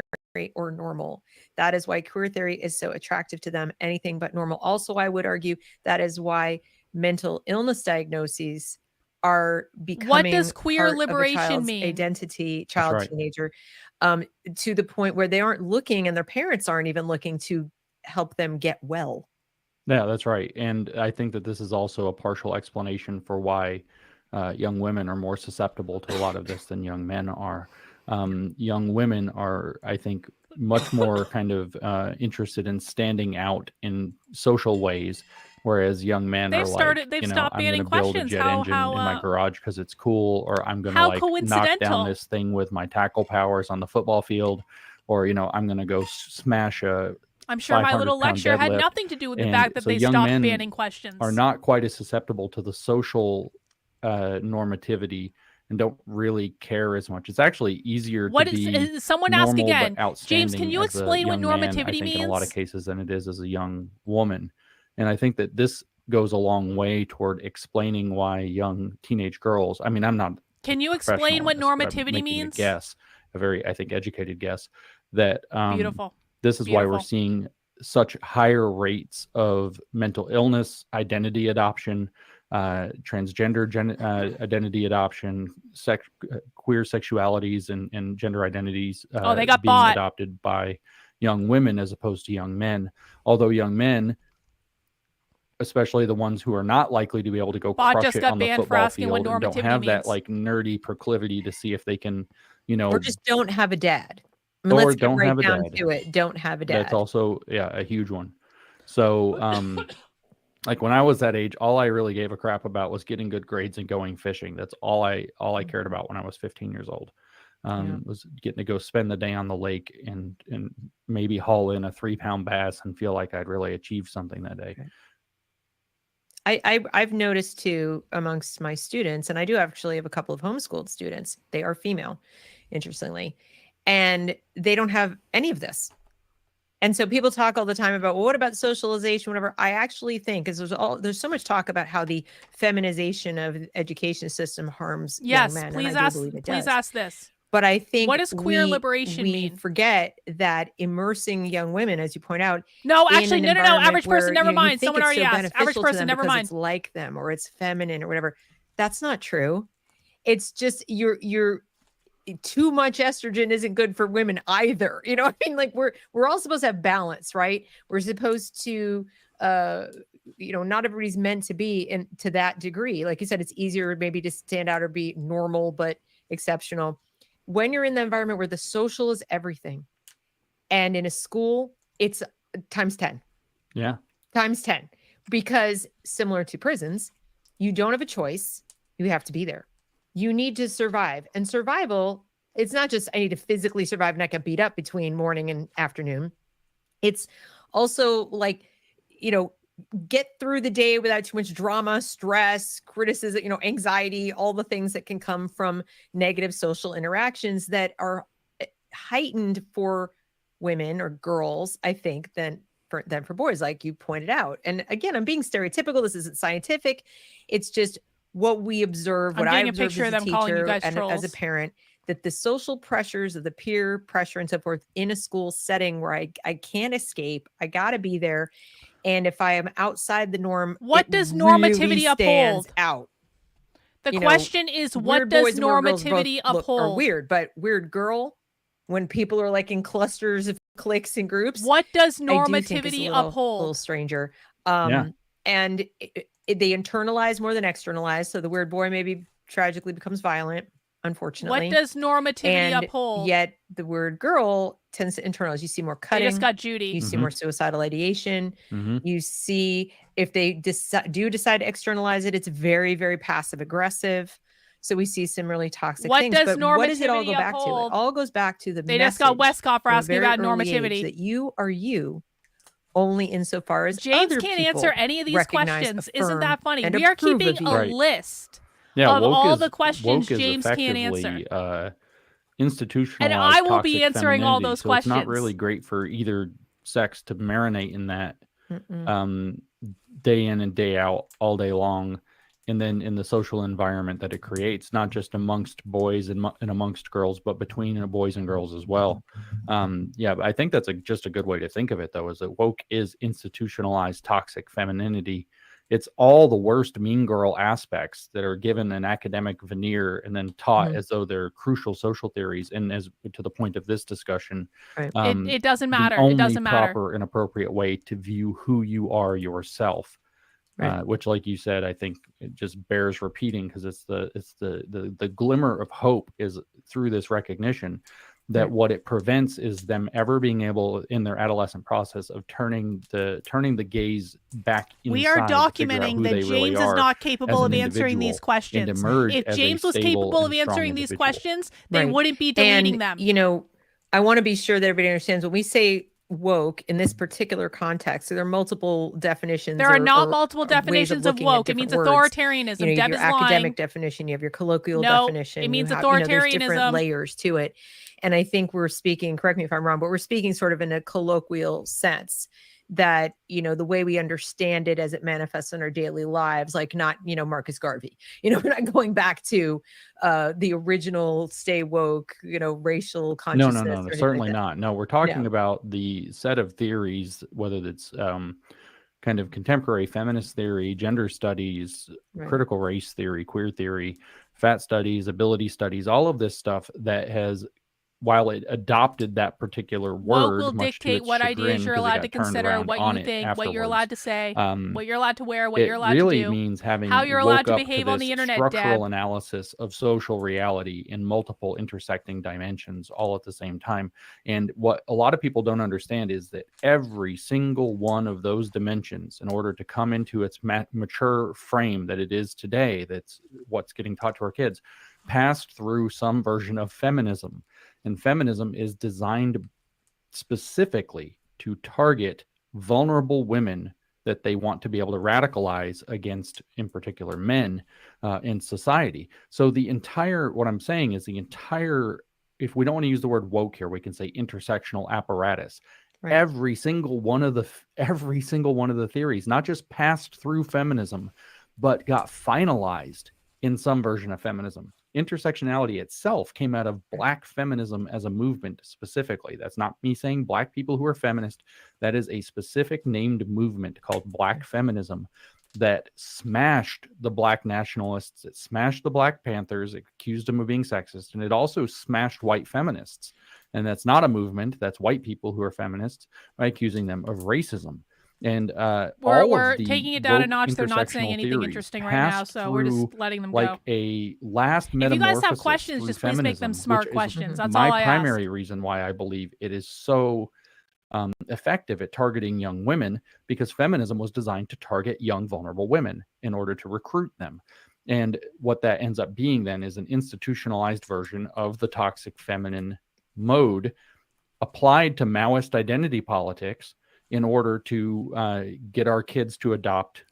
or normal. That is why queer theory is so attractive to them. Anything but normal. Also, I would argue that is why mental illness diagnoses are becoming What does queer part of a liberation child's mean? identity, That's child, right. teenager, to the point where they aren't looking and their parents aren't even looking to help them get well. Yeah, that's right. And I think that this is also a partial explanation for why young women are more susceptible to a lot of this than young men are. Young women are, I think, much more kind of interested in standing out in social ways, whereas young men They've are started- like, they've you know, stopped I'm going to banning build a questions. jet How- engine how, in my garage because it's cool, or I'm going to How like knock coincidental. down this thing with my tackle powers on the football field, or you know, I'm going to go smash a I'm sure my little 500-pound lecture had deadlift. nothing to do with the And fact that so they young stopped men banning questions. are not quite as susceptible to the social normativity and don't really care as much. It's actually easier What to is- be someone asked normal again, but outstanding James, can you as a explain what young man, I normativity think, in a lot of means? cases than it is as a young woman. And I think that this goes a long way toward explaining why young teenage girls, I mean, I'm not Can you professional explain in what this, but I'm normativity making means? a guess, a very, I think, educated guess, that Beautiful. this is why we're Beautiful. seeing such higher rates of mental illness, identity adoption, transgender identity adoption, queer sexualities and gender identities They got being bought. adopted by young women as opposed to young men. Although young men, especially the ones who are not likely to be able to go Bot crush just it got on the banned for football asking what field and don't normativity have that means. like nerdy proclivity to see if they can, you know, Or just don't have a dad. I mean, Or let's get don't right have a down dad. to it. Don't have a dad. That's also, yeah, a huge one. So, like when I was that age, all I really gave a crap about was getting good grades and going fishing. That's all I cared about when I was 15 years old. Was getting to go spend the day on the lake and maybe haul in a 3-pound bass and feel like I'd really achieved something that day. I've noticed too amongst my students, and I do actually have a couple of homeschooled students. They are female, interestingly. And they don't have any of this. And so people talk all the time about, well, what about socialization, whatever. I actually think, because there's so much talk about how the feminization of the education system harms young men. Please and I ask. do believe it Please does. ask this. But I think what does queer liberation we mean? forget that immersing young women, as you point out, no, actually, no. Average person, where, never you mind. think Someone it's already so asked. Average beneficial to person, them never because mind. it's like them or it's feminine or whatever. That's not true. It's just you're too much estrogen isn't good for women either. You know what I mean? Like we're all supposed to have balance, right? We're supposed to not everybody's meant to be in to that degree. Like you said, it's easier maybe to stand out or be normal but exceptional. When you're in the environment where the social is everything, and in a school, it's times 10. Yeah. Times 10. Because similar to prisons, you don't have a choice. You have to be there. You need to survive. And survival, it's not just I need to physically survive and not get beat up between morning and afternoon. It's also like, get through the day without too much drama, stress, criticism, anxiety, all the things that can come from negative social interactions that are heightened for women or girls, I think, than for boys, like you pointed out. And again, I'm being stereotypical. This isn't scientific. It's just what we observe, what I observe as a teacher and as a parent, that the social pressures of the peer pressure and so forth in a school setting where I can't escape, I got to be there. And if I am outside the norm, what does normativity uphold? Out. The question is, what does normativity uphold? Are weird, but weird girl, when people are like in clusters of cliques and groups, what does normativity uphold? A little stranger. And they internalize more than externalize. So the weird boy maybe tragically becomes violent, unfortunately. What does normativity uphold? Yet the weird girl tends to internalize. You see more cutting. They just got Judy. You see more suicidal ideation. You see, if they decide to externalize it, it's very, very passive aggressive. So we see some really toxic things. But what does it all go back to? It all goes back to the They just got Westcott for asking about normativity. That you are you only insofar as James other can't answer any of these questions. Isn't that funny? We are keeping a list of all the questions James can't answer. Institutionalized, and I will be answering all those questions. It's not really great for either sex to marinate in that day in and day out, all day long. And then in the social environment that it creates, not just amongst boys and amongst girls, but between boys and girls as well. I think that's just a good way to think of it, though, is that woke is institutionalized toxic femininity. It's all the worst mean girl aspects that are given an academic veneer and then taught as though they're crucial social theories. And as to the point of this discussion, it doesn't matter. The only it doesn't matter. Proper and appropriate way to view who you are yourself. Which, like you said, I think it just bears repeating, because it's the glimmer of hope is through this recognition that what it prevents is them ever being able in their adolescent process of turning the gaze back inside. We are documenting that James is not capable of answering these questions. If James was capable of answering these questions, they wouldn't be deleting them. I want to be sure that everybody understands when we say woke in this particular context. So there are multiple definitions. There are not multiple definitions of woke. It means authoritarianism. You have your academic definition. You have your colloquial definition. It means authoritarianism. There's different layers to it. And I think we're speaking, correct me if I'm wrong, but we're speaking sort of in a colloquial sense that, the way we understand it as it manifests in our daily lives, like not, Marcus Garvey, we're not going back to the original stay woke, racial consciousness. No, certainly not. No, we're talking about the set of theories, whether it's kind of contemporary feminist theory, gender studies, critical race theory, queer theory, fat studies, ability studies, all of this stuff that has, while it adopted that particular word, will dictate what ideas you're allowed to consider, what you think, what you're allowed to say, what you're allowed to wear, what you're allowed to do. It really means having how you're allowed to behave on the internet. Structural analysis of social reality in multiple intersecting dimensions, all at the same time. And what a lot of people don't understand is that every single one of those dimensions, in order to come into its mature frame that it is today, that's what's getting taught to our kids, passed through some version of feminism. And feminism is designed specifically to target vulnerable women that they want to be able to radicalize against, in particular, men in society. So what I'm saying is the entire if we don't want to use the word woke here, we can say intersectional apparatus. Right. Every single one of the theories, not just passed through feminism, but got finalized in some version of feminism. Intersectionality itself came out of Black feminism as a movement specifically. That's not me saying Black people who are feminist. That is a specific named movement called Black feminism that smashed the Black nationalists. It smashed the Black Panthers, it accused them of being sexist, and it also smashed white feminists. And that's not a movement. That's white people who are feminists by accusing them of racism. And we're taking it down a notch. They're not saying anything interesting right now, so we're just letting them like go. A last if you metamorphosis. guys have questions, just please make them smart questions. That's my all I primary ask. reason why I believe it is so effective at targeting young women, because feminism was designed to target young, vulnerable women in order to recruit them. And what that ends up being then is an institutionalized version of the toxic feminine mode applied to Maoist identity politics in order to get our kids to adopt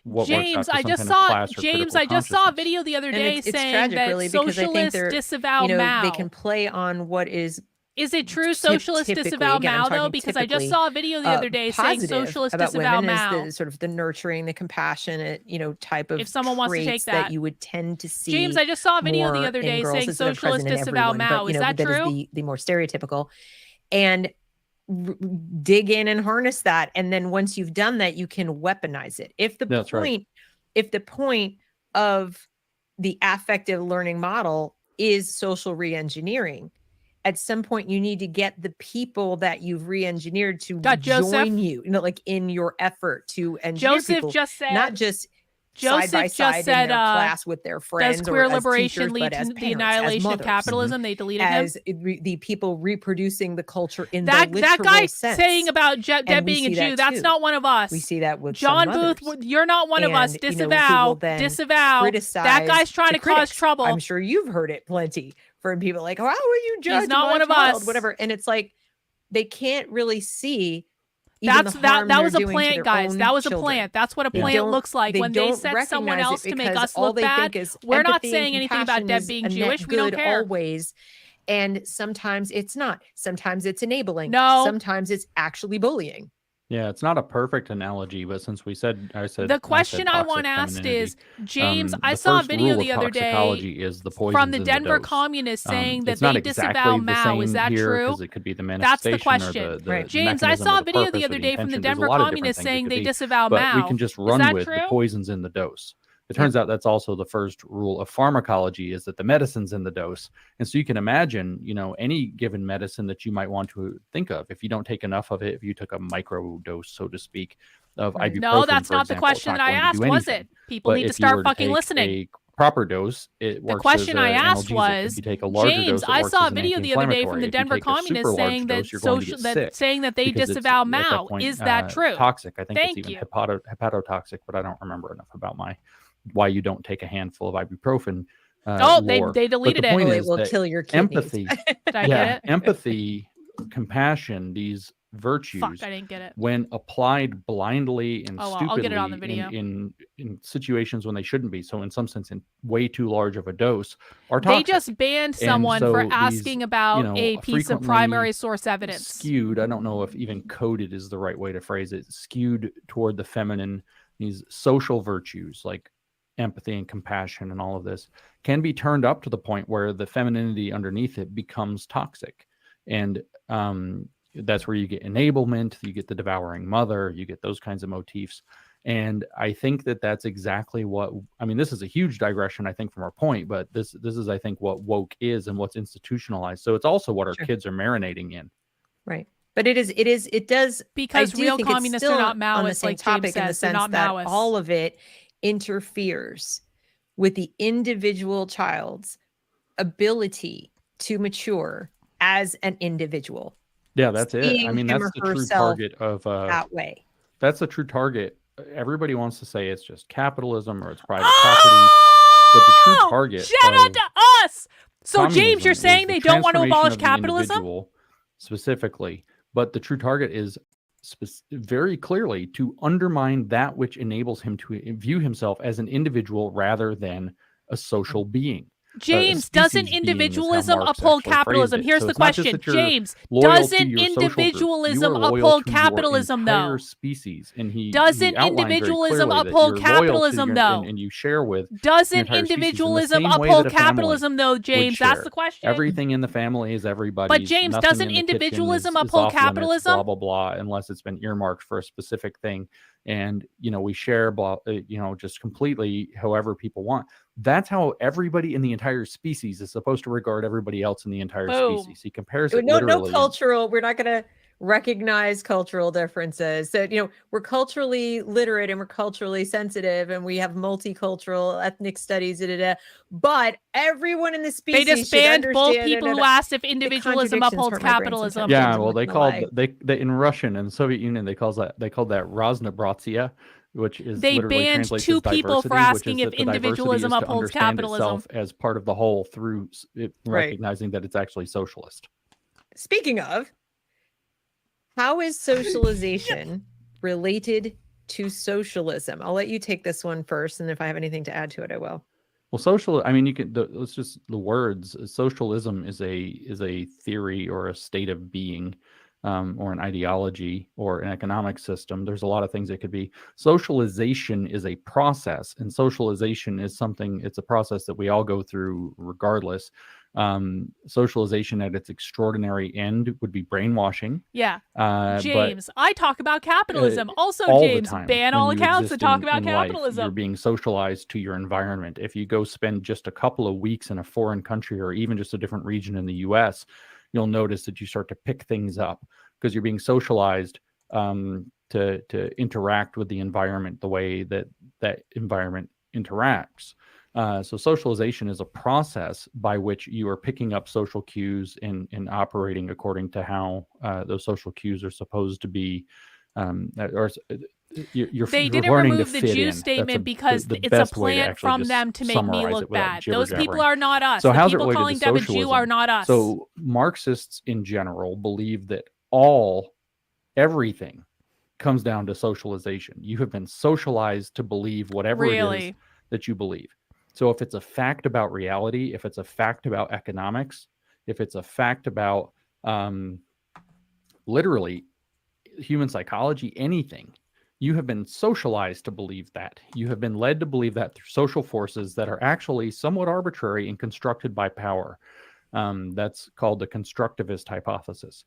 what James, I just saw a video the other day it's saying tragic, that really, because I think socialists disavow Mao. they can play on what is it true socialists disavow Mao, though? Because I just saw a video the other day saying socialists disavow Mao. Is the sort of the nurturing, the compassionate, type of if someone wants to take that you would tend to see. James, I just saw a video the other day saying socialists disavow Mao. Is that true? Is the more stereotypical. And dig in and harness that, and then once you've done that, you can weaponize it. If the point of the affective learning model is social re-engineering, at some point you need to get the people that you've re-engineered to join you, like in your effort to engineer people, just said, not just side by side in their class with their friends. Does queer or liberation teachers, lead to parents, the annihilation of capitalism? They deleted him. The people reproducing the culture in the literal that guy sense. Saying about Deb being a Jew, that's not one of us. We see that with John Booth. You're not one of us. Disavow. That guy's trying to cause trouble. I'm sure you've heard it plenty from people like, "How will you judge? He's not one of us." Whatever, and it's like they can't really see. That was a plant, guys. That was a plant. That's what a plant looks like. When they set someone else to make us look bad, we're not saying anything about Deb being Jewish. We don't care. Always. And sometimes it's not. Sometimes it's enabling. No. Sometimes it's actually bullying. Yeah, it's not a perfect analogy, but since I said the question I want asked is, James, I saw a video the other day is the from the Denver communists saying that they disavow Mao. Is that true? It could be the That's the question. James, I saw a video the other day from the Denver communists saying they disavow Mao. We can just run with the poisons in the dose. It turns out that's also the first rule of pharmacology, is that the medicine's in the dose. And so you can imagine, any given medicine that you might want to think of, if you don't take enough of it, if you took a micro dose, so to speak, of ibuprofen. No, that's not the question that I asked, was it? People need to start fucking listening. A proper dose, it works. The question I asked was, James, I saw a as video the other day from the Denver communists saying that they disavow Mao. Is that true? Toxic. I think it's even hepatotoxic, but I don't remember enough about why you don't take a handful of ibuprofen. They deleted it. It will kill your kidneys. Empathy. Did I get it? Empathy, compassion, these virtues, I didn't get it. When applied blindly and stupidly I'll get it on the video. In situations when they shouldn't be, so in some sense in way too large of a dose, are toxic. They just banned someone for asking about a piece of primary source evidence. Skewed, I don't know if even coded is the right way to phrase it, skewed toward the feminine, these social virtues like empathy and compassion and all of this can be turned up to the point where the femininity underneath it becomes toxic. And that's where you get enablement, you get the devouring mother, you get those kinds of motifs. And I think that's exactly this is a huge digression, I think, from our point, but this is, I think, what woke is and what's institutionalized. So it's also what our kids are marinating in. Right. But it does, because real communists are not Maoists, like James says, they're not Maoists. All of it interferes with the individual child's ability to mature as an individual. Yeah, that's it. That's the true target of that way. That's the true target. Everybody wants to say it's just capitalism or it's private property, but the true target. Shout out to us. So James, you're saying they don't want to abolish capitalism specifically, but the true target is very clearly to undermine that which enables him to view himself as an individual rather than a social being. James, species doesn't being is how individualism Marx uphold actually phrased capitalism? it. Here's So the it's not just question. that you're James, loyal to doesn't your social group. You individualism are loyal uphold to your capitalism, entire though? species. And he Doesn't outlined very individualism clearly that uphold you're loyal to capitalism, your, though? and you share with your Doesn't entire species in the individualism same way that uphold a family capitalism, though, would James? That's share. the question. Everything in the family is everybody's. But James, Nothing doesn't in the kitchen individualism is uphold off limits, capitalism? blah blah blah, unless it's been earmarked for a specific thing. And we share just completely however people want. That's how everybody in the entire species is supposed to regard everybody else in the entire Boom. species. He compares it No literally. cultural. We're not going to recognize cultural differences. So, we're culturally literate and we're culturally sensitive and we have multicultural ethnic studies, but everyone in the species They disband should both understand people who asked if individualism contradictions upholds hurt my brain capitalism. sometimes. Yeah, I'm well, they looking away. called they in Russian and the Soviet Union they called that Raznobratia, which is They literally banned translates two as people for diversity, which asking is if that the diversity individualism is to upholds understand capitalism. itself as part of the whole through Right. recognizing that it's actually socialist. Speaking of, how is socialization related to socialism? I'll let you take this one first, and if I have anything to add to it, I will. Well, you can. It's just the words. Socialism is a theory or a state of being, or an ideology or an economic system. There's a lot of things it could be. Socialization is a process, and socialization is something. It's a process that we all go through regardless. Socialization at its extraordinary end would be brainwashing. Yeah. But James, I talk about capitalism. Also, all the James, time ban when all you accounts that exist talk in about life, capitalism. you're being socialized to your environment. If you go spend just a couple of weeks in a foreign country or even just a different region in the US, you'll notice that you start to pick things up because you're being socialized to interact with the environment the way that environment interacts. So socialization is a process by which you are picking up social cues and operating according to how those social cues are supposed to be. They didn't remove the Jew statement because it's a plant from them to make me look bad. Those people are not us. So the how's it people related calling to them a socialism? Jew are not us. So Marxists in general believe that everything comes down to socialization. You have been socialized to believe whatever it is that you believe. So if it's a fact about reality, if it's a fact about economics, if it's a fact about literally human psychology, anything, you have been socialized to believe that. You have been led to believe that through social forces that are actually somewhat arbitrary and constructed by power. That's called the constructivist hypothesis.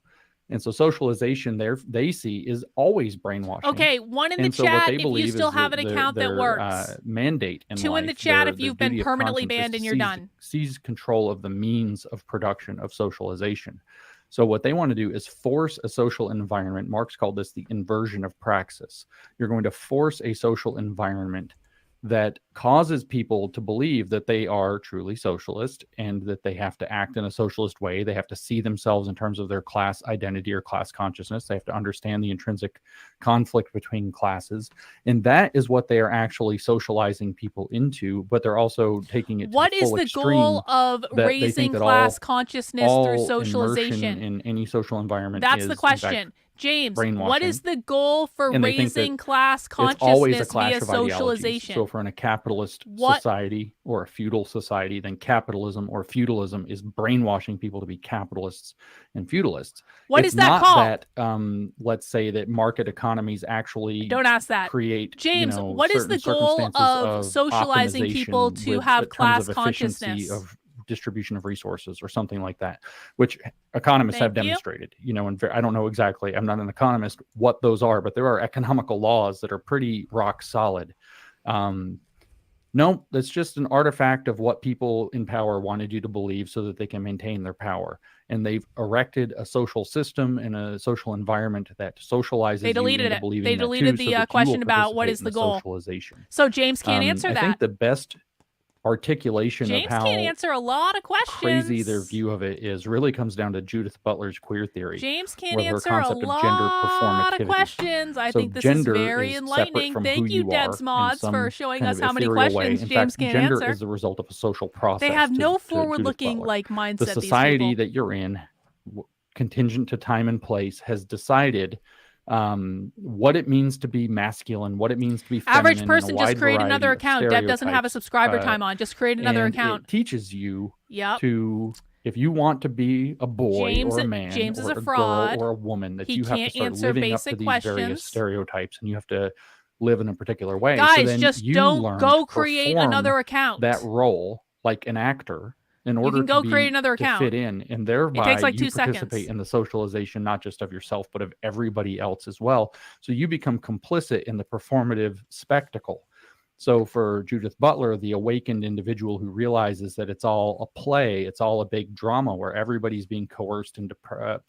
And so socialization they see is always brainwashing. Okay, one in the chat if you still have an account that works. Mandate in Two life, in the chat their if you've been duty of permanently conscience banned is and to you're done. Seize control of the means of production of socialization. So what they want to do is force a social environment. Marx called this the inversion of praxis. You're going to force a social environment that causes people to believe that they are truly socialist and that they have to act in a socialist way. They have to see themselves in terms of their class identity or class consciousness. They have to understand the intrinsic conflict between classes. And that is what they are actually socializing people into, but they're also taking it to What the is full the extreme goal of that they raising think that class consciousness through immersion socialization? in any social environment That's is, the in fact, question. James, what brainwashing. is the goal for And they think that raising class it's always a consciousness clash via of ideologies. socialization? So if we're in a capitalist society or a feudal society, then capitalism or feudalism is brainwashing people to be capitalists and feudalists. What It's is that not called? That let's say that market economies actually Don't ask that. create James, what is the goal of socializing people to have class consciousness? Of distribution of resources or something like that, which economists have demonstrated, and I don't know exactly, I'm not an economist, what those are, but there are economical laws that are pretty rock solid. No, that's just an artifact of what people in power wanted you to believe so that they can maintain their power. And they've erected a social system and a social environment that socializes They deleted you into it. believing They that deleted too, the so that question you will about what participate is in the goal. Socialization. So James can't answer that. I think the best articulation James of how can't answer a lot of questions. Crazy their view of it is really comes down to Judith Butler's queer theory. James can't her answer concept a of gender lot of performativity. questions. I So think this is gender very is enlightening. separate from Thank who you, you Debs are Mods, in for some showing kind us of how many ethereal way. questions In James fact, can't gender answer. is the result of a social process. They have no Judith forward-looking Butler. mindset. The society these people. that you're in, contingent to time and place, has decided what it means to be masculine, what it means to be feminine. Average person, just create another account. Deb doesn't have a subscriber time on. Just create another account. It teaches you Yep. to, if you want to be a boy James- or a man James is or a a fraud. girl or a woman, that He you have to can't start answer living up to basic these questions. various stereotypes, and you have to live in a particular way. Guys, so then just you don't learn go to create perform another account. that role like an actor in order can go to create another to account. fit in, and thereby takes like you 2 seconds. participate in the socialization, not just of yourself, but of everybody else as well. So you become complicit in the performative spectacle. So for Judith Butler, the awakened individual who realizes that it's all a play, it's all a big drama where everybody's being coerced into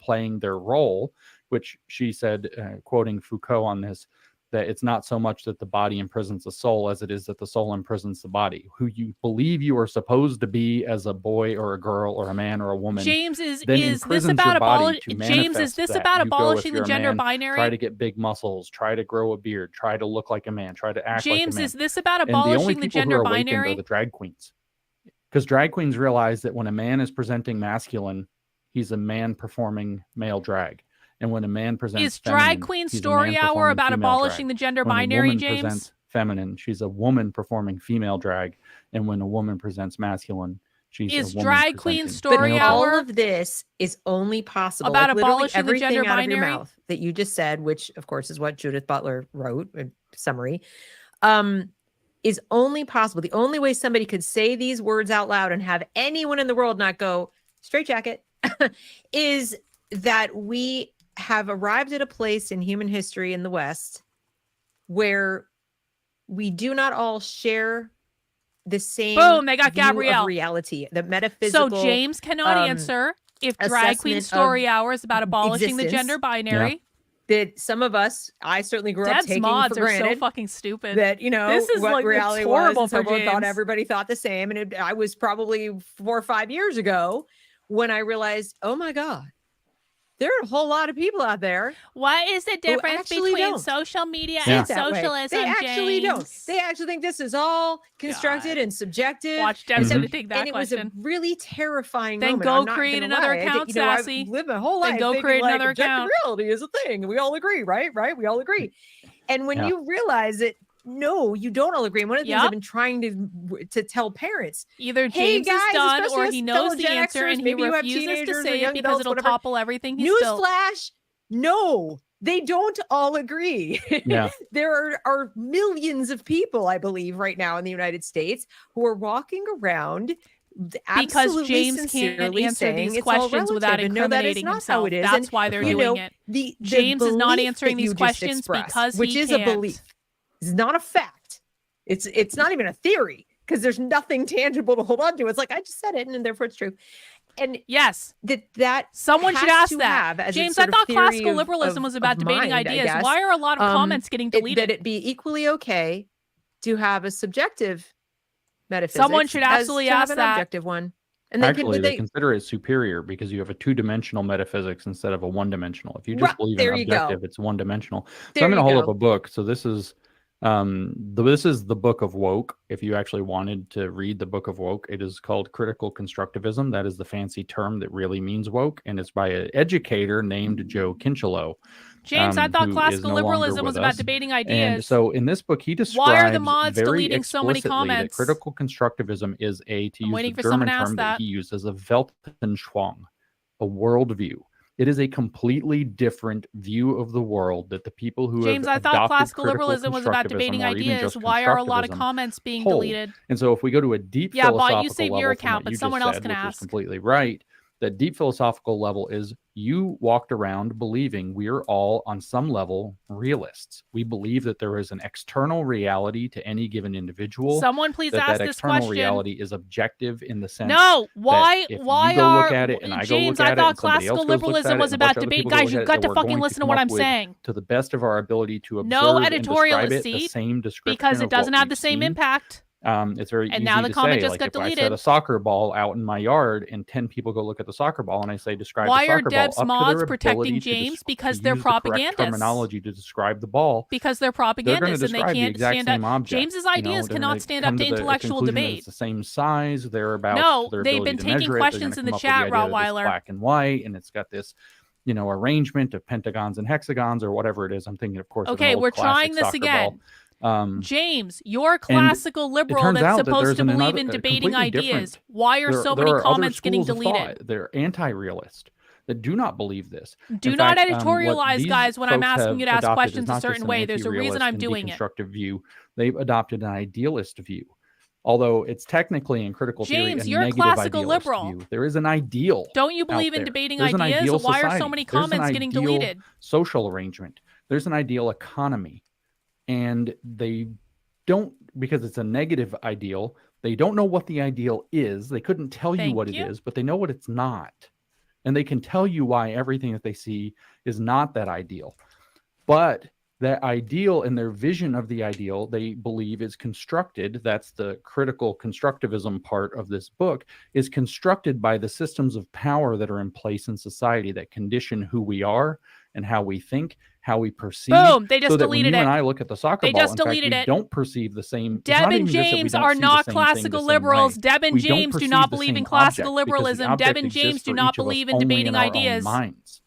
playing their role, which she said, quoting Foucault on this, that it's not so much that the body imprisons the soul as it is that the soul imprisons the body. Who you believe you are supposed to be as a boy or a girl or a man or a woman. James, is then this imprisons about your body abolishing? to James, is manifest this that. about You go, if abolishing the you're a gender man, binary? Try to get big muscles, try to grow a beard, try to look like a man, try to act James, like a man. is this about And the only abolishing the people gender who are awakened binary? are the drag queens. Because drag queens realize that when a man is presenting masculine, he's a man performing male drag. And when a man presents Is Drag feminine, Queen he's a Story man Hour performing about female abolishing drag. the gender When a binary, woman James? presents feminine, she's a woman performing female drag. And when a woman presents masculine, she's Is a woman Drag Queen presenting Story male Hour drag. All of this is only possible about like literally abolishing the everything gender out of your binary? mouth that you just said, which of course is what Judith Butler wrote, a summary, is only possible. The only way somebody could say these words out loud and have anyone in the world not go straitjacket is that we have arrived at a place in human history in the West where we do not all share the same Boom, they got view of Gabrielle. reality, the metaphysical. So James cannot answer if Drag Queen assessment Story of Hour is about abolishing the existence. gender binary. That some of us, I certainly grew up Deb's taking mods for are granted so fucking stupid. that, you know, This is what like, it's reality horrible was, and for someone thought James. everybody thought the same. And I was probably 4 or 5 years ago when I realized, oh my God, there are a whole lot of people out there. What is the difference actually between don't social media Yeah. and that way. socialism, They actually James? don't. They actually think this is all constructed God. and subjective. Watch Deb's Mhm. gonna take that And it was question. a really terrifying Then moment. go I'm not create gonna another lie. I think, account, you know, Sassy. I've lived my whole Then life go thinking, create like, another objective account. reality is a thing. We all agree, right? We all agree. And when Yeah. you realize that, no, you don't all agree. And one of the things Yep. I've been trying to tell parents, Either hey, James guys, is done especially or us he fellow knows the Gen answer Xers, and he maybe you have refuses to teenagers or say young it because adults, it'll whatever. topple everything he's built. Newsflash, no, they don't all agree. Yeah. There are millions of people, I believe, right now in the United States who are walking around Because James can't sincerely answer saying these it's all questions relative, without and no, that is incriminating not how himself. it is. That's And, why they're you doing know, it. the James is not belief answering that you these just questions expressed, because which he is can't. a belief. It's not a fact. It's not even a theory because there's nothing tangible to hold on to. It's like I just said it, and therefore it's true. And Yes. that Someone should has ask to that. have as a James, sort I of thought theory classical of- liberalism of- was about of debating mind, I ideas. guess. Why are a lot of comments getting deleted? that it be equally okay to have a subjective metaphysics. Someone should as absolutely to have ask an that. objective one. And then Actually, they consider it superior because you have a two-dimensional metaphysics instead of a one-dimensional. If you just Right, believe in there you go. objective, it's one-dimensional. So There I'm going you to hold go. up a book. So this is the book of Woke. If you actually wanted to read the book of Woke, it is called Critical Constructivism. That is the fancy term that really means woke, and it's by an educator named Joe Kinchelow. James, I thought who is classical no longer liberalism was with about us. debating And ideas. so in this book, he describes Why are the mods very deleting so many explicitly comments? that critical constructivism is to I'm use waiting the for someone German to ask term that. he uses, a Weltanschauung, a worldview. It is a completely different view of the world that the people who James, have I thought adopted classical critical liberalism was about constructivism debating or even ideas. just Why are a lot of constructivism comments being hold. deleted? And so if we go to a deep Yeah, but philosophical you save level your from account, what but you someone just else said, can which ask. is completely right, that deep philosophical level is you walked around believing we are all on some level realists. We believe that there is an external reality to any given individual. Someone please that ask that this external question. reality is objective in the sense No, that why if why you go are look at it and I go James, look I at it thought and somebody else classical goes looks at liberalism it was and a bunch about of other debate. people go Guys, look you've at it, got that to we're fucking going listen to come what up I'm with, saying. to the best of our ability to observe No and editorial describe it, the seat, same description because it of doesn't what have the we've same seen. impact. It's very And easy now the to comment say, just like got if I deleted. set a soccer ball out in my yard and 10 people go look at the soccer ball and I say describe Why the are soccer Deb's ball, up to mods their protecting ability James? to Because to they're use the correct propagandists. terminology to describe the ball. Because they're They're going to propagandists and they describe the can't exact stand same up. object. James's you know, ideas they're cannot gonna stand come up to the intellectual conclusion that debate. It's the same size, thereabouts, No, to their they've ability been to taking measure it. They're questions gonna in the come up with chat, the idea that it's Rottweiler. black and white, and it's got this, arrangement of pentagons and hexagons or whatever it is. I'm thinking, of course, of an Okay, old we're classic trying this soccer again. ball. James, you're classical liberal turns that's out that supposed there's to believe another- in a debating completely ideas. different- Why are so many are other comments getting schools of deleted? thought. They're anti-realist that do not believe this. Do In not fact, what editorialize, these guys, when I'm folks asking have you to ask adopted is questions a not just certain an way. There's a reason anti-realist I'm and doing it. deconstructive view. They've adopted an idealist view. Although it's technically in critical theory James, a you're a negative classical idealist liberal. view. There is an ideal. Don't you out believe in there. debating There's an ideas? ideal Why are so society. many There's an comments getting ideal deleted? social arrangement. There's an ideal economy. And they don't, because it's a negative ideal, they don't know what the ideal is. They couldn't tell you Thank what you. it is, but they know what it's not. And they can tell you why everything that they see is not that ideal. But that ideal and their vision of the ideal, they believe is constructed. That's the critical constructivism part of this book, is constructed by the systems of power that are in place in society that condition who we are and how we think, how we perceive. Boom, they just so that when deleted you it. and I look at the soccer They ball, just in fact, deleted we it. don't perceive the same. it's Deb not and even just that we James don't are see the not same thing classical the same liberals. way. Deb and We don't James do perceive not the believe in same classical object because the liberalism. Deb object and exists James do for not each of us believe in only debating our own ideas. minds.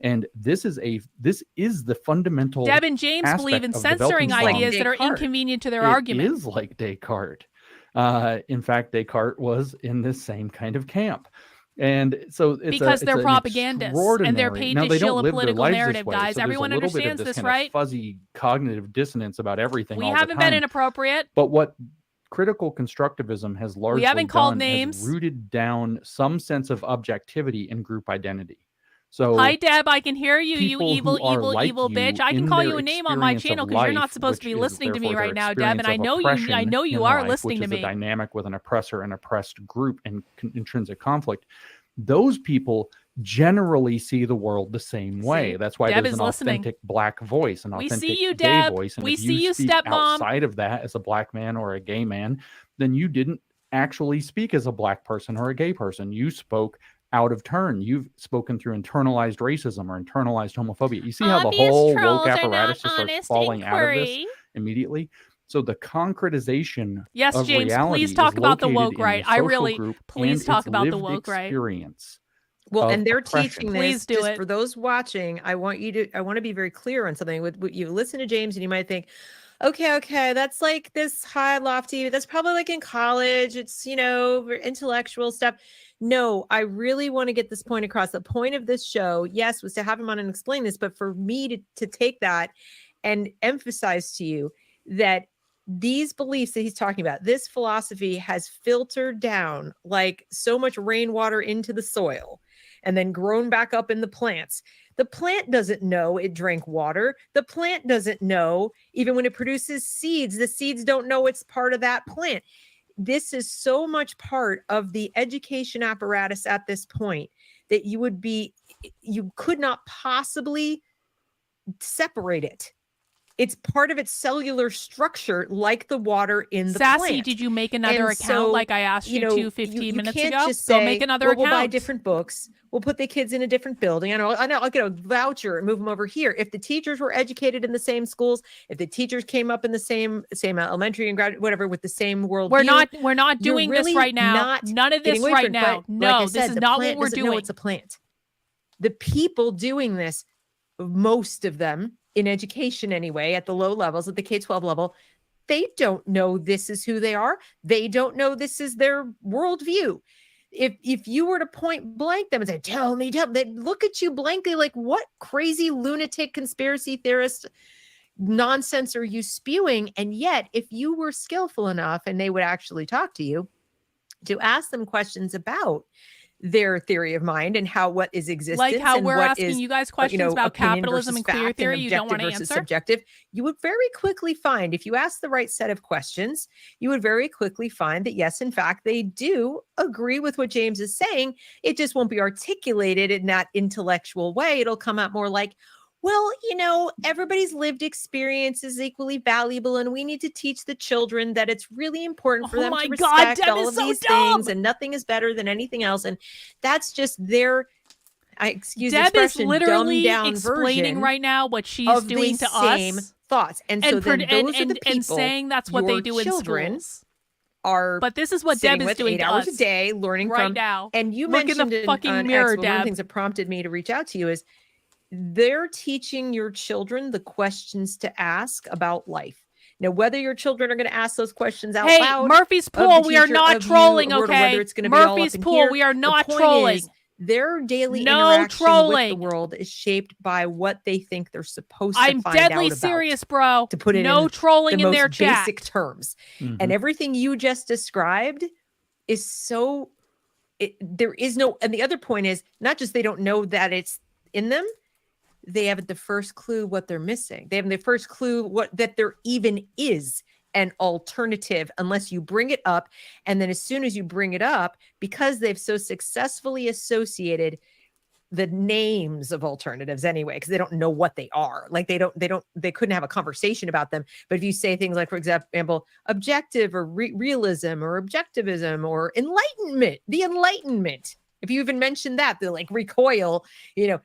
And this is the fundamental. Deb and James believe in aspect of censoring developing from- ideas that are Descartes. inconvenient to their It argument. is like Descartes. In fact, Descartes was in this same kind of camp. And so it's Because they're an propagandists and they're extraordinary- paid now, to they shill don't a live their political lives this narrative, way, guys. so there's Everyone a little bit understands of this, kind right? of fuzzy cognitive dissonance about everything We all haven't the been time. inappropriate. But what critical constructivism has largely haven't called done names. has rooted down some sense of objectivity in group identity. So Hi, Deb. I can hear you, you people evil, who are evil, like evil you bitch. I can in call their you a name on my experience channel of because you're not life, supposed to be which is listening to me therefore right their now, Deb. And experience I of know oppression you in are life, listening which to is me. a dynamic with an oppressor and oppressed group and intrinsic conflict. Those people generally see the world the same way. See, That's why Deb there's is an listening. authentic black voice, an We authentic see you, gay Deb. voice. And We if see you, speak stepmom. outside of that as a black man or a gay man, then you didn't actually speak as a black person or a gay person. You spoke out of turn. You've spoken through internalized racism or internalized homophobia. You see how the Obvious whole trolls woke are apparatus not just starts honest falling out of this inquiry. immediately. So the concretization Yes, of James, reality please talk is about the located woke in right. the I social really, group please and talk its about the lived woke right. experience. Well, of and they're oppression. teaching this Please do just it. for those watching. I want to be very clear on something. With you listen to James and you might think, okay, that's like this high lofty, that's probably like in college. It's, intellectual stuff. No, I really want to get this point across. The point of this show, yes, was to have him on and explain this, but for me to take that and emphasize to you that these beliefs that he's talking about, this philosophy has filtered down like so much rainwater into the soil and then grown back up in the plants. The plant doesn't know it drank water. The plant doesn't know, even when it produces seeds, the seeds don't know it's part of that plant. This is so much part of the education apparatus at this point that you could not possibly separate it. It's part of its cellular structure, like the water in the Sassy, plant. did you make another And account so, like I asked you to 15 you minutes can't ago? just Go say, make another well, account. we'll buy different books. We'll put the kids in a different building. I know, I'll get a voucher and move them over here. If the teachers were educated in the same schools, if the teachers came up in the same elementary and graduate, whatever, with the same worldview. We're not doing this right now. None of this right now. No, this is not what we're doing. No, it's a plant. The people doing this, most of them in education anyway, at the low levels, at the K-12 level, they don't know this is who they are. They don't know this is their worldview. If you were to point blank them and say, tell me, they look at you blankly like, what crazy lunatic conspiracy theorist nonsense are you spewing? And yet, if you were skillful enough and they would actually talk to you, to ask them questions about their theory of mind and what is existence, like how and we're what asking is, you guys questions about capitalism and queer theory, you don't want to answer. Subjective. You would very quickly find, if you ask the right set of questions, you would very quickly find that yes, in fact, they do agree with what James is saying. It just won't be articulated in that intellectual way. It'll come out more like, well, everybody's lived experience is equally valuable, and we need to teach the children that it's really important for them to respect all of these things, and nothing is better than anything else. And that's just their, excuse the expression, Deb is literally dumbed-down explaining version right now what she's doing to same us. Thoughts. And so then those are the people, and saying that's what they do in children schools. But this is what Deb is doing 8 to hours us a day, learning right from now. And you Look in mentioned the fucking on mirror, X, one of the Deb. things that prompted me to reach out to you is they're teaching your children the questions to ask about life. Now, whether your children are going to ask those questions out Hey, loud, Murphy's of the Pool, we are teacher, not of you, trolling, or okay? whether it's going to be all up Murphy's in Pool, here, we are not the point trolling. is, their daily No interaction with the trolling. world is shaped by what they think they're supposed to I'm find deadly out about. serious, bro. To put it no in trolling the in most their basic chat. terms. Mhm. And everything you just described is so, there is no, and the other point is not just they don't know that it's in them, they haven't the first clue what they're missing. They haven't the first clue what that there even is an alternative unless you bring it up. And then as soon as you bring it up, because they've so successfully associated the names of alternatives anyway, because they don't know what they are. Like they couldn't have a conversation about them. But if you say things like, for example, objective or realism or objectivism or enlightenment, the Enlightenment, if you even mention that, they'll like recoil,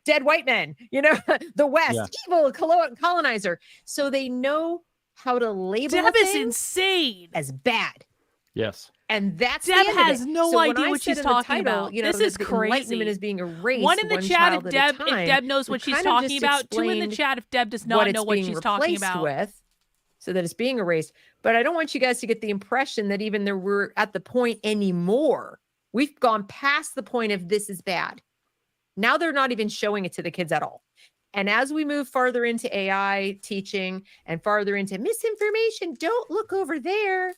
dead white men, the West, evil colonizer. So they know how to label Deb a is thing insane. as bad. Yes. And that's Deb the end has of it. no So when idea I what said she's in the talking title, about. You know, This is the crazy. Enlightenment is being erased. One in the chat if child at a Deb time. knows what We she's kind of talking just about. Two in the explained chat if Deb does what not it's know what being she's talking replaced about. with, so that it's being erased. But I don't want you guys to get the impression that even though we're at the point anymore, we've gone past the point of this is bad. Now they're not even showing it to the kids at all. And as we move farther into AI teaching and farther into misinformation, don't look over there.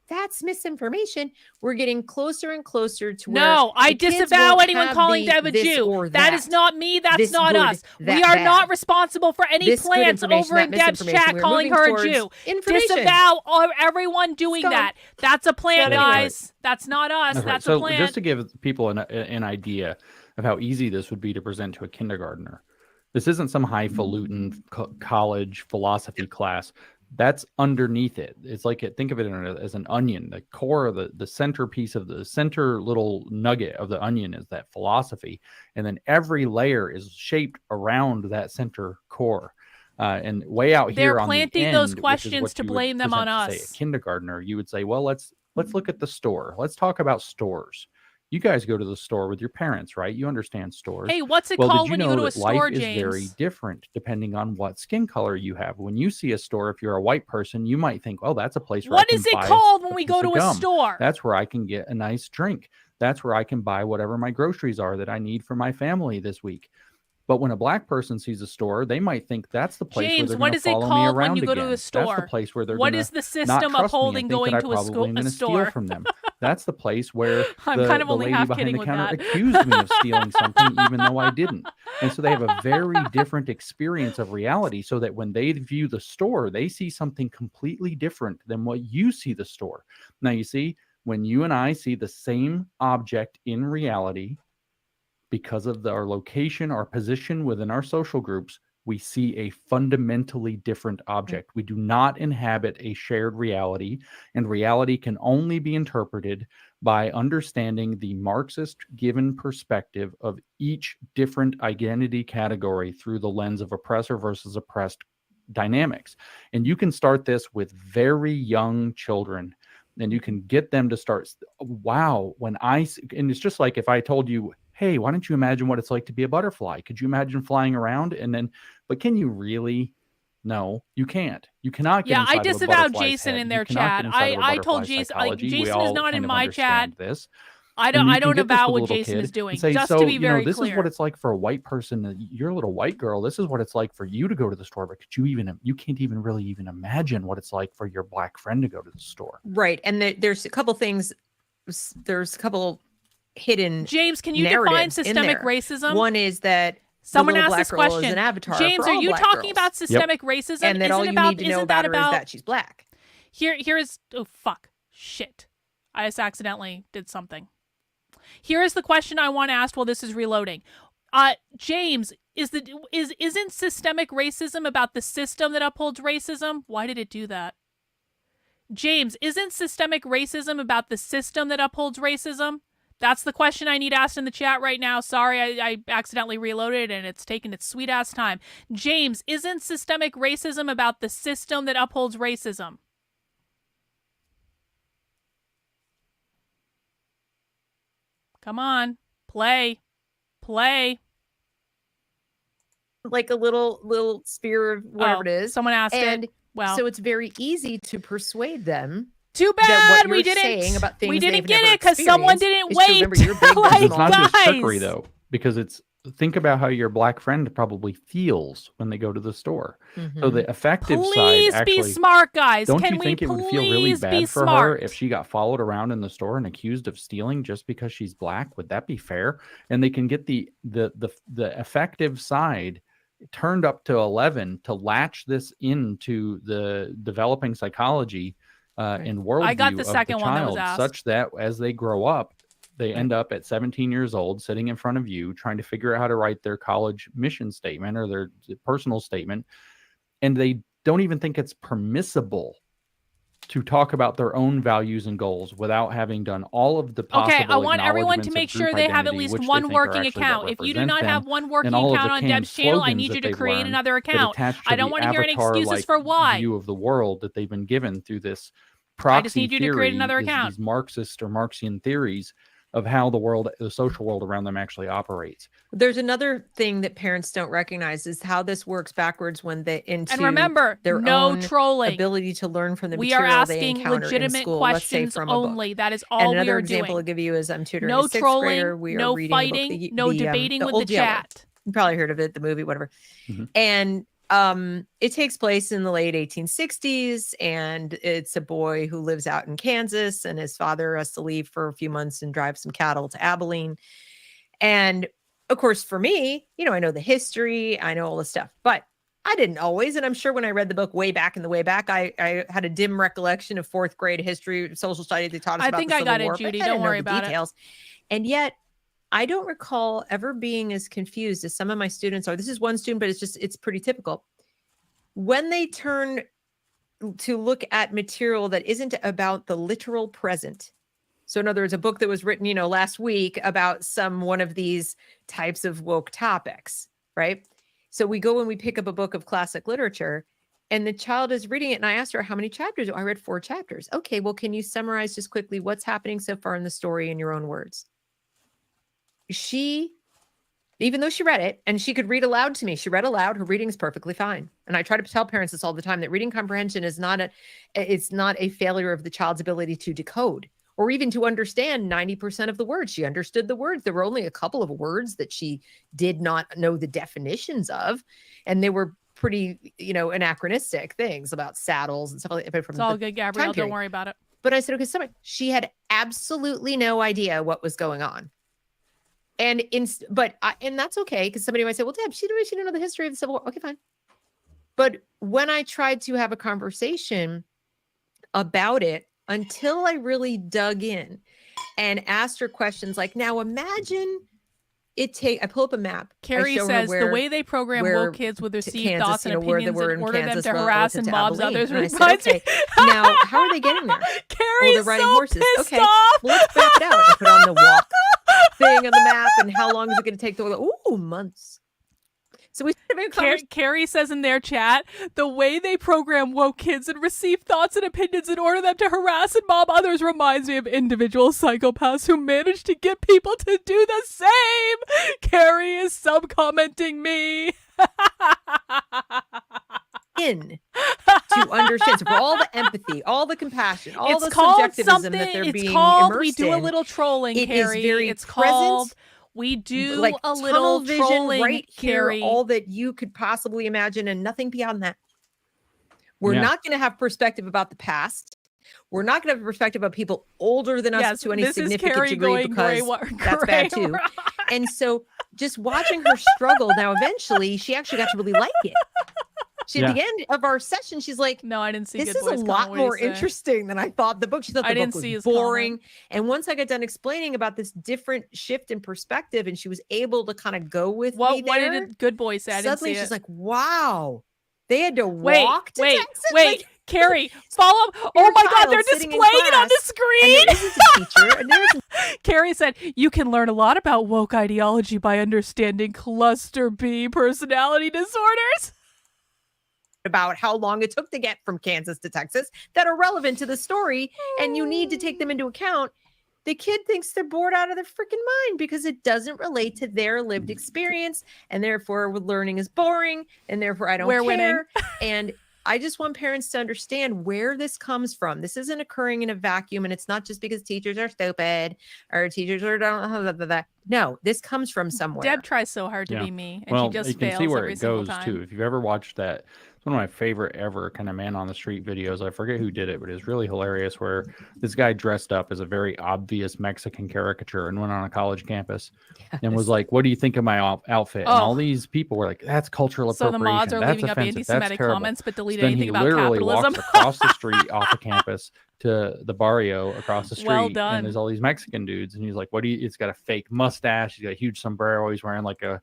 That's misinformation. We're getting closer and closer to where No, I the kids disavow won't anyone have calling the Deb a this Jew. or That is not me. That's this not good, us. that We are bad. not responsible for any This good plants information, over in that Deb's misinformation. chat We're calling moving her a towards Jew. information. Disavow everyone doing gone. that. That's a plant, Not anymore. guys. That's not us. Okay, That's a so plant. just to give people an idea of how easy this would be to present to a kindergartner, this isn't some highfalutin college philosophy class. That's underneath it. It's like think of it as an onion. The core of the centerpiece of the center little nugget of the onion is that philosophy, and then every layer is shaped around that center core. And way out They're here on the planting end, those which is questions what to you would blame them on present to, say, us. a kindergartner, you would say, well, let's look at the store. Let's talk about stores. You guys go to the store with your parents, right? You understand stores. Hey, what's it Well, called did you when you know go to a that life store, is very James? different depending on what skin color you have? When you see a store, if you're a white person, you might think, "Oh, that's a place where I What can is it buy called when a we piece go of to a gum. store? That's where I can get a nice drink. That's where I can buy whatever my groceries are that I need for my family this week." But when a black person sees a store, they might think that's the place where James, they're what going to is it follow me called when around you go again. to a That's store? the place where they're What going is the to system not trust me and upholding think going that to I probably am a going to store? steal from them. That's the place where I'm the, kind of the only lady half behind kidding the with counter that. accused me of stealing something even though I didn't. And so they have a very different experience of reality, so that when they view the store, they see something completely different than what you see the store. Now, you see, when you and I see the same object in reality, because of our location, our position within our social groups, we see a fundamentally different object. We do not inhabit a shared reality, and reality can only be interpreted by understanding the Marxist given perspective of each different identity category through the lens of oppressor versus oppressed dynamics. And you can start this with very young children, and you can get them to start, wow, and it's just like if I told you, hey, why don't you imagine what it's like to be a butterfly? Could you imagine flying around? But can you really? No, you can't. You cannot get Yeah, inside I of a disavowed butterfly's Jason head. in You their cannot chat. get inside of a I told butterfly's Jason, psychology. We Jason is all not kind in of my chat. understand this. I And you don't can get this avow with a what little Jason kid is doing. and say, Just so, to be very this clear. is what it's like for a white person. You're a little white girl. This is what it's like for you to go to the store. But you can't even really even imagine what it's like for your black friend to go to the store. Right. And there's a couple things. There's a couple hidden James, can you define narratives in systemic there. racism? One is that Someone the little asked black this girl is question. an avatar James, for are all you black talking girls. about systemic racism? And that all you need to know about her is that she's black. Here is oh fuck. Shit. I just accidentally did something. Here is the question I want to ask while this is reloading. James, isn't systemic racism about the system that upholds racism? Why did it do that? James, isn't systemic racism about the system that upholds racism? That's the question I need asked in the chat right now. Sorry, I accidentally reloaded and it's taken its sweet ass time. James, isn't systemic racism about the system that upholds racism? Come on. Play. like a little sphere of whatever it is. Someone asked and it. Well, so it's very easy to persuade them too that what bad you're we didn't. saying about things We didn't they've get never it because someone experienced didn't is to remember wait. you're big, Like, they're It's not just guys. trickery though, because think about how your black friend probably feels when they go to the store. So the effective side Please actually, be smart, guys. don't Can you we think it would feel really please be bad for her smart? if she got followed around in the store and accused of stealing just because she's black? Would that be fair? And they can get the effective side turned up to 11 to latch this into the developing psychology and worldview I got the of second the one that was child, asked. such that as they grow up, they end up at 17 years old sitting in front of you trying to figure out how to write their college mission statement or their personal statement, and they don't even think it's permissible to talk about their own values and goals without having done all of the possible Okay, I want everyone to acknowledgments make of group sure they have at identity, least which they one think are working actually what account. If you do represent not them, have one working and all of account the on canned Deb's channel, I slogans need that you to they've create learned another that account. attach to I don't the want to hear any excuses avatar-like for why. view of the world that they've been given through this I proxy just need you to theory, create another account. these Marxist or Marxian theories of how the social world around them actually operates. There's another thing that parents don't recognize is how this works backwards when they into And remember, their no own trolling. ability to learn from the We are material they asking encounter in legitimate school. Let's say questions from a book. only. That is all And we another are example I'll doing. give you is I'm tutoring No a sixth trolling, grader. We are no reading fighting, a book, no debating the with Old the Yeller. chat. You probably heard of it, the movie, whatever. Mhm. And it takes place in the late 1860s, and it's a boy who lives out in Kansas, and his father has to leave for a few months and drive some cattle to Abilene. And of course, for me, I know the history, I know all the stuff, but I didn't always. And I'm sure when I read the book way back, I had a dim recollection of fourth grade history, social studies. They taught us about I think the I Civil got War, it, Judy. but I Don't didn't know worry the about details. And yet I don't recall ever being as confused as some of my students are. This is one student, but it's pretty typical. When they turn to look at material that isn't about the literal present. So in other words, a book that was written, last week about one of these types of woke topics, right? So we go and we pick up a book of classic literature and the child is reading it. And I asked her, how many chapters? I read 4 chapters. Okay, well, can you summarize just quickly what's happening so far in the story in your own words? Even though she read it and she could read aloud to me, she read aloud, her reading is perfectly fine. And I try to tell parents this all the time, that reading comprehension is not a failure of the child's ability to decode or even to understand 90% of the words. She understood the words. There were only a couple of words that she did not know the definitions of. And they were pretty, anachronistic things about saddles and stuff like that. It's all good, Gabrielle. Don't worry about it. But I said, okay, she had absolutely no idea what was going on. And that's okay, because somebody might say, well, Deb, she didn't know the history of the Civil War. Okay, fine. But when I tried to have a conversation about it, until I really dug in and asked her questions like, now imagine I pull up a map. Carrie says the way they program woke kids with receive thoughts and opinions and order them to harass and mobs others reminds me. Now, how are they getting there? Carrie's they're riding so horses. pissed Okay, off. well, let's map it out. I put on the walk thing on the map, and how long is it going to take to go? Ooh, months. So we Carrie says in their chat, the way they program woke kids and receive thoughts and opinions and order them to harass and mob others reminds me of individual psychopaths who manage to get people to do the same. Carrie is sub-commenting me. To understand, so for all the empathy, all the compassion, all the subjectivism that they're being immersed we do in, a little trolling, it Carrie. is very it's present. called we do like a tunnel little vision trolling, right here, Carrie. all that you could possibly imagine, and nothing beyond that. We're not going to have perspective about the past. We're not going to have a perspective of people older than us to any significant degree, because that's bad too. And so just watching her struggle, now eventually she actually got to really like it. At the end of our session, she's like, no, I didn't see this is a lot more interesting than I thought the book. She thought the book was boring. And once I got done explaining about this different shift in perspective, and she was able to kind of go with me there. What did a good boy say? Suddenly she's like, wow, they had to walk to Texas? Wait, Carrie, follow. Oh my God, they're displaying it on the screen. And there isn't a teacher. And there isn't... Carrie said, you can learn a lot about woke ideology by understanding cluster B personality disorders. About how long it took to get from Kansas to Texas that are relevant to the story, and you need to take them into account. the kid thinks they're bored out of their freaking mind because it doesn't relate to their lived experience, and therefore learning is boring, and therefore I don't We're care. winning. And I just want parents to understand where this comes from. This isn't occurring in a vacuum, and it's not just because teachers are stupid or teachers are no, this comes from somewhere. Deb tries so hard to Yeah. be me, and Well, she just you can fails see where every it single goes time. too. If you've ever watched that, it's one of my favorite ever kind of man on the street videos. I forget who did it, but it's really hilarious. Where this guy dressed up as a very obvious Mexican caricature and went on a college campus and was like, "What do you think of my outfit?" And all these people were like, "That's cultural So appropriation. the mods are That's leaving up offensive. That's anti-Semitic terrible." comments, but So delete then anything he about literally capitalism. walks across the street off the campus to the barrio across the street, Well done. and there's all these Mexican dudes, and he's like, "What do you?" It's got a fake mustache. He's got a huge sombrero. He's wearing like a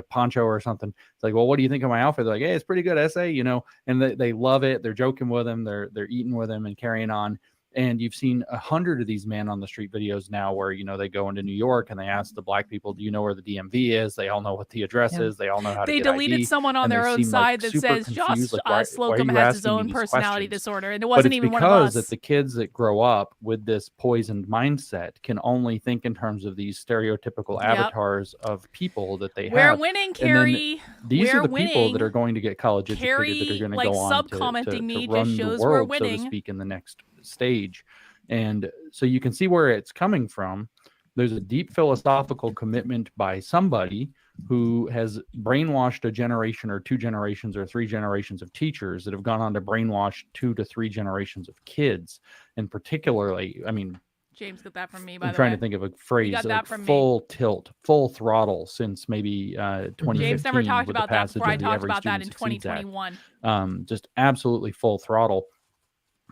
poncho or something. It's like, "Well, what do you think of my outfit?" They're like, "Hey, it's pretty good, essay," you know. And they love it. They're joking with him. They're eating with him and carrying on. And you've seen 100 of these man on the street videos now where, you know, they go into New York and they ask the black people, "Do you know where the DMV is?" They all know what the address is. They all know how to They get deleted ID, someone on and they their own seem, like, side that super says confused, Josh like, why are Slocum you has his asking me own these personality questions? disorder, and it But wasn't it's even one of because us. that the kids that grow up with this poisoned mindset can only think in terms of these stereotypical avatars of people that they We're have. winning, And then Carrie. these We're are the people that winning. are going to get college educated, that are Carrie, going to like, go on sub-commenting me to just run the shows we're world, so to winning. speak, in the next stage. And so you can see where it's coming from. There's a deep philosophical commitment by somebody who has brainwashed a generation or 2 generations or 3 generations of teachers that have gone on to brainwash 2 to 3 generations of kids. And particularly, I mean, James got that from me, by I'm the trying way. to think of a phrase, got like that from me. full tilt, full throttle since maybe 2015. James never talked with about the that passage before. I of the talked Every about that Student in Succeeds Act. 2021. Just absolutely full throttle.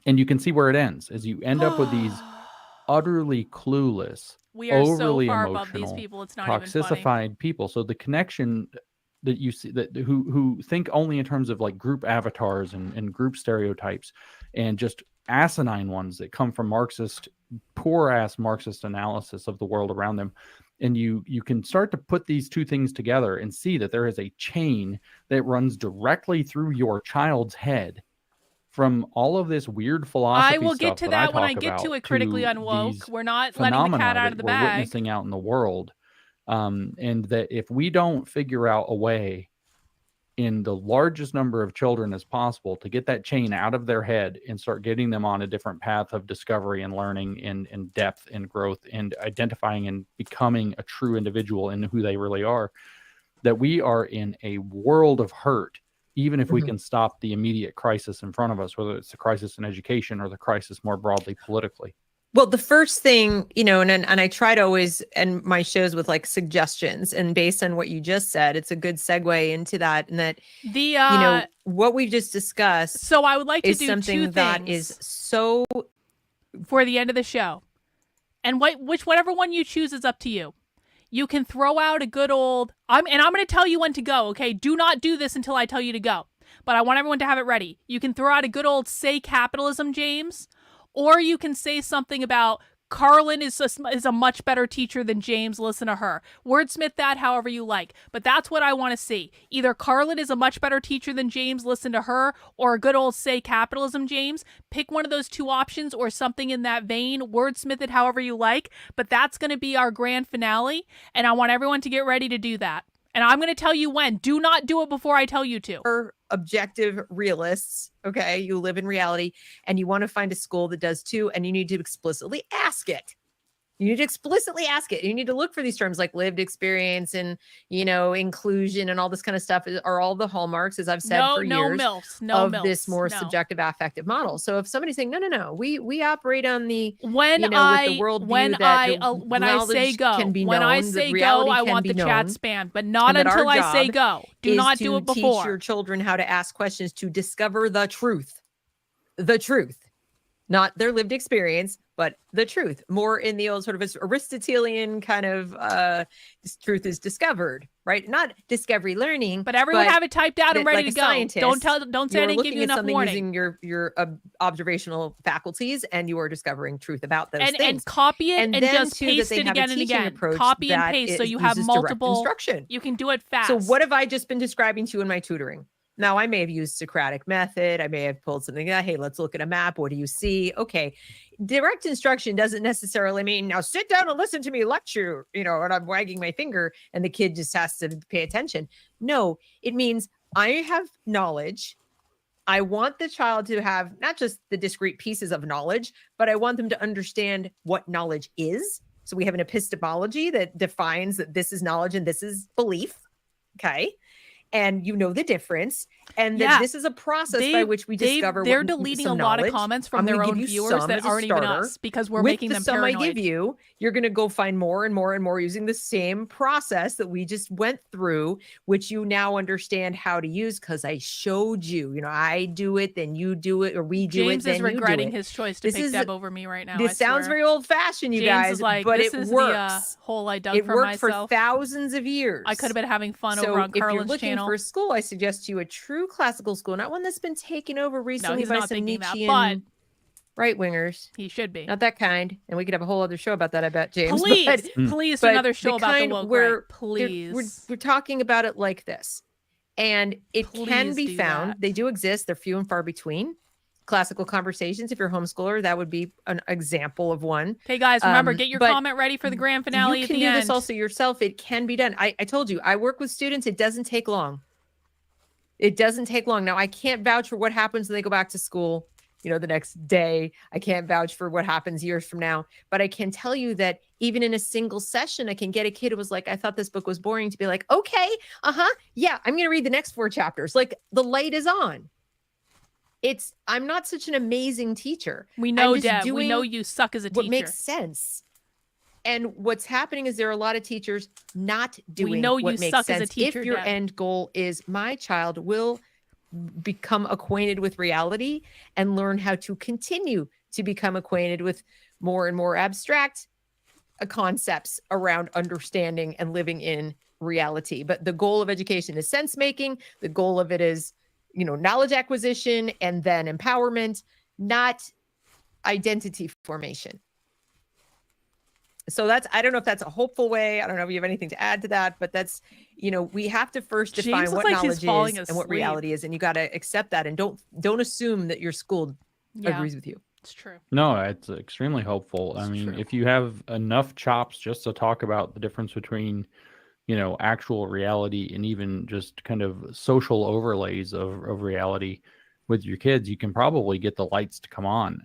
And you can see where it ends, as you end up with these utterly clueless, We are so overly far above these emotional, people, it's not even funny. toxicified people. So the connection that you see, that who think only in terms of like group avatars and group stereotypes, and just asinine ones that come from poor ass Marxist analysis of the world around them. And you can start to put these two things together and see that there is a chain that runs directly through your child's head from all of this weird philosophy I will get stuff to that that I when I talk get to about, it critically to unwoke. these We're not letting the cat phenomena out of that the we're bag. witnessing out in the world. And that if we don't figure out a way in the largest number of children as possible to get that chain out of their head and start getting them on a different path of discovery and learning and depth and growth and identifying and becoming a true individual in who they really are, that we are in a world of hurt, even if we can stop the immediate crisis in front of us, whether it's the crisis in education or the crisis more broadly politically. Well, the first thing, you know, and I try to always end my shows with like suggestions, and based on what you just said, it's a good segue into that. And that, you know, what we've just discussed. So I would like to is do something two that things is so for the end of the show, and whatever one you choose is up to you. You can throw out a good old, I'm going to tell you when to go. Okay, do not do this until I tell you to go. But I want everyone to have it ready. You can throw out a good old "say capitalism, James." Or you can say something about Carlin is a much better teacher than James. Listen to her. Wordsmith that however you like. But that's what I want to see. Either Carlin is a much better teacher than James. Listen to her. Or a good old "say capitalism, James." Pick one of those two options or something in that vein. Wordsmith it however you like. But that's going to be our grand finale. And I want everyone to get ready to do that. And I'm going to tell you when. Do not do it before I tell you to. Objective realists. Okay. You live in reality and you want to find a school that does too. And you need to explicitly ask it. You need to explicitly ask it. You need to look for these terms like lived experience and, you know, inclusion and all this kind of stuff are all the hallmarks, as I've said for years, of this more subjective affective model. So if somebody's saying, no, we operate on the, with the world when I say go, I want the chat spammed, but not until I say go. Do not do it before. Teach your children how to ask questions to discover the truth. The truth. Not their lived experience, but the truth. More in the old sort of Aristotelian kind of truth is discovered, right? Not discovery learning. But everyone have it typed out and ready to go. Scientist, don't say I didn't give you enough warning. Using your observational faculties, and you are discovering truth about those things. And copy it and just paste it again and again. Copy and paste so you have multiple instruction. You can do it fast. So what have I just been describing to you in my tutoring? Now, I may have used Socratic method. I may have pulled something out. Hey, let's look at a map. What do you see? Okay. Direct instruction doesn't necessarily mean now sit down and listen to me lecture, and I'm wagging my finger and the kid just has to pay attention. No, it means I have knowledge. I want the child to have not just the discrete pieces of knowledge, but I want them to understand what knowledge is. So we have an epistemology that defines that this is knowledge and this is belief. Okay. And the difference, and that this is a process by which we discover. They're deleting a lot of comments from their own viewers that aren't even us because we're making them paranoid. I give you, you're going to go find more and more and more using the same process that we just went through, which you now understand how to use because I showed you. I do it, then you do it, or we do James it. James is regretting his choice to pick Deb over me right now. This sounds very old-fashioned, you James guys, is like, but this it is works. The hole I dug it for worked myself. for thousands of years. I could have been having fun over on Carlin's channel. For a school, I suggest you a true classical school, not one that's been taken over recently by some Nietzschean right-wingers. He should be. Not that kind. And we could have a whole other show about that, I bet, James. Please, another show about the woke right. Please. We're talking about it like this. And it can be found. They do exist. They're few and far between. Classical conversations. If you're a homeschooler, that would be an example of one. Hey guys, remember, get your comment ready for the grand finale at the end. You can do this also yourself. It can be done. I told you, I work with students. It doesn't take long. It doesn't take long. Now, I can't vouch for what happens when they go back to school, the next day. I can't vouch for what happens years from now. But I can tell you that even in a single session, I can get a kid who was like, I thought this book was boring, to be like, okay, yeah, I'm going to read the next 4 chapters. Like, the light is on. I'm not such an amazing teacher. We know, Deb. We know you suck as a teacher. What makes sense. And what's happening is there are a lot of teachers not doing what makes sense. As a teacher, if your Deb. End goal is my child will become acquainted with reality and learn how to continue to become acquainted with more and more abstract concepts around understanding and living in reality. But the goal of education is sense making. The goal of it is, knowledge acquisition and then empowerment, not identity formation. So I don't know if that's a hopeful way. I don't know if you have anything to add to that, but that's, we have to first define what knowledge is and what reality is. And you got to accept that. And don't assume that your school agrees with you. It's true. No, it's extremely helpful. I mean, if you have enough chops just to talk about the difference between, actual reality and even just kind of social overlays of reality with your kids, you can probably get the lights to come on.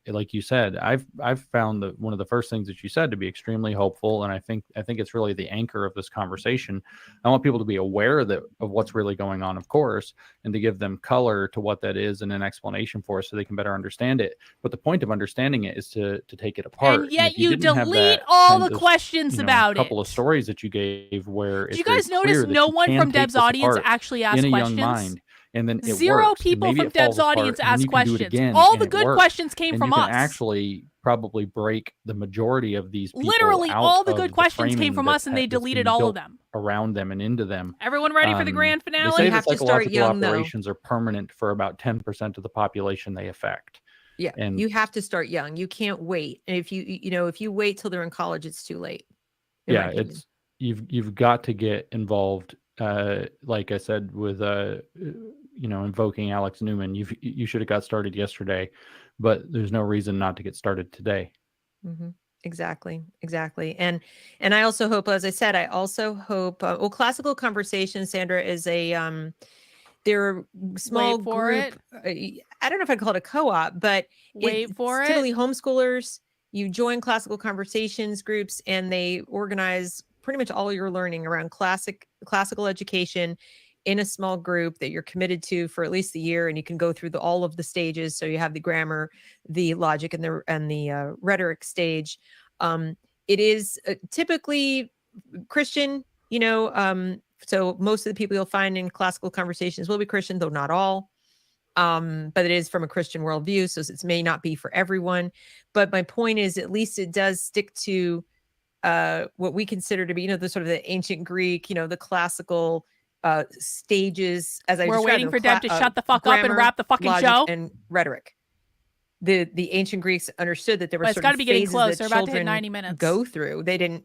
Like you said, I've found that one of the first things that you said to be extremely hopeful, and I think it's really the anchor of this conversation. I want people to be aware of what's really going on, of course, and to give them color to what that is and an explanation for it so they can better understand it. But the point of understanding it is to take it apart. And yet you delete all the questions about it. A couple of stories that you gave where did you guys notice no one from Deb's audience actually asked questions? In a young mind. And then Zero people from Deb's audience asked questions. All the good questions came from us. You can actually probably break the majority of these people. Literally, all the good questions came from us, and they deleted all of them. Around them and into them. Everyone ready for the grand finale? They say that psychological operations are permanent for about 10% of the population they affect. Yeah, and you have to start young. You can't wait. And if you wait till they're in college, it's too late. Yeah, you've got to get involved. Like I said, with invoking Alex Newman, you should have got started yesterday, but there's no reason not to get started today. Mm-hmm. Exactly. And I also hope, as I said, Classical Conversations, Sandra, is they're a small group. I don't know if I'd call it a co-op, but it's typically homeschoolers. You join Classical Conversations groups, and they organize pretty much all your learning around classical education in a small group that you're committed to for at least a year, and you can go through all of the stages. So you have the grammar, the logic, and the rhetoric stage. It is typically Christian, so most of the people you'll find in Classical Conversations will be Christian, though not all. But it is from a Christian worldview, so it may not be for everyone. But my point is, at least it does stick to what we consider to be, the sort of the ancient Greek, the classical stages. As we're waiting for Deb to shut the fuck up and wrap the fucking show. And rhetoric. The ancient Greeks understood that there were sort of phases that they're about to hit children 90 minutes. Go through. They didn't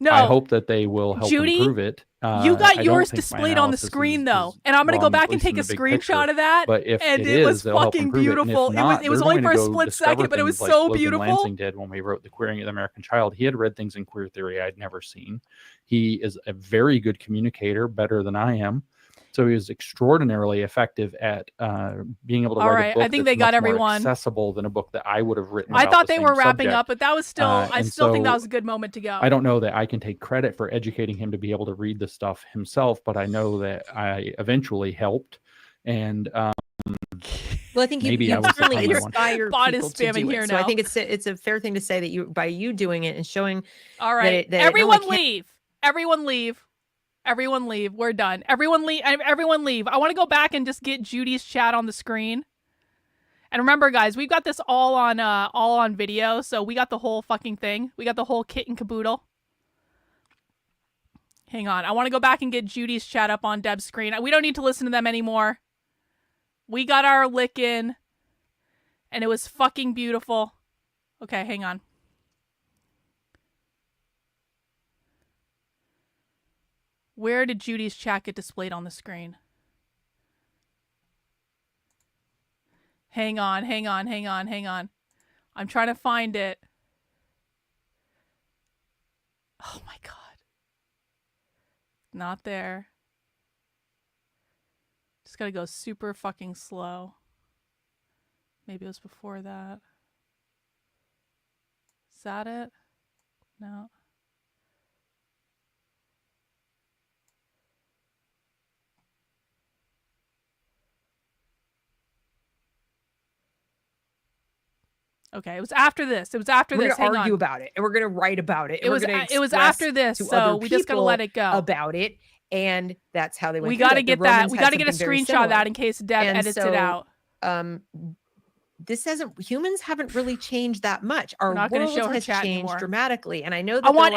No, I hope that they will help Judy, improve it. you got I don't yours think my displayed on the analysis screen though, is and I'm gonna go wrong, back at and least take in a the big screenshot picture. of that. But if and it was is, they'll help fucking improve beautiful. it. And if not, it was they're only going for to a go split discover second, but it was things like so Logan beautiful. Lansing did when we wrote The Queering of the American Child. He had read things in queer theory I'd never seen. He is a very good communicator, better than I am. So he was extraordinarily effective at being able to All write right, a book I think that's they got much more everyone. accessible than a book that I would have written. I about thought the they same were wrapping subject. up, but that was still. I And still think that so was a good moment to go. I don't know that I can take credit for educating him to be able to read the stuff himself, but I know that I eventually helped. And Well, I think maybe you I was the certainly primary one. inspire Bot is people to spamming do here it. So I now. think it's a fair thing to say that by you doing it and showing. All right, that it not everyone only leave. Everyone leave. Everyone leave. We're done. Everyone leave. Everyone leave. I want to go back and just get Judy's chat on the screen. And remember, guys, we've got this all on video, so we got the whole fucking thing. We got the whole kit and caboodle. Hang on. I want to go back and get Judy's chat up on Deb's screen. We don't need to listen to them anymore. We got our lick in, and it was fucking beautiful. Okay, hang on. Where did Judy's chat get displayed on the screen? Hang on. I'm trying to find it. Oh my god. Not there. Just gotta go super fucking slow. Maybe it was before that. Is that it? No. Okay, it was after this. We're gonna Hang argue on. about it, and we're gonna write about it. And It was after this, so we just gotta let it go. about it, and that's how they went. We got to get that. We got to get a screenshot of that in case Deb edits it out. Humans haven't really changed that much. Our not gonna world show her has chat changed anymore. dramatically, and I know that I want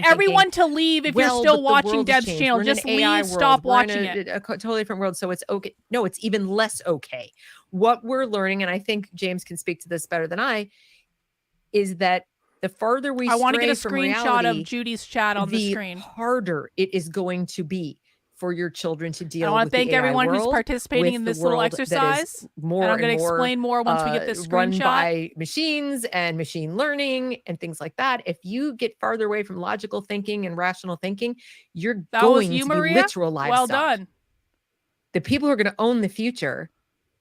everyone to leave if you're still watching Deb's channel. Just leave. Stop watching it. A totally different world, so it's okay. No, it's even less okay. What we're learning, and I think James can speak to this better than I, is that the farther we I want to get a from screenshot reality, of Judy's chat on the screen. harder it is going to be for your children to deal with. I want to thank everyone who's participating in this little exercise. More and I'm going to more, explain more once we get this run screenshot. by machines and machine learning and things like that. If you get farther away from logical thinking and rational thinking, you're going to be literalized. Well done. The people who are going to own the future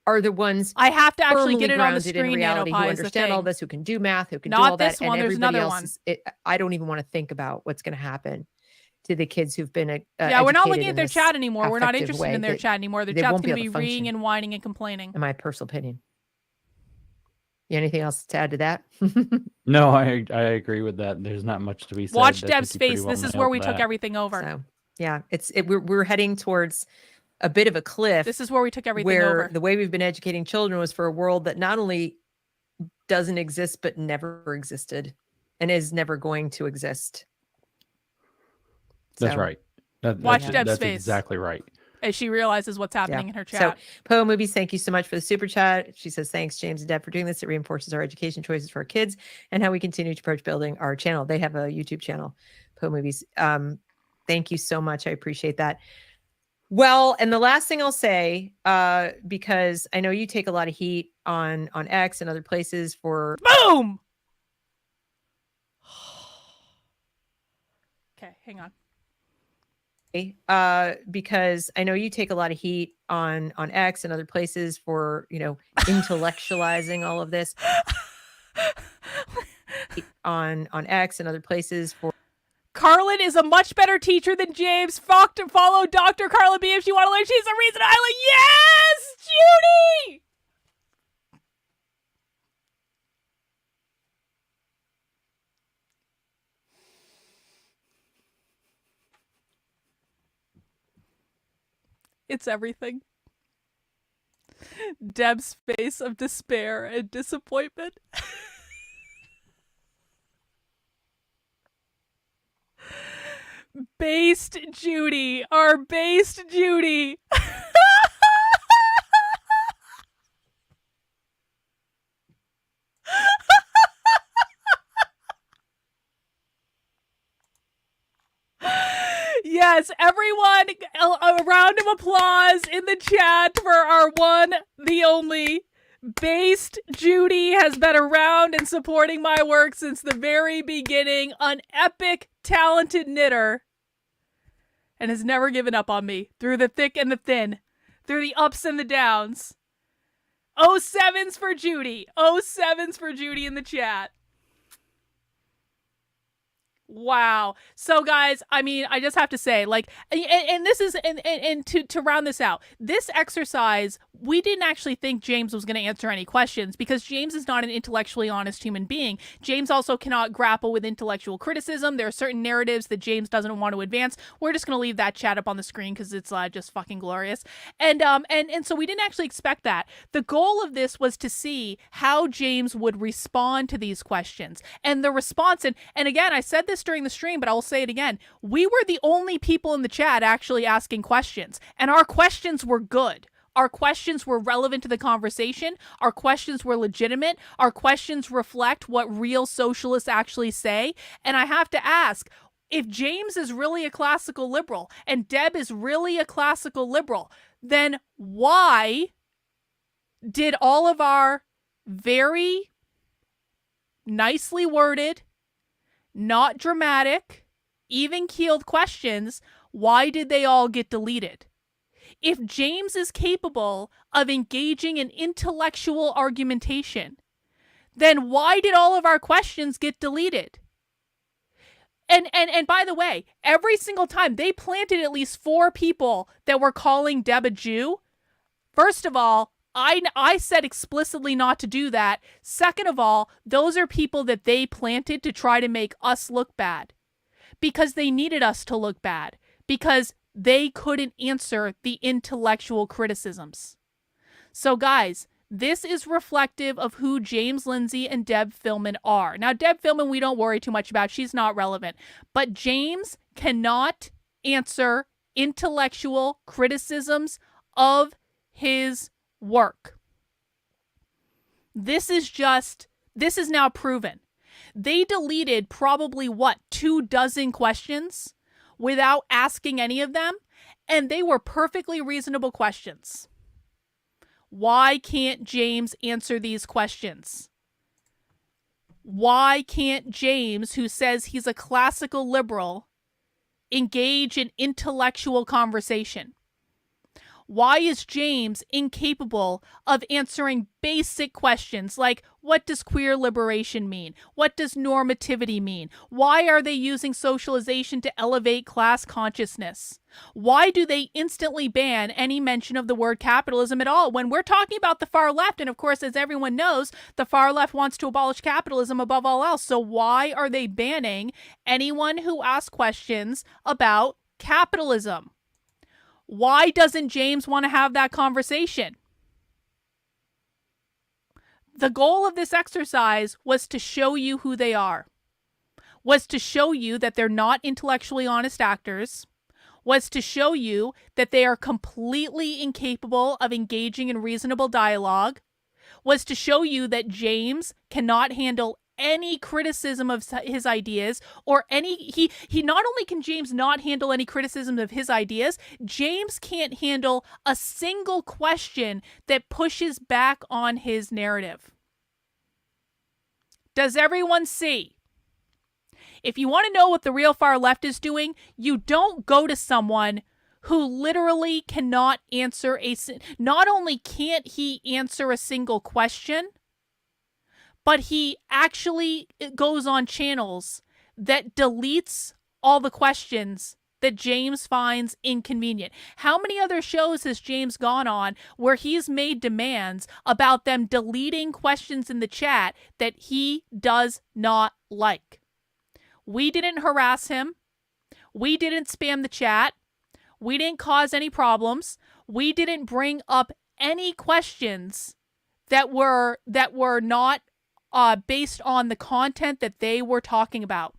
are the ones I have to actually get it on the in screen. reality, who understand all this, who can do math, who can do all that. This one. And There's everybody another else one. I don't even want to think about what's going to happen to the kids who've been yeah, we're not looking at their chat anymore. We're not interested in their chat anymore. Their chat's going to be reading and whining and complaining. In my personal opinion. Anything else to add to that? No, I agree with that. There's not much to be said. Watch Deb's face. This is where we took everything over. So, yeah, we're heading towards a bit of a cliff. This is where we took everything where over. The way we've been educating children was for a world that not only doesn't exist, but never existed and is never going to exist. That's right. Watch Deb's that's face. Exactly right. As she realizes what's happening in her chat. So, Poe Movies, thank you so much for the super chat. She says, thanks, James and Deb, for doing this. It reinforces our education choices for our kids and how we continue to approach building our channel. They have a YouTube channel, Poe Movies. Thank you so much. I appreciate that. Well, and the last thing I'll say, because I know you take a lot of heat on X and other places for... Boom! Okay, hang on. Because I know you take a lot of heat on X and other places for, intellectualizing all of this. on X and other places for... Carlin is a much better teacher than James. Follow Dr. Carlin B if you want to learn. She's a reason Island. Yes, Judy! It's everything. Deb's face of despair and disappointment. Based Judy. Our based Judy. Yes, everyone, a round of applause in the chat for our one, the only, Based Judy has been around and supporting my work since the very beginning. An epic, talented knitter. And has never given up on me through the thick and the thin, through the ups and the downs. 07s for Judy. 07s for Judy in the chat. Wow. So guys, I mean, I just have to say, like, and this is, and to round this out, this exercise, we didn't actually think James was going to answer any questions because James is not an intellectually honest human being. James also cannot grapple with intellectual criticism. There are certain narratives that James doesn't want to advance. We're just going to leave that chat up on the screen because it's just fucking glorious. And so we didn't actually expect that. The goal of this was to see how James would respond to these questions. And the response, and again, I said this during the stream, but I will say it again. We were the only people in the chat actually asking questions, and our questions were good. Our questions were relevant to the conversation. Our questions were legitimate. Our questions reflect what real socialists actually say. And I have to ask, if James is really a classical liberal and Deb is really a classical liberal, then why did all of our very nicely worded, not dramatic, even-keeled questions, why did they all get deleted? If James is capable of engaging in intellectual argumentation, then why did all of our questions get deleted? And by the way, every single time they planted at least 4 people that were calling Deb a Jew. First of all, I said explicitly not to do that. Second of all, those are people that they planted to try to make us look bad because they needed us to look bad because they couldn't answer the intellectual criticisms. So guys, this is reflective of who James Lindsay and Deb Fillman are. Now, Deb Fillman, we don't worry too much about. She's not relevant. But James cannot answer intellectual criticisms of his work. This is now proven. They deleted probably 24 questions without asking any of them, and they were perfectly reasonable questions. Why can't James answer these questions? Why can't James, who says he's a classical liberal, engage in intellectual conversation? Why is James incapable of answering basic questions like, what does queer liberation mean? What does normativity mean? Why are they using socialization to elevate class consciousness? Why do they instantly ban any mention of the word capitalism at all when we're talking about the far left? And of course, as everyone knows, the far left wants to abolish capitalism above all else. So why are they banning anyone who asks questions about capitalism? Why doesn't James want to have that conversation? The goal of this exercise was to show you who they are, was to show you that they're not intellectually honest actors, was to show you that they are completely incapable of engaging in reasonable dialogue, was to show you that James cannot handle any criticism of his ideas or he not only can James not handle any criticism of his ideas, James can't handle a single question that pushes back on his narrative. Does everyone see? If you want to know what the real far left is doing, you don't go to someone who literally cannot answer not only can't he answer a single question, but he actually goes on channels that deletes all the questions that James finds inconvenient. How many other shows has James gone on where he's made demands about them deleting questions in the chat that he does not like? We didn't harass him. We didn't spam the chat. We didn't cause any problems. We didn't bring up any questions that were not based on the content that they were talking about.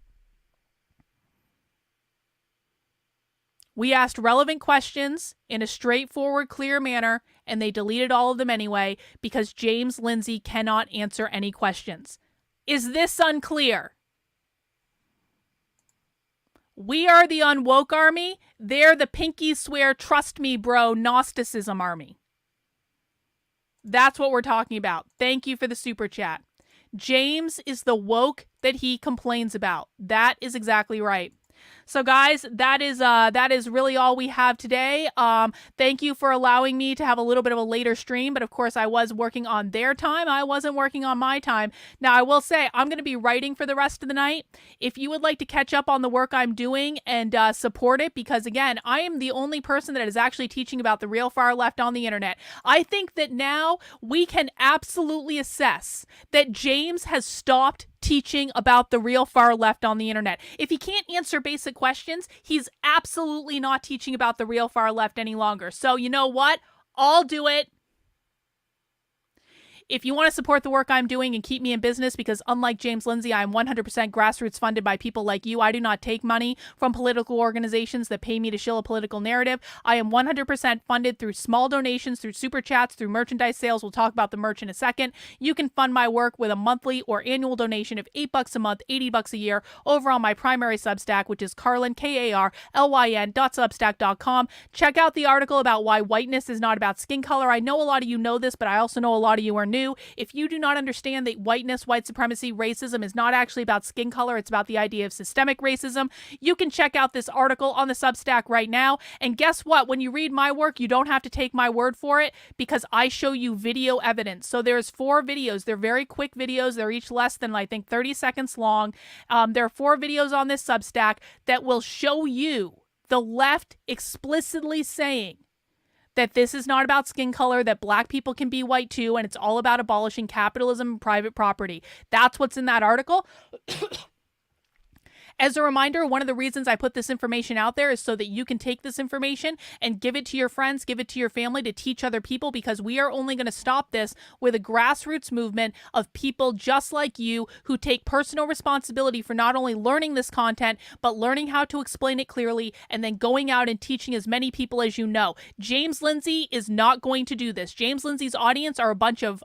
We asked relevant questions in a straightforward, clear manner, and they deleted all of them anyway because James Lindsay cannot answer any questions. Is this unclear? We are the Unwoke army. They're the pinky swear, trust me, bro, Gnosticism army. That's what we're talking about. Thank you for the super chat. James is the woke that he complains about. That is exactly right. So guys, that is really all we have today. Thank you for allowing me to have a little bit of a later stream, but of course I was working on their time. I wasn't working on my time. Now I will say I'm going to be writing for the rest of the night. If you would like to catch up on the work I'm doing and support it, because again, I am the only person that is actually teaching about the real far left on the internet. I think that now we can absolutely assess that James has stopped teaching about the real far left on the internet. If he can't answer basic questions, he's absolutely not teaching about the real far left any longer. So you know what? I'll do it. If you want to support the work I'm doing and keep me in business, because unlike James Lindsay, I am 100% grassroots funded by people like you. I do not take money from political organizations that pay me to shill a political narrative. I am 100% funded through small donations, through super chats, through merchandise sales. We'll talk about the merch in a second. You can fund my work with a monthly or annual donation of $8 a month, $80 a year over on my primary Substack, which is Carlyn, KARLYN.substack.com. Check out the article about why whiteness is not about skin color. I know a lot of you know this, but I also know a lot of you are new. If you do not understand that whiteness, white supremacy, racism is not actually about skin color, it's about the idea of systemic racism, you can check out this article on the Substack right now. And guess what? When you read my work, you don't have to take my word for it, because I show you video evidence. So there's 4 videos. They're very quick videos. They're each less than, I think, 30 seconds long. There are 4 videos on this Substack that will show you the left explicitly saying that this is not about skin color, that black people can be white too, and it's all about abolishing capitalism and private property. That's what's in that article. As a reminder, one of the reasons I put this information out there is so that you can take this information and give it to your friends, give it to your family to teach other people, because we are only going to stop this with a grassroots movement of people just like you who take personal responsibility for not only learning this content, but learning how to explain it clearly and then going out and teaching as many people as you know. James Lindsay is not going to do this. James Lindsay's audience are a bunch of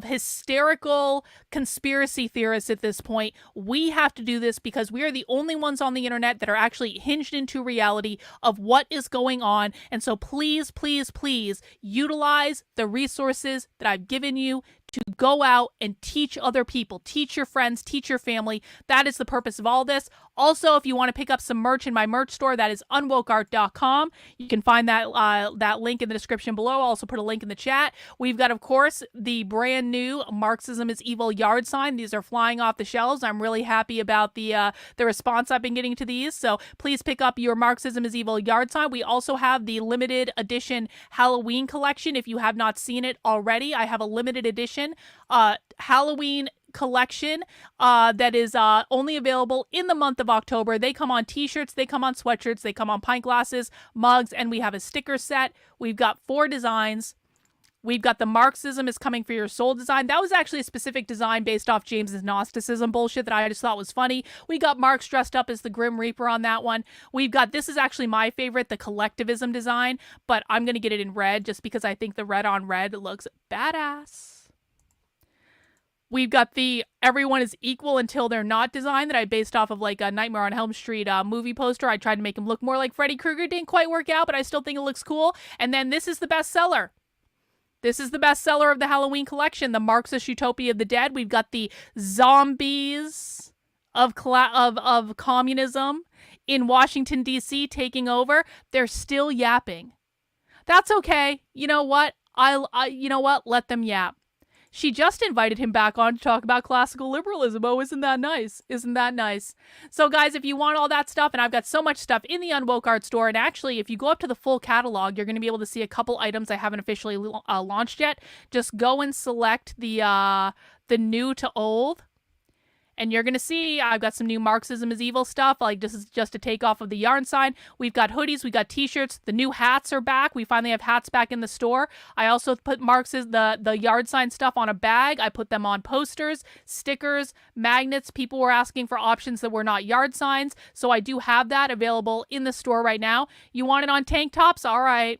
hysterical conspiracy theorists at this point. We have to do this because we are the only ones on the internet that are actually hinged into reality of what is going on. And so please, please, please utilize the resources that I've given you to go out and teach other people, teach your friends, teach your family. That is the purpose of all this. Also, if you want to pick up some merch in my merch store, that is unwokeart.com. You can find that link in the description below. I'll also put a link in the chat. We've got, of course, the brand new Marxism is Evil yard sign. These are flying off the shelves. I'm really happy about the response I've been getting to these. So please pick up your Marxism is Evil yard sign. We also have the limited edition Halloween collection. If you have not seen it already, I have a limited edition Halloween collection that is only available in the month of October. They come on t-shirts, they come on sweatshirts, they come on pint glasses, mugs, and we have a sticker set. We've got 4 designs. We've got the Marxism is coming for your soul design. That was actually a specific design based off James's Gnosticism bullshit that I just thought was funny. We got Marx dressed up as the Grim Reaper on that one. We've got, this is actually my favorite, the collectivism design, but I'm going to get it in red just because I think the red on red looks badass. We've got the everyone is equal until they're not design that I based off of like a Nightmare on Elm Street movie poster. I tried to make him look more like Freddy Krueger. Didn't quite work out, but I still think it looks cool. And then this is the bestseller. This is the bestseller of the Halloween collection, the Marxist Utopia of the Dead. We've got the zombies of communism in Washington, D.C. taking over. They're still yapping. That's okay. You know what? You know what? Let them yap. She just invited him back on to talk about classical liberalism. Oh, isn't that nice? Isn't that nice? So guys, if you want all that stuff, and I've got so much stuff in the Unwoke Art store, and actually, if you go up to the full catalog, you're going to be able to see a couple items I haven't officially launched yet. Just go and select the new to old. And you're going to see I've got some new Marxism is Evil stuff. Like, this is just a takeoff of the yarn sign. We've got hoodies. We've got t-shirts. The new hats are back. We finally have hats back in the store. I also put the yard sign stuff on a bag. I put them on posters, stickers, magnets. People were asking for options that were not yard signs. So I do have that available in the store right now. You want it on tank tops? All right.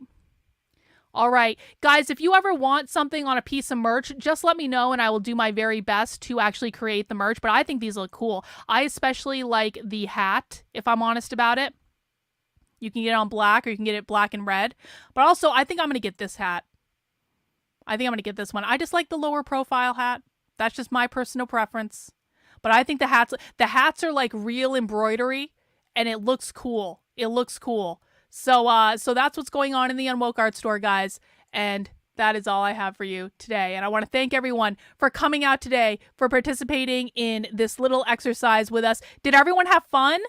All right, guys, if you ever want something on a piece of merch, just let me know and I will do my very best to actually create the merch. But I think these look cool. I especially like the hat, if I'm honest about it. You can get it on black or you can get it black and red. But also, I think I'm going to get this hat. I think I'm going to get this one. I just like the lower profile hat. That's just my personal preference. But I think the hats are like real embroidery and it looks cool. It looks cool. So that's what's going on in the Unwoke Art Store, guys. And that is all I have for you today. And I want to thank everyone for coming out today, for participating in this little exercise with us. Did everyone have fun?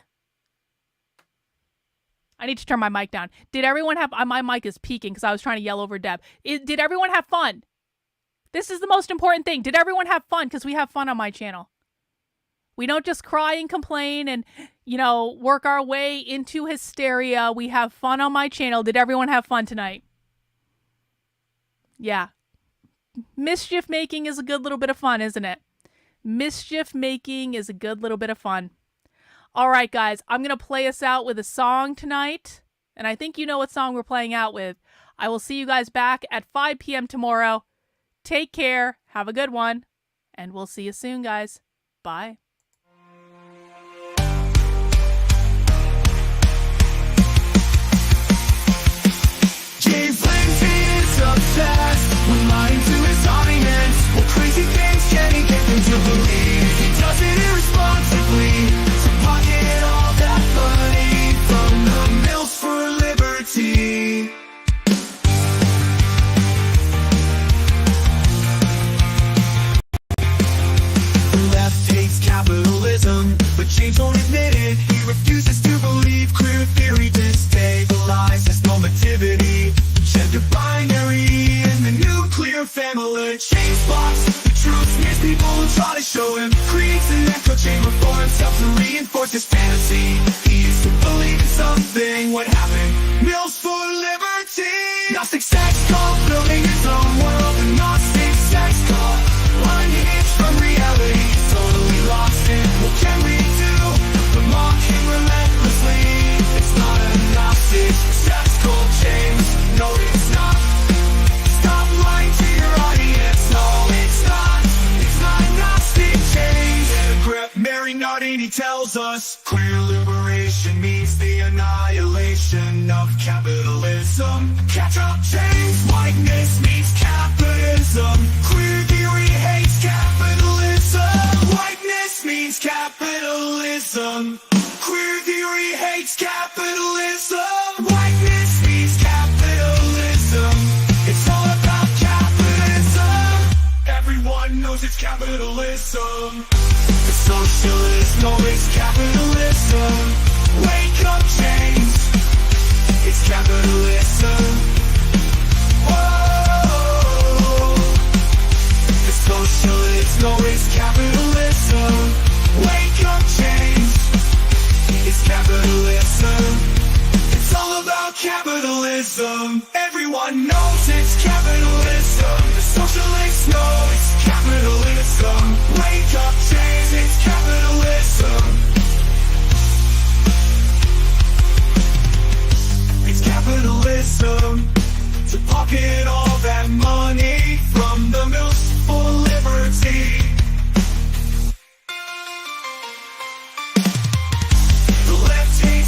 I need to turn my mic down. Did everyone have... My mic is peaking because I was trying to yell over Deb. Did everyone have fun? This is the most important thing. Did everyone have fun? Because we have fun on my channel. We don't just cry and complain and, you know, work our way into hysteria. We have fun on my channel. Did everyone have fun tonight? Yeah. Mischief making is a good little bit of fun, isn't it? Mischief making is a good little bit of fun. All right, guys, I'm going to play us out with a song tonight. And I think you know what song we're playing out with. I will see you guys back at 5 p.m. tomorrow. Take care. Have a good one. And we'll see you soon, guys. Bye. Lindsay is obsessed with lying to his audience. What crazy things can he get them to believe? He does it irresponsibly to pocket all that money from the mills for liberty. The left hates capitalism, but James won't admit it. He refuses to believe queer theory destabilizes normativity. Gender binary and the nuclear family. James blocks the truth, smears people who try to show him. Creates an echo chamber for himself to reinforce his fantasy. He used to believe in something, what happened? Mills for liberty. Gnostic sex cult, building his own world. The gnostic sex cult, unhinged from reality. Totally lost in what can we do? But mock him relentlessly. It's not a gnostic sex cult, James. No, it's not. Stop lying to your audience. No, it's not. It's not gnostic change. Mary Nardini tells us queer liberation means the annihilation of capitalism. Catch up, James. Whiteness means capitalism. Queer theory hates capitalism. Whiteness means capitalism. Queer theory hates capitalism. Whiteness means capitalism. It's all about capitalism. Everyone knows it's capitalism. The socialists know it's capitalism. Wake up, James. It's capitalism. Whoa. The socialists know it's capitalism. Wake up, James. It's capitalism. It's all about capitalism. Everyone knows it's capitalism. The socialists know it's capitalism. Wake up, James, it's capitalism. It's capitalism. To pocket all that money from the mills for liberty.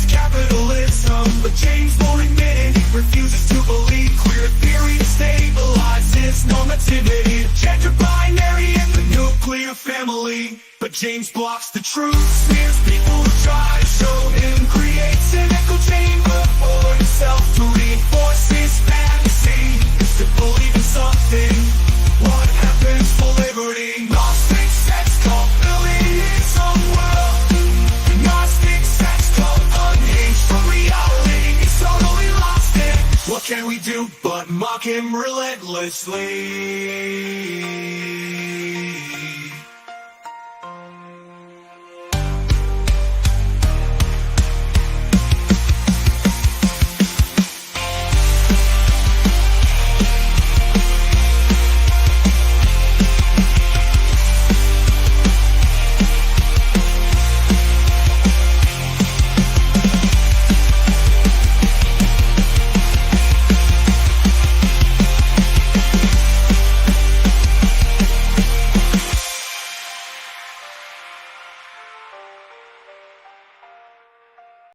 Capitalism, but James won't admit it. He refuses to believe queer theory stabilizes normativity. Gender binary and the nuclear family. But James blocks the truth, smears people who try to show him. Creates an echo chamber for himself to reinforce his fantasy. Is to believe in something. What happens for liberty? Gnostic sex cult, building his own world. Gnostic sex cult, unhinged from reality. He's totally lost it. What can we do but mock him relentlessly?